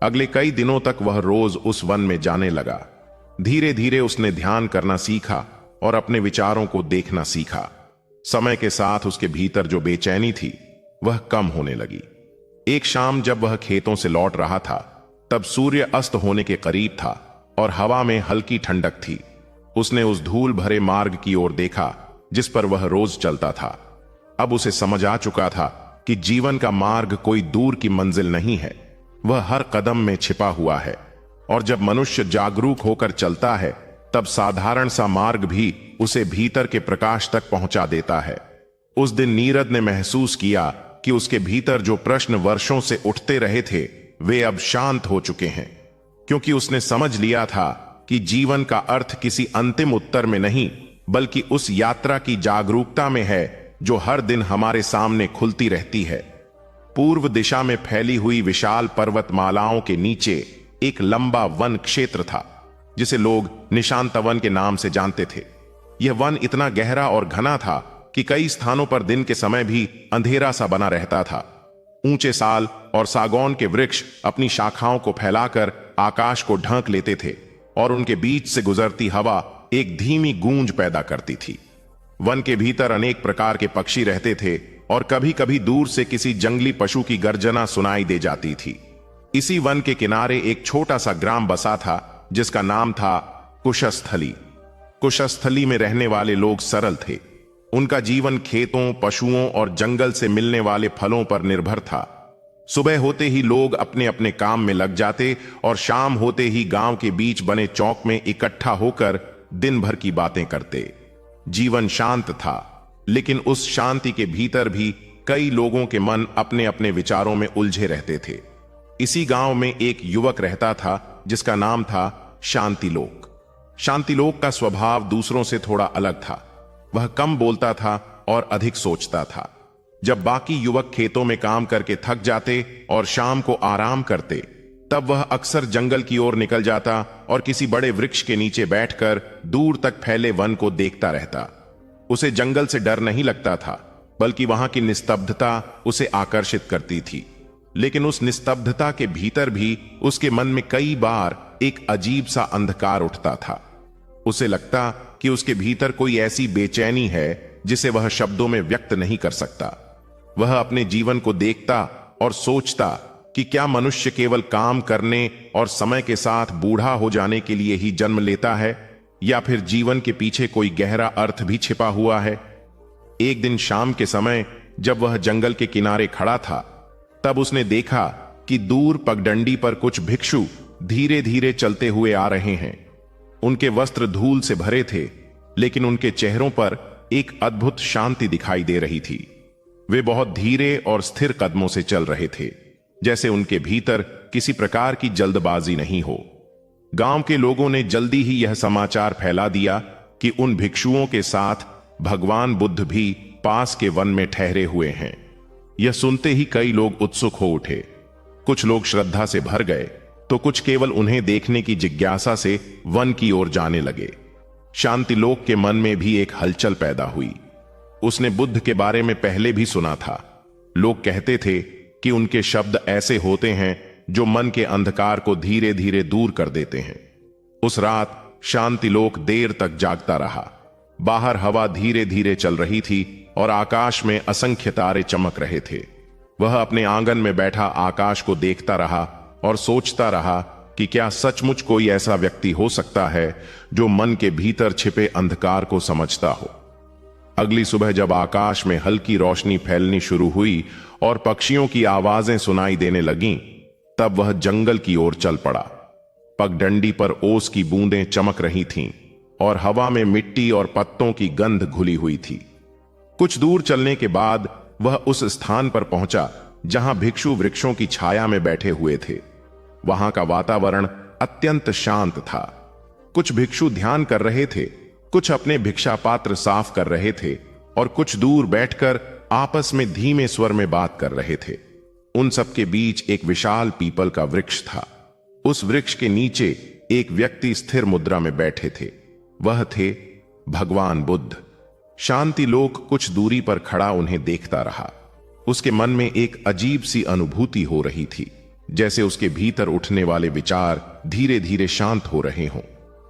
अगले कई दिनों तक वह रोज उस वन में जाने लगा। धीरे धीरे उसने ध्यान करना सीखा और अपने विचारों को देखना सीखा। समय के साथ उसके भीतर जो बेचैनी थी वह कम होने लगी। एक शाम जब वह खेतों से लौट रहा था तब सूर्य अस्त होने के करीब था और हवा में हल्की ठंडक थी। उसने उस धूल भरे मार्ग की ओर देखा जिस पर वह रोज चलता था। अब उसे समझ आ चुका था कि जीवन का मार्ग कोई दूर की मंजिल नहीं है, वह हर कदम में छिपा हुआ है। और जब मनुष्य जागरूक होकर चलता है तब साधारण सा मार्ग भी उसे भीतर के प्रकाश तक पहुंचा देता है। उस दिन नीरद ने महसूस किया कि उसके भीतर जो प्रश्न वर्षों से उठते रहे थे वे अब शांत हो चुके हैं, क्योंकि उसने समझ लिया था कि जीवन का अर्थ किसी अंतिम उत्तर में नहीं बल्कि उस यात्रा की जागरूकता में है जो हर दिन हमारे सामने खुलती रहती है। पूर्व दिशा में फैली हुई विशाल पर्वतमालाओं के नीचे एक लंबा वन क्षेत्र था जिसे लोग निशांत वन के नाम से जानते थे। यह वन इतना गहरा और घना था कि कई स्थानों पर दिन के समय भी अंधेरा सा बना रहता था। ऊंचे साल और सागौन के वृक्ष अपनी शाखाओं को फैलाकर आकाश को ढक लेते थे और उनके बीच से गुजरती हवा एक धीमी गूंज पैदा करती थी। वन के भीतर अनेक प्रकार के पक्षी रहते थे और कभी कभी दूर से किसी जंगली पशु की गर्जना सुनाई दे जाती थी। इसी वन के किनारे एक छोटा सा ग्राम बसा था जिसका नाम था कुशस्थली। कुशस्थली में रहने वाले लोग सरल थे। उनका जीवन खेतों, पशुओं और जंगल से मिलने वाले फलों पर निर्भर था। सुबह होते ही लोग अपने अपने काम में लग जाते और शाम होते ही गांव के बीच बने चौक में इकट्ठा होकर दिन भर की बातें करते। जीवन शांत था, लेकिन उस शांति के भीतर भी कई लोगों के मन अपने अपने विचारों में उलझे रहते थे। इसी गांव में एक युवक रहता था जिसका नाम था शांतिलोक। शांतिलोक का स्वभाव दूसरों से थोड़ा अलग था। वह कम बोलता था और अधिक सोचता था। जब बाकी युवक खेतों में काम करके थक जाते और शाम को आराम करते, तब वह अक्सर जंगल की ओर निकल जाता और किसी बड़े वृक्ष के नीचे बैठकर दूर तक फैले वन को देखता रहता। उसे जंगल से डर नहीं लगता था, बल्कि वहां की निस्तब्धता उसे आकर्षित करती थी। लेकिन उस निस्तब्धता के भीतर भी उसके मन में कई बार एक अजीब सा अंधकार उठता था। उसे लगता कि उसके भीतर कोई ऐसी बेचैनी है जिसे वह शब्दों में व्यक्त नहीं कर सकता। वह अपने जीवन को देखता और सोचता कि क्या मनुष्य केवल काम करने और समय के साथ बूढ़ा हो जाने के लिए ही जन्म लेता है, या फिर जीवन के पीछे कोई गहरा अर्थ भी छिपा हुआ है। एक दिन शाम के समय जब वह जंगल के किनारे खड़ा था, तब उसने देखा कि दूर पगडंडी पर कुछ भिक्षु धीरे धीरे चलते हुए आ रहे हैं। उनके वस्त्र धूल से भरे थे, लेकिन उनके चेहरों पर एक अद्भुत शांति दिखाई दे रही थी। वे बहुत धीरे और स्थिर कदमों से चल रहे थे, जैसे उनके भीतर किसी प्रकार की जल्दबाजी नहीं हो। गांव के लोगों ने जल्दी ही यह समाचार फैला दिया कि उन भिक्षुओं के साथ भगवान बुद्ध भी पास के वन में ठहरे हुए हैं। यह सुनते ही कई लोग उत्सुक हो उठे। कुछ लोग श्रद्धा से भर गए, तो कुछ केवल उन्हें देखने की जिज्ञासा से वन की ओर जाने लगे। शांतिलोक के मन में भी एक हलचल पैदा हुई। उसने बुद्ध के बारे में पहले भी सुना था। लोग कहते थे कि उनके शब्द ऐसे होते हैं जो मन के अंधकार को धीरे धीरे दूर कर देते हैं। उस रात शांतिलोक देर तक जागता रहा। बाहर हवा धीरे धीरे चल रही थी और आकाश में असंख्य तारे चमक रहे थे। वह अपने आंगन में बैठा आकाश को देखता रहा और सोचता रहा कि क्या सचमुच कोई ऐसा व्यक्ति हो सकता है जो मन के भीतर छिपे अंधकार को समझता हो। अगली सुबह जब आकाश में हल्की रोशनी फैलनी शुरू हुई और पक्षियों की आवाजें सुनाई देने लगीं, तब वह जंगल की ओर चल पड़ा। पगडंडी पर ओस की बूंदें चमक रही थीं और हवा में मिट्टी और पत्तों की गंध घुली हुई थी। कुछ दूर चलने के बाद वह उस स्थान पर पहुंचा जहां भिक्षु वृक्षों की छाया में बैठे हुए थे। वहां का वातावरण अत्यंत शांत था। कुछ भिक्षु ध्यान कर रहे थे, कुछ अपने भिक्षा पात्र साफ कर रहे थे और कुछ दूर बैठकर आपस में धीमे स्वर में बात कर रहे थे। उन सबके बीच एक विशाल पीपल का वृक्ष था। उस वृक्ष के नीचे एक व्यक्ति स्थिर मुद्रा में बैठे थे। वह थे भगवान बुद्ध। शांतिलोक कुछ दूरी पर खड़ा उन्हें देखता रहा। उसके मन में एक अजीब सी अनुभूति हो रही थी, जैसे उसके भीतर उठने वाले विचार धीरे धीरे शांत हो रहे हों।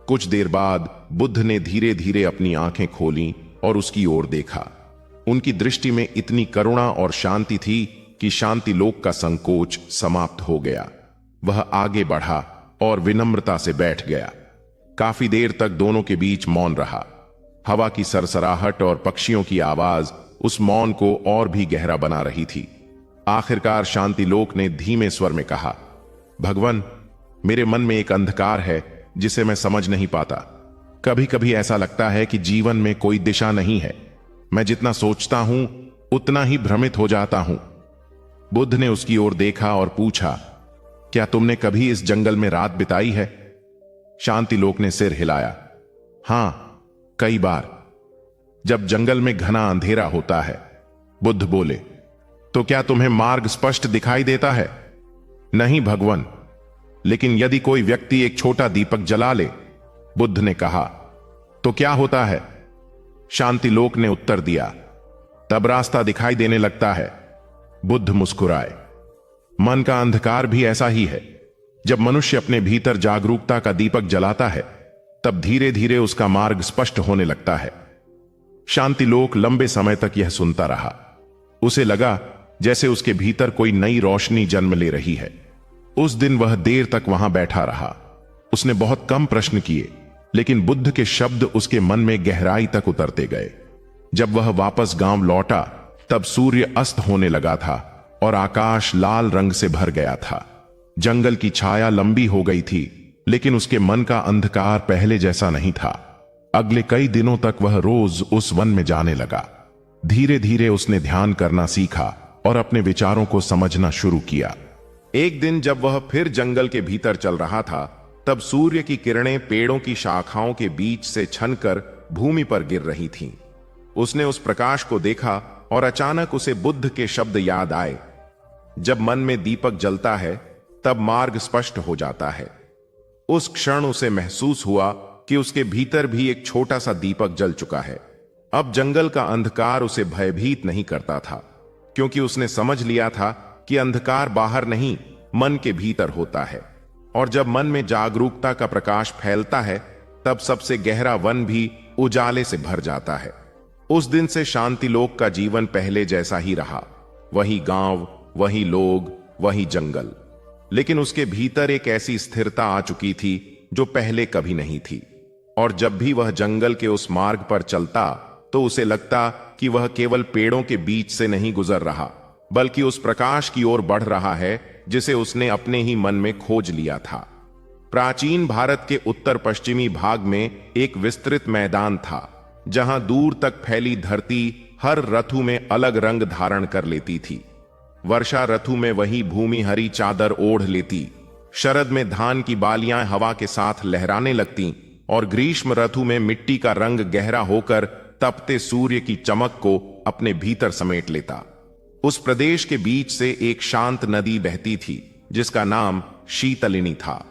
कुछ देर बाद बुद्ध ने धीरे धीरे अपनी आंखें खोलीं और उसकी ओर देखा। उनकी दृष्टि में इतनी करुणा और शांति थी कि शांतिलोक का संकोच समाप्त हो गया। वह आगे बढ़ा और विनम्रता से बैठ गया। काफी देर तक दोनों के बीच मौन रहा। हवा की सरसराहट और पक्षियों की आवाज उस मौन को और भी गहरा बना रही थी। आखिरकार शांतिलोक ने धीमे स्वर में कहा, भगवान, मेरे मन में एक अंधकार है जिसे मैं समझ नहीं पाता। कभी कभी ऐसा लगता है कि जीवन में कोई दिशा नहीं है। मैं जितना सोचता हूं उतना ही भ्रमित हो जाता हूं। बुद्ध ने उसकी ओर देखा और पूछा, क्या तुमने कभी इस जंगल में रात बिताई है? शांतिलोक ने सिर हिलाया। हां, कई बार, जब जंगल में घना अंधेरा होता है। बुद्ध बोले, तो क्या तुम्हें मार्ग स्पष्ट दिखाई देता है? नहीं भगवान, लेकिन यदि कोई व्यक्ति एक छोटा दीपक जला ले, बुद्ध ने कहा, तो क्या होता है? शांतिलोक ने उत्तर दिया, तब रास्ता दिखाई देने लगता है। बुद्ध मुस्कुराए। मन का अंधकार भी ऐसा ही है। जब मनुष्य अपने भीतर जागरूकता का दीपक जलाता है, तब धीरे धीरे उसका मार्ग स्पष्ट होने लगता है। शांतिलोक लंबे समय तक यह सुनता रहा। उसे लगा जैसे उसके भीतर कोई नई रोशनी जन्म ले रही है। उस दिन वह देर तक वहां बैठा रहा। उसने बहुत कम प्रश्न किए, लेकिन बुद्ध के शब्द उसके मन में गहराई तक उतरते गए। जब वह वापस गांव लौटा, तब सूर्य अस्त होने लगा था और आकाश लाल रंग से भर गया था। जंगल की छाया लंबी हो गई थी, लेकिन उसके मन का अंधकार पहले जैसा नहीं था। अगले कई दिनों तक वह रोज उस वन में जाने लगा। धीरे धीरे उसने ध्यान करना सीखा और अपने विचारों को समझना शुरू किया। एक दिन जब वह फिर जंगल के भीतर चल रहा था, तब सूर्य की किरणें पेड़ों की शाखाओं के बीच से छनकर भूमि पर गिर रही थीं। उसने उस प्रकाश को देखा और अचानक उसे बुद्ध के शब्द याद आए, जब मन में दीपक जलता है तब मार्ग स्पष्ट हो जाता है। उस क्षण उसे महसूस हुआ कि उसके भीतर भी एक छोटा सा दीपक जल चुका है। अब जंगल का अंधकार उसे भयभीत नहीं करता था, क्योंकि उसने समझ लिया था कि अंधकार बाहर नहीं, मन के भीतर होता है। और जब मन में जागरूकता का प्रकाश फैलता है, तब सबसे गहरा वन भी उजाले से भर जाता है। उस दिन से शांतिलोक का जीवन पहले जैसा ही रहा, वही गांव, वही लोग, वही जंगल। लेकिन उसके भीतर एक ऐसी स्थिरता आ चुकी थी जो पहले कभी नहीं थी। और जब भी वह जंगल के उस मार्ग पर चलता तो उसे लगता कि वह केवल पेड़ों के बीच से नहीं गुजर रहा, बल्कि उस प्रकाश की ओर बढ़ रहा है जिसे उसने अपने ही मन में खोज लिया था। प्राचीन भारत के उत्तर पश्चिमी भाग में एक विस्तृत मैदान था, जहां दूर तक फैली धरती हर ऋतु में अलग रंग धारण कर लेती थी। वर्षा ऋतु में वही भूमि हरी चादर ओढ़ लेती, शरद में धान की बालियां हवा के साथ लहराने लगती, और ग्रीष्म ऋतु में मिट्टी का रंग गहरा होकर तपते सूर्य की चमक को अपने भीतर समेट लेता। उस प्रदेश के बीच से एक शांत नदी बहती थी, जिसका नाम शीतलिनी था।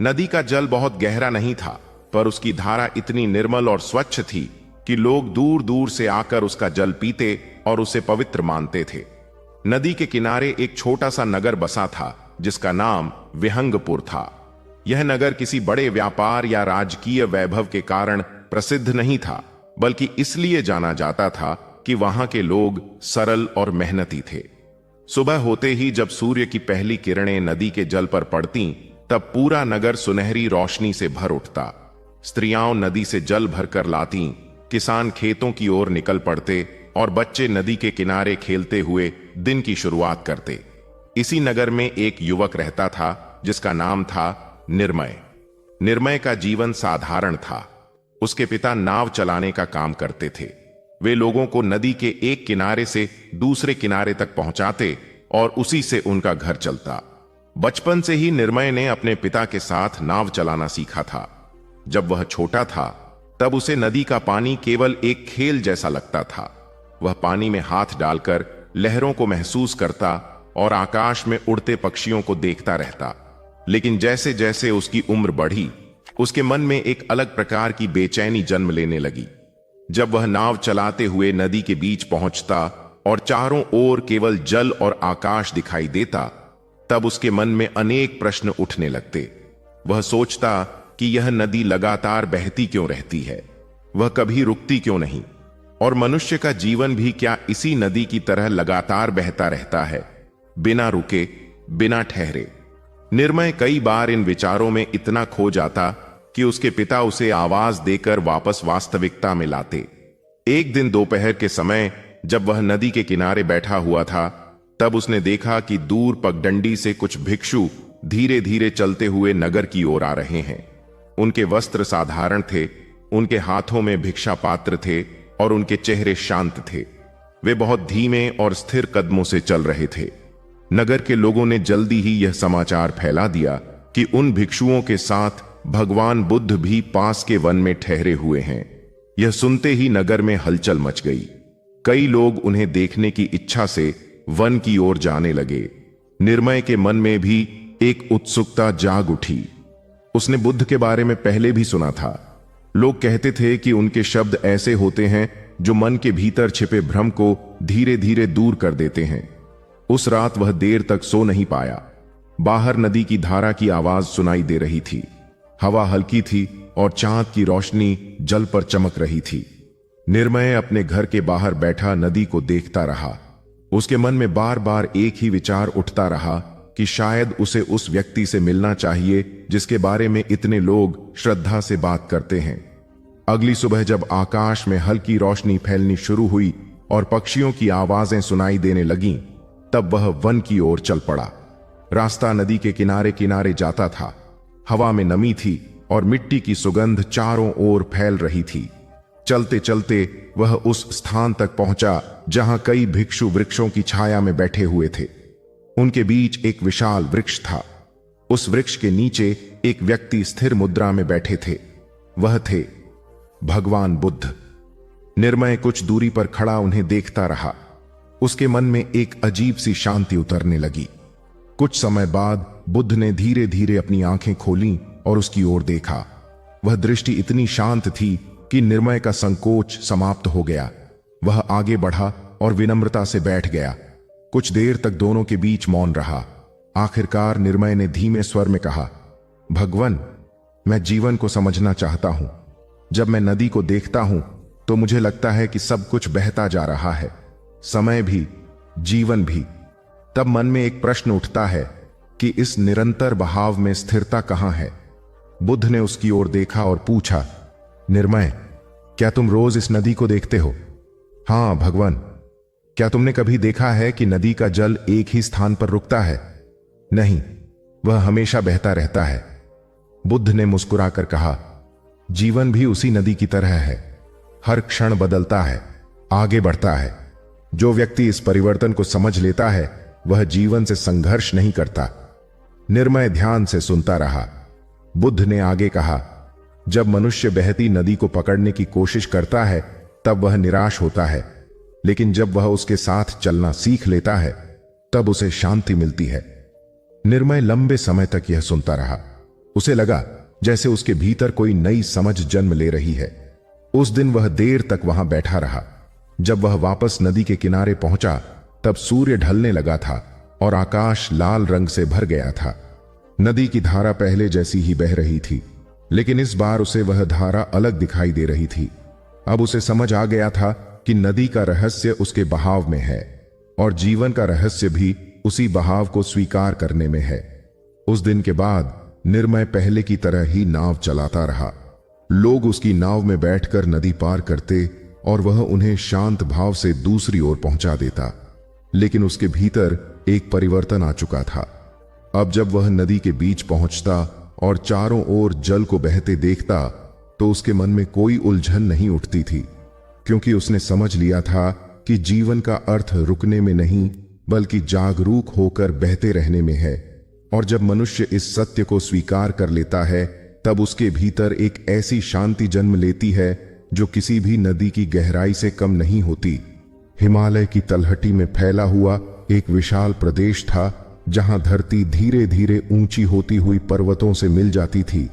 नदी का जल बहुत गहरा नहीं था, पर उसकी धारा इतनी निर्मल और स्वच्छ थी कि लोग दूर दूर से आकर उसका जल पीते और उसे पवित्र मानते थे। नदी के किनारे एक छोटा सा नगर बसा था, जिसका नाम विहंगपुर था। यह नगर किसी बड़े व्यापार या राजकीय वैभव के कारण प्रसिद्ध नहीं था, बल्कि इसलिए जाना जाता था कि वहां के लोग सरल और मेहनती थे। सुबह होते ही जब सूर्य की पहली किरणें नदी के जल पर पड़ती, तब पूरा नगर सुनहरी रोशनी से भर उठता। स्त्रियां नदी से जल भरकर लाती, किसान खेतों की ओर निकल पड़ते और बच्चे नदी के किनारे खेलते हुए दिन की शुरुआत करते। इसी नगर में एक युवक रहता था, जिसका नाम था निर्मय। निर्मय का जीवन साधारण था। उसके पिता नाव चलाने का काम करते थे। वे लोगों को नदी के एक किनारे से दूसरे किनारे तक पहुंचाते और उसी से उनका घर चलता। बचपन से ही निर्मय ने अपने पिता के साथ नाव चलाना सीखा था। जब वह छोटा था, तब उसे नदी का पानी केवल एक खेल जैसा लगता था। वह पानी में हाथ डालकर लहरों को महसूस करता और आकाश में उड़ते पक्षियों को देखता रहता। लेकिन जैसे जैसे उसकी उम्र बढ़ी, उसके मन में एक अलग प्रकार की बेचैनी जन्म लेने लगी। जब वह नाव चलाते हुए नदी के बीच पहुंचता और चारों ओर केवल जल और आकाश दिखाई देता, तब उसके मन में अनेक प्रश्न उठने लगते। वह सोचता कि यह नदी लगातार बहती क्यों रहती है, वह कभी रुकती क्यों नहीं, और मनुष्य का जीवन भी क्या इसी नदी की तरह लगातार बहता रहता है, बिना रुके, बिना ठहरे। निर्मय कई बार इन विचारों में इतना खो जाता कि उसके पिता उसे आवाज देकर वापस वास्तविकता में लाते। एक दिन दोपहर के समय जब वह नदी के किनारे बैठा हुआ था, तब उसने देखा कि दूर पगडंडी से कुछ भिक्षु धीरे धीरे चलते हुए नगर की ओर आ रहे हैं। उनके वस्त्र साधारण थे, उनके हाथों में भिक्षा पात्र थे और उनके चेहरे शांत थे। वे बहुत धीमे और स्थिर कदमों से चल रहे थे। नगर के लोगों ने जल्दी ही यह समाचार फैला दिया कि उन भिक्षुओं के साथ भगवान बुद्ध भी पास के वन में ठहरे हुए हैं। यह सुनते ही नगर में हलचल मच गई। कई लोग उन्हें देखने की इच्छा से वन की ओर जाने लगे। निर्मय के मन में भी एक उत्सुकता जाग उठी। उसने बुद्ध के बारे में पहले भी सुना था। लोग कहते थे कि उनके शब्द ऐसे होते हैं जो मन के भीतर छिपे भ्रम को धीरे धीरे दूर कर देते हैं। उस रात वह देर तक सो नहीं पाया। बाहर नदी की धारा की आवाज सुनाई दे रही थी। हवा हल्की थी और चांद की रोशनी जल पर चमक रही थी। निर्मय अपने घर के बाहर बैठा नदी को देखता रहा। उसके मन में बार बार एक ही विचार उठता रहा कि शायद उसे उस व्यक्ति से मिलना चाहिए जिसके बारे में इतने लोग श्रद्धा से बात करते हैं। अगली सुबह जब आकाश में हल्की रोशनी फैलनी शुरू हुई और पक्षियों की आवाजें सुनाई देने लगीं, तब वह वन की ओर चल पड़ा। रास्ता नदी के किनारे किनारे जाता था। हवा में नमी थी और मिट्टी की सुगंध चारों ओर फैल रही थी। चलते चलते वह उस स्थान तक पहुंचा जहां कई भिक्षु वृक्षों की छाया में बैठे हुए थे। उनके बीच एक विशाल वृक्ष था। उस वृक्ष के नीचे एक व्यक्ति स्थिर मुद्रा में बैठे थे। वह थे भगवान बुद्ध। निर्मय कुछ दूरी पर खड़ा उन्हें देखता रहा। उसके मन में एक अजीब सी शांति उतरने लगी। कुछ समय बाद बुद्ध ने धीरे धीरे अपनी आंखें खोलीं और उसकी ओर देखा। वह दृष्टि इतनी शांत थी कि निर्मय का संकोच समाप्त हो गया। वह आगे बढ़ा और विनम्रता से बैठ गया। कुछ देर तक दोनों के बीच मौन रहा। आखिरकार निर्मय ने धीमे स्वर में कहा, भगवान, मैं जीवन को समझना चाहता हूं। जब मैं नदी को देखता हूं तो मुझे लगता है कि सब कुछ बहता जा रहा है, समय भी, जीवन भी। तब मन में एक प्रश्न उठता है कि इस निरंतर बहाव में स्थिरता कहां है। बुद्ध ने उसकी ओर देखा और पूछा, निर्मय, क्या तुम रोज इस नदी को देखते हो? हां भगवान। क्या तुमने कभी देखा है कि नदी का जल एक ही स्थान पर रुकता है? नहीं, वह हमेशा बहता रहता है। बुद्ध ने मुस्कुराकर कहा, जीवन भी उसी नदी की तरह है, हर क्षण बदलता है, आगे बढ़ता है। जो व्यक्ति इस परिवर्तन को समझ लेता है वह जीवन से संघर्ष नहीं करता। निर्मय ध्यान से सुनता रहा। बुद्ध ने आगे कहा, जब मनुष्य बहती नदी को पकड़ने की कोशिश करता है तब वह निराश होता है, लेकिन जब वह उसके साथ चलना सीख लेता है तब उसे शांति मिलती है। निर्मय लंबे समय तक यह सुनता रहा। उसे लगा जैसे उसके भीतर कोई नई समझ जन्म ले रही है। उस दिन वह देर तक वहां बैठा रहा। जब वह वापस नदी के किनारे पहुंचा तब सूर्य ढलने लगा था और आकाश लाल रंग से भर गया था। नदी की धारा पहले जैसी ही बह रही थी, लेकिन इस बार उसे वह धारा अलग दिखाई दे रही थी। अब उसे समझ आ गया था कि नदी का रहस्य उसके बहाव में है और जीवन का रहस्य भी उसी बहाव को स्वीकार करने में है। उस दिन के बाद निर्मय पहले की तरह ही नाव चलाता रहा। लोग उसकी नाव में बैठकर नदी पार करते और वह उन्हें शांत भाव से दूसरी ओर पहुंचा देता। लेकिन उसके भीतर एक परिवर्तन आ चुका था। अब जब वह नदी के बीच पहुंचता और चारों ओर जल को बहते देखता तो उसके मन में कोई उलझन नहीं उठती थी, क्योंकि उसने समझ लिया था कि जीवन का अर्थ रुकने में नहीं बल्कि जागरूक होकर बहते रहने में है। और जब मनुष्य इस सत्य को स्वीकार कर लेता है तब उसके भीतर एक ऐसी शांति जन्म लेती है जो किसी भी नदी की गहराई से कम नहीं होती। हिमालय की तलहटी में फैला हुआ एक विशाल प्रदेश था जहां धरती धीरे धीरे ऊंची होती हुई पर्वतों से मिल जाती थी।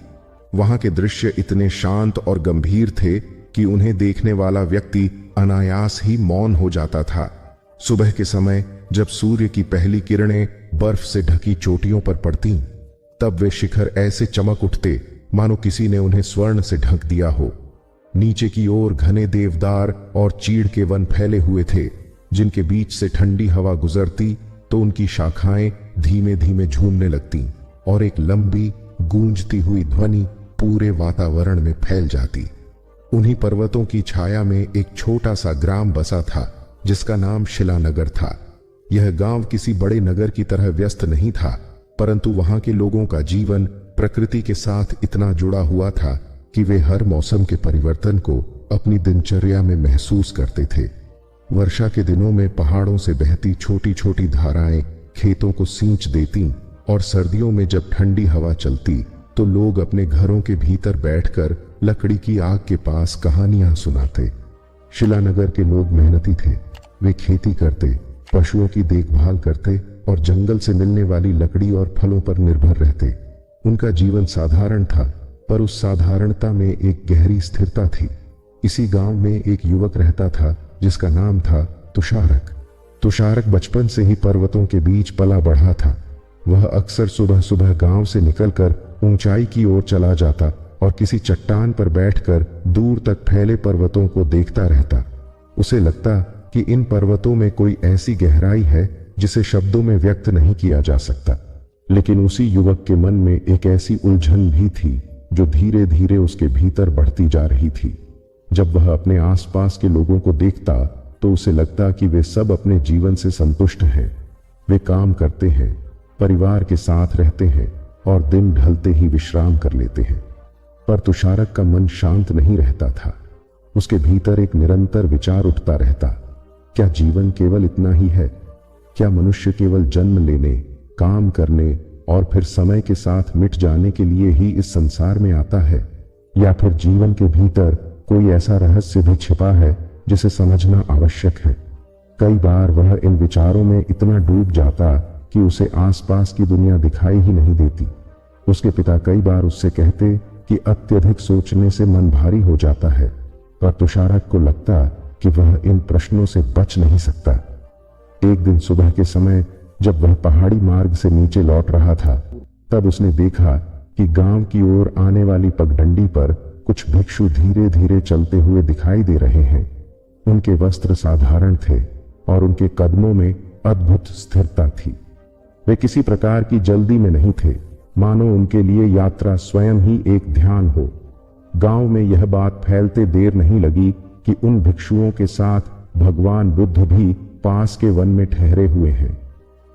वहां के दृश्य इतने शांत और गंभीर थे कि उन्हें देखने वाला व्यक्ति अनायास ही मौन हो जाता था। सुबह के समय जब सूर्य की पहली किरणें बर्फ से ढकी चोटियों पर पड़ती तब वे शिखर ऐसे चमक उठते मानो किसी ने उन्हें स्वर्ण से ढक दिया हो। नीचे की ओर घने देवदार और चीड़ के वन फैले हुए थे, जिनके बीच से ठंडी हवा गुजरती तो उनकी शाखाएं धीमे धीमे झूमने लगती और एक लंबी गूंजती हुई ध्वनि पूरे वातावरण में फैल जाती। उन्हीं पर्वतों की छाया में एक छोटा सा ग्राम बसा था जिसका नाम शिलानगर था। यह गांव किसी बड़े नगर की तरह व्यस्त नहीं था, परंतु वहां के लोगों का जीवन प्रकृति के साथ इतना जुड़ा हुआ था कि वे हर मौसम के परिवर्तन को अपनी दिनचर्या में महसूस करते थे। वर्षा के दिनों में पहाड़ों से बहती छोटी छोटी धाराएं खेतों को सींच देती और सर्दियों में जब ठंडी हवा चलती तो लोग अपने घरों के भीतर बैठकर लकड़ी की आग के पास कहानियां सुनाते। शिलानगर के लोग मेहनती थे। वे खेती करते, पशुओं की देखभाल करते और जंगल से मिलने वाली लकड़ी और फलों पर निर्भर रहते। उनका जीवन साधारण था, पर उस साधारणता में एक गहरी स्थिरता थी। इसी गांव में एक युवक रहता था जिसका नाम था तुषारक। तुषारक बचपन से ही पर्वतों के बीच पला बढ़ा था। वह अक्सर सुबह सुबह गांव से निकलकर ऊंचाई की ओर चला जाता और किसी चट्टान पर बैठकर दूर तक फैले पर्वतों को देखता रहता। उसे लगता कि इन पर्वतों में कोई ऐसी गहराई है जिसे शब्दों में व्यक्त नहीं किया जा सकता। लेकिन उसी युवक के मन में एक ऐसी उलझन भी थी जो धीरे धीरे उसके भीतर बढ़ती जा रही थी। जब वह अपने आसपास के लोगों को देखता तो उसे लगता कि वे सब अपने जीवन से संतुष्ट हैं। वे काम करते हैं, परिवार के साथ रहते हैं और दिन ढलते ही विश्राम कर लेते हैं। पर तुषारक का मन शांत नहीं रहता था। उसके भीतर एक निरंतर विचार उठता रहता, क्या जीवन केवल इतना ही है? क्या मनुष्य केवल जन्म लेने, काम करने और फिर समय के साथ मिट जाने के लिए ही इस संसार में आता है, या फिर जीवन के भीतर कोई ऐसा रहस्य भी छिपा है जिसे समझना आवश्यक है। कई बार वह इन विचारों में इतना डूब जाता कि उसे आसपास की दुनिया दिखाई ही नहीं देती। उसके पिता कई बार उससे कहते कि अत्यधिक सोचने से मन भारी हो जाता है, पर तुषारक को लगता कि वह इन प्रश्नों से बच नहीं सकता। एक दिन सुबह के समय जब वह पहाड़ी मार्ग से नीचे लौट रहा था, तब उसने देखा कि गांव की ओर आने वाली पगडंडी पर कुछ भिक्षु धीरे धीरे चलते हुए दिखाई दे रहे हैं। उनके वस्त्र साधारण थे और उनके कदमों में अद्भुत स्थिरता थी। वे किसी प्रकार की जल्दी में नहीं थे, मानो उनके लिए यात्रा स्वयं ही एक ध्यान हो। गांव में यह बात फैलते देर नहीं लगी कि उन भिक्षुओं के साथ भगवान बुद्ध भी पास के वन में ठहरे हुए हैं।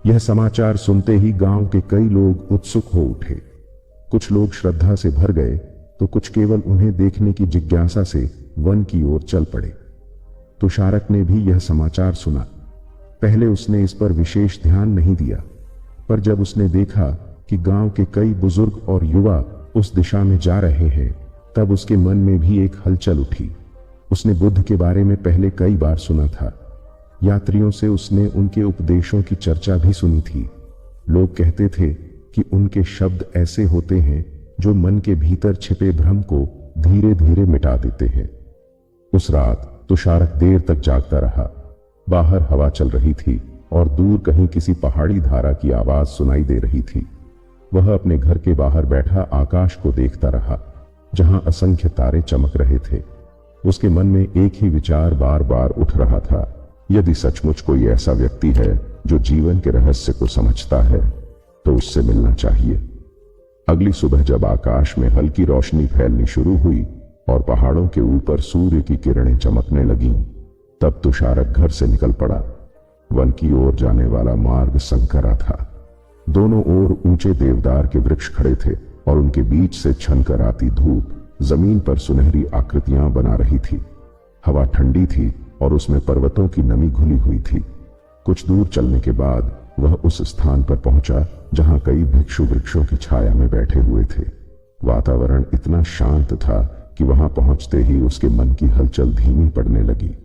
यह समाचार सुनते ही गांव के कई लोग उत्सुक हो उठे। कुछ लोग श्रद्धा से भर गए तो कुछ केवल उन्हें देखने की जिज्ञासा से वन की ओर चल पड़े। तुषारक ने भी यह समाचार सुना। पहले उसने इस पर विशेष ध्यान नहीं दिया, पर जब उसने देखा कि गांव के कई बुजुर्ग और युवा उस दिशा में जा रहे हैं, तब उसके मन में भी एक हलचल उठी। उसने बुद्ध के बारे में पहले कई बार सुना था। यात्रियों से उसने उनके उपदेशों की चर्चा भी सुनी थी। लोग कहते थे कि उनके शब्द ऐसे होते हैं जो मन के भीतर छिपे भ्रम को धीरे धीरे मिटा देते हैं। उस रात तुषारक देर तक जागता रहा। बाहर हवा चल रही थी और दूर कहीं किसी पहाड़ी धारा की आवाज सुनाई दे रही थी। वह अपने घर के बाहर बैठा आकाश को देखता रहा, जहां असंख्य तारे चमक रहे थे। उसके मन में एक ही विचार बार बार उठ रहा था, यदि सचमुच कोई ऐसा व्यक्ति है जो जीवन के रहस्य को समझता है तो उससे मिलना चाहिए। अगली सुबह जब आकाश में हल्की रोशनी फैलनी शुरू हुई और पहाड़ों के ऊपर सूर्य की किरणें चमकने लगीं, तब तुषारक घर से निकल पड़ा। वन की ओर जाने वाला मार्ग संकरा था। दोनों ओर ऊंचे देवदार के वृक्ष खड़े थे और उनके बीच से छनकर आती धूप जमीन पर सुनहरी आकृतियां बना रही थी। हवा ठंडी थी और उसमें पर्वतों की नमी घुली हुई थी। कुछ दूर चलने के बाद वह उस स्थान पर पहुंचा जहां कई भिक्षु वृक्षों की छाया में बैठे हुए थे। वातावरण इतना शांत था कि वहां पहुंचते ही उसके मन की हलचल धीमी पड़ने लगी।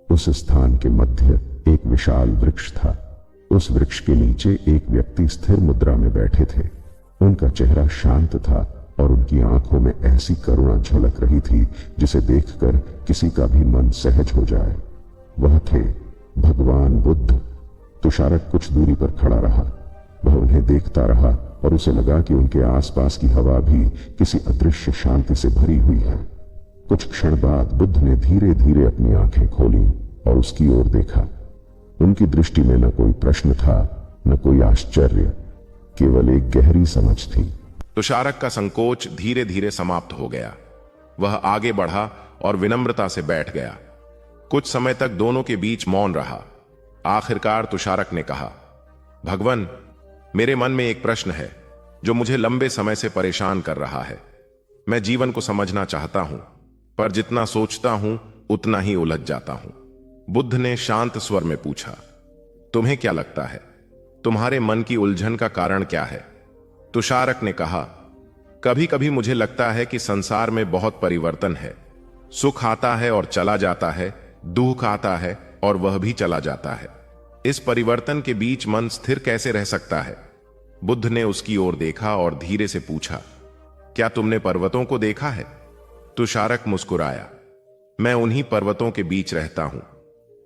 उस स्थान के मध्य एक विशाल वृक्ष था। उस वृक्ष के नीचे एक व्यक्ति स्थिर मुद्रा में बैठे थे। उनका चेहरा शांत था और उनकी आंखों में ऐसी करुणा झलक रही थी जिसे देखकर किसी का भी मन सहज हो जाए। वह थे भगवान बुद्ध। तुषारक कुछ दूरी पर खड़ा रहा। वह उन्हें देखता रहा और उसे लगा कि उनके आसपास की हवा भी किसी अदृश्य शांति से भरी हुई है। कुछ क्षण बाद बुद्ध ने धीरे धीरे अपनी आंखें खोली और उसकी ओर देखा। उनकी दृष्टि में न कोई प्रश्न था, न कोई आश्चर्य, केवल एक गहरी समझ थी। तुषारक का संकोच धीरे धीरे समाप्त हो गया। वह आगे बढ़ा और विनम्रता से बैठ गया। कुछ समय तक दोनों के बीच मौन रहा। आखिरकार तुषारक ने कहा, भगवान, मेरे मन में एक प्रश्न है जो मुझे लंबे समय से परेशान कर रहा है। मैं जीवन को समझना चाहता हूं, पर जितना सोचता हूं उतना ही उलझ जाता हूं। बुद्ध ने शांत स्वर में पूछा, तुम्हें क्या लगता है, तुम्हारे मन की उलझन का कारण क्या है? तुषारक ने कहा, कभी कभी मुझे लगता है कि संसार में बहुत परिवर्तन है। सुख आता है और चला जाता है, दुख आता है और वह भी चला जाता है। इस परिवर्तन के बीच मन स्थिर कैसे रह सकता है? बुद्ध ने उसकी ओर देखा और धीरे से पूछा, क्या तुमने पर्वतों को देखा है? तुषारक मुस्कुराया, मैं उन्हीं पर्वतों के बीच रहता हूं।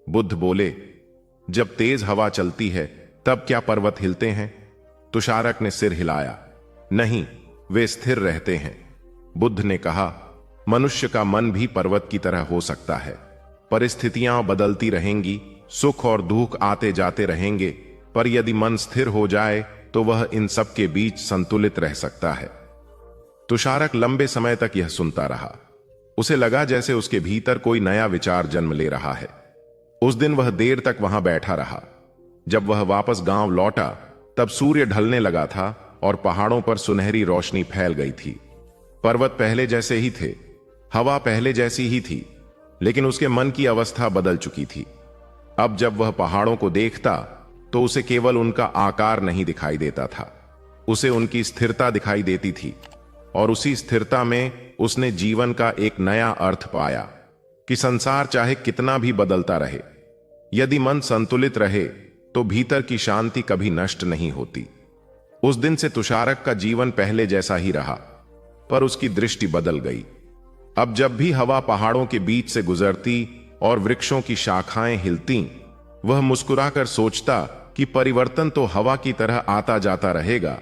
बुद्ध बोले, जब तेज हवा चलती है तब क्या पर्वत हिलते हैं? तुषारक ने सिर हिलाया, नहीं, वे स्थिर रहते हैं। बुद्ध ने कहा, मनुष्य का मन भी पर्वत की तरह हो सकता है। परिस्थितियां बदलती रहेंगी, सुख और दुख आते जाते रहेंगे, पर यदि मन स्थिर हो जाए तो वह इन सब के बीच संतुलित रह सकता है। तुषारक लंबे समय तक यह सुनता रहा। उसे लगा जैसे उसके भीतर कोई नया विचार जन्म ले रहा है। उस दिन वह देर तक वहां बैठा रहा। जब वह वापस गांव लौटा तब सूर्य ढलने लगा था और पहाड़ों पर सुनहरी रोशनी फैल गई थी। पर्वत पहले जैसे ही थे, हवा पहले जैसी ही थी, लेकिन उसके मन की अवस्था बदल चुकी थी। अब जब वह पहाड़ों को देखता तो उसे केवल उनका आकार नहीं दिखाई देता था, उसे उनकी स्थिरता दिखाई देती थी और उसी स्थिरता में उसने जीवन का एक नया अर्थ पाया कि संसार चाहे कितना भी बदलता रहे, यदि मन संतुलित रहे तो भीतर की शांति कभी नष्ट नहीं होती। उस दिन से तुषारक का जीवन पहले जैसा ही रहा, पर उसकी दृष्टि बदल गई। अब जब भी हवा पहाड़ों के बीच से गुजरती और वृक्षों की शाखाएं हिलती, वह मुस्कुराकर सोचता कि परिवर्तन तो हवा की तरह आता जाता रहेगा,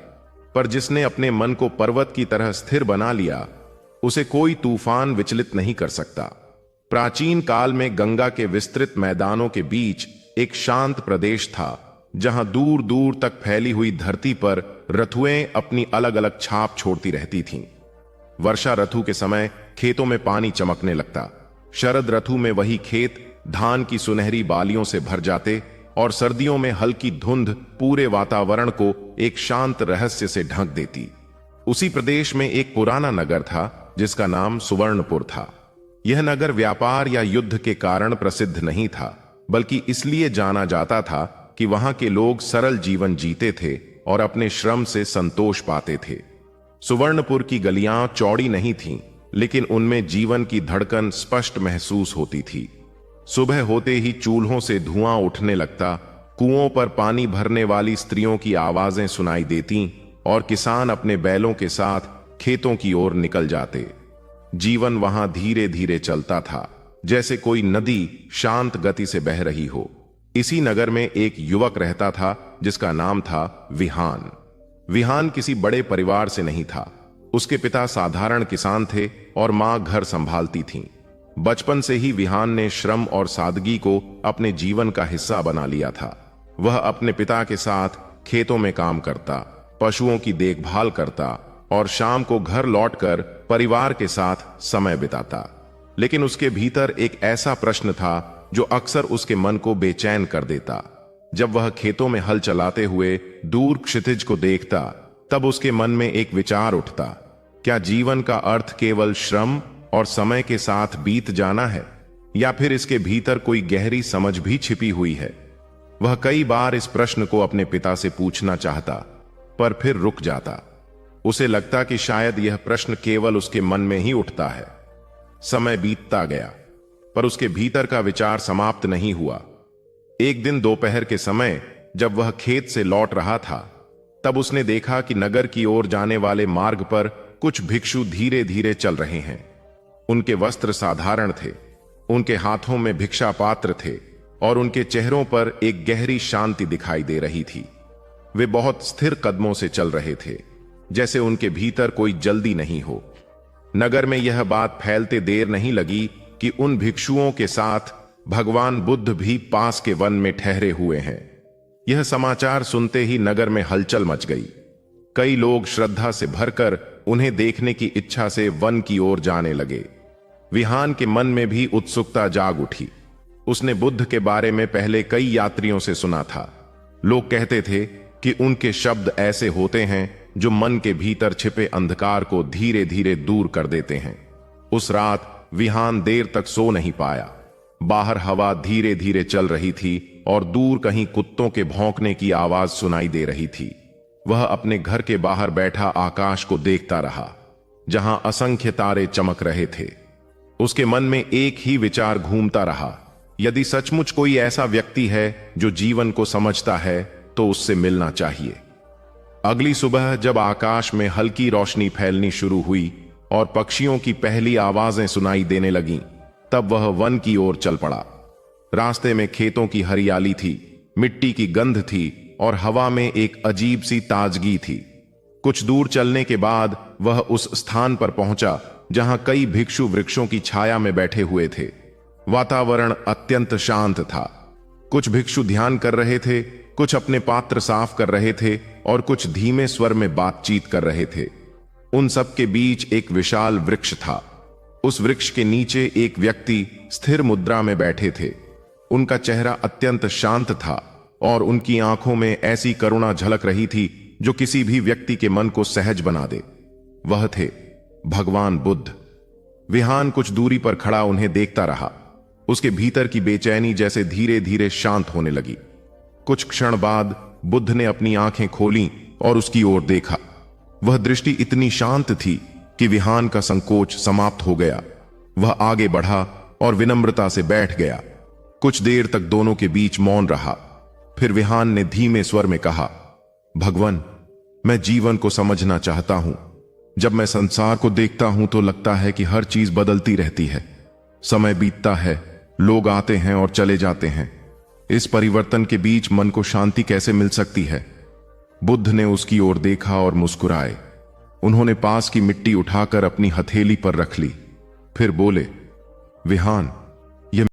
पर जिसने अपने मन को पर्वत की तरह स्थिर बना लिया, उसे कोई तूफान विचलित नहीं कर सकता। प्राचीन काल में गंगा के विस्तृत मैदानों के बीच एक शांत प्रदेश था, जहां दूर दूर तक फैली हुई धरती पर ऋतुएं अपनी अलग अलग छाप छोड़ती रहती थीं। वर्षा ऋतु के समय खेतों में पानी चमकने लगता, शरद ऋतु में वही खेत धान की सुनहरी बालियों से भर जाते और सर्दियों में हल्की धुंध पूरे वातावरण को एक शांत रहस्य से ढक देती। उसी प्रदेश में एक पुराना नगर था जिसका नाम सुवर्णपुर था। यह नगर व्यापार या युद्ध के कारण प्रसिद्ध नहीं था, बल्कि इसलिए जाना जाता था कि वहां के लोग सरल जीवन जीते थे और अपने श्रम से संतोष पाते थे। सुवर्णपुर की गलियां चौड़ी नहीं थीं, लेकिन उनमें जीवन की धड़कन स्पष्ट महसूस होती थी। सुबह होते ही चूल्हों से धुआं उठने लगता, कुओं पर पानी भरने वाली स्त्रियों की आवाजें सुनाई देती और किसान अपने बैलों के साथ खेतों की ओर निकल जाते। जीवन वहां धीरे धीरे चलता था, जैसे कोई नदी शांत गति से बह रही हो। इसी नगर में एक युवक रहता था जिसका नाम था विहान। विहान किसी बड़े परिवार से नहीं था। उसके पिता साधारण किसान थे और मां घर संभालती थीं। बचपन से ही विहान ने श्रम और सादगी को अपने जीवन का हिस्सा बना लिया था। वह अपने पिता के साथ खेतों में काम करता, पशुओं की देखभाल करता और शाम को घर लौटकर परिवार के साथ समय बिताता। लेकिन उसके भीतर एक ऐसा प्रश्न था जो अक्सर उसके मन को बेचैन कर देता। जब वह खेतों में हल चलाते हुए दूर क्षितिज को देखता, तब उसके मन में एक विचार उठता, क्या जीवन का अर्थ केवल श्रम और समय के साथ बीत जाना है, या फिर इसके भीतर कोई गहरी समझ भी छिपी हुई है? वह कई बार इस प्रश्न को अपने पिता से पूछना चाहता, पर फिर रुक जाता। उसे लगता कि शायद यह प्रश्न केवल उसके मन में ही उठता है। समय बीतता गया, पर उसके भीतर का विचार समाप्त नहीं हुआ। एक दिन दोपहर के समय जब वह खेत से लौट रहा था, तब उसने देखा कि नगर की ओर जाने वाले मार्ग पर कुछ भिक्षु धीरे धीरे चल रहे हैं। उनके वस्त्र साधारण थे, उनके हाथों में भिक्षा पात्र थे और उनके चेहरों पर एक गहरी शांति दिखाई दे रही थी। वे बहुत स्थिर कदमों से चल रहे थे, जैसे उनके भीतर कोई जल्दी नहीं हो। नगर में यह बात फैलते देर नहीं लगी कि उन भिक्षुओं के साथ भगवान बुद्ध भी पास के वन में ठहरे हुए हैं। यह समाचार सुनते ही नगर में हलचल मच गई। कई लोग श्रद्धा से भरकर उन्हें देखने की इच्छा से वन की ओर जाने लगे। विहान के मन में भी उत्सुकता जाग उठी। उसने बुद्ध के बारे में पहले कई यात्रियों से सुना था। लोग कहते थे कि उनके शब्द ऐसे होते हैं जो मन के भीतर छिपे अंधकार को धीरे धीरे दूर कर देते हैं। उस रात विहान देर तक सो नहीं पाया। बाहर हवा धीरे धीरे चल रही थी और दूर कहीं कुत्तों के भौंकने की आवाज सुनाई दे रही थी। वह अपने घर के बाहर बैठा आकाश को देखता रहा, जहां असंख्य तारे चमक रहे थे। उसके मन में एक ही विचार घूमता रहा, यदि सचमुच कोई ऐसा व्यक्ति है जो जीवन को समझता है तो उससे मिलना चाहिए। अगली सुबह जब आकाश में हल्की रोशनी फैलनी शुरू हुई और पक्षियों की पहली आवाजें सुनाई देने लगीं, तब वह वन की ओर चल पड़ा। रास्ते में खेतों की हरियाली थी, मिट्टी की गंध थी और हवा में एक अजीब सी ताजगी थी। कुछ दूर चलने के बाद वह उस स्थान पर पहुंचा जहां कई भिक्षु वृक्षों की छाया में बैठे हुए थे। वातावरण अत्यंत शांत था। कुछ भिक्षु ध्यान कर रहे थे, कुछ अपने पात्र साफ कर रहे थे और कुछ धीमे स्वर में बातचीत कर रहे थे। उन सब के बीच एक विशाल वृक्ष था। उस वृक्ष के नीचे एक व्यक्ति स्थिर मुद्रा में बैठे थे। उनका चेहरा अत्यंत शांत था और उनकी आंखों में ऐसी करुणा झलक रही थी जो किसी भी व्यक्ति के मन को सहज बना दे। वह थे भगवान बुद्ध। विहान कुछ दूरी पर खड़ा उन्हें देखता रहा। उसके भीतर की बेचैनी जैसे धीरे धीरे शांत होने लगी। कुछ क्षण बाद बुद्ध ने अपनी आंखें खोलीं और उसकी ओर देखा। वह दृष्टि इतनी शांत थी कि विहान का संकोच समाप्त हो गया। वह आगे बढ़ा और विनम्रता से बैठ गया। कुछ देर तक दोनों के बीच मौन रहा। फिर विहान ने धीमे स्वर में कहा, भगवान, मैं जीवन को समझना चाहता हूं। जब मैं संसार को देखता हूं तो लगता है कि हर चीज बदलती रहती है। समय बीतता है, लोग आते हैं और चले जाते हैं। इस परिवर्तन के बीच मन को शांति कैसे मिल सकती है? बुद्ध ने उसकी ओर देखा और मुस्कुराए। उन्होंने पास की मिट्टी उठाकर अपनी हथेली पर रख ली। फिर बोले, विहान,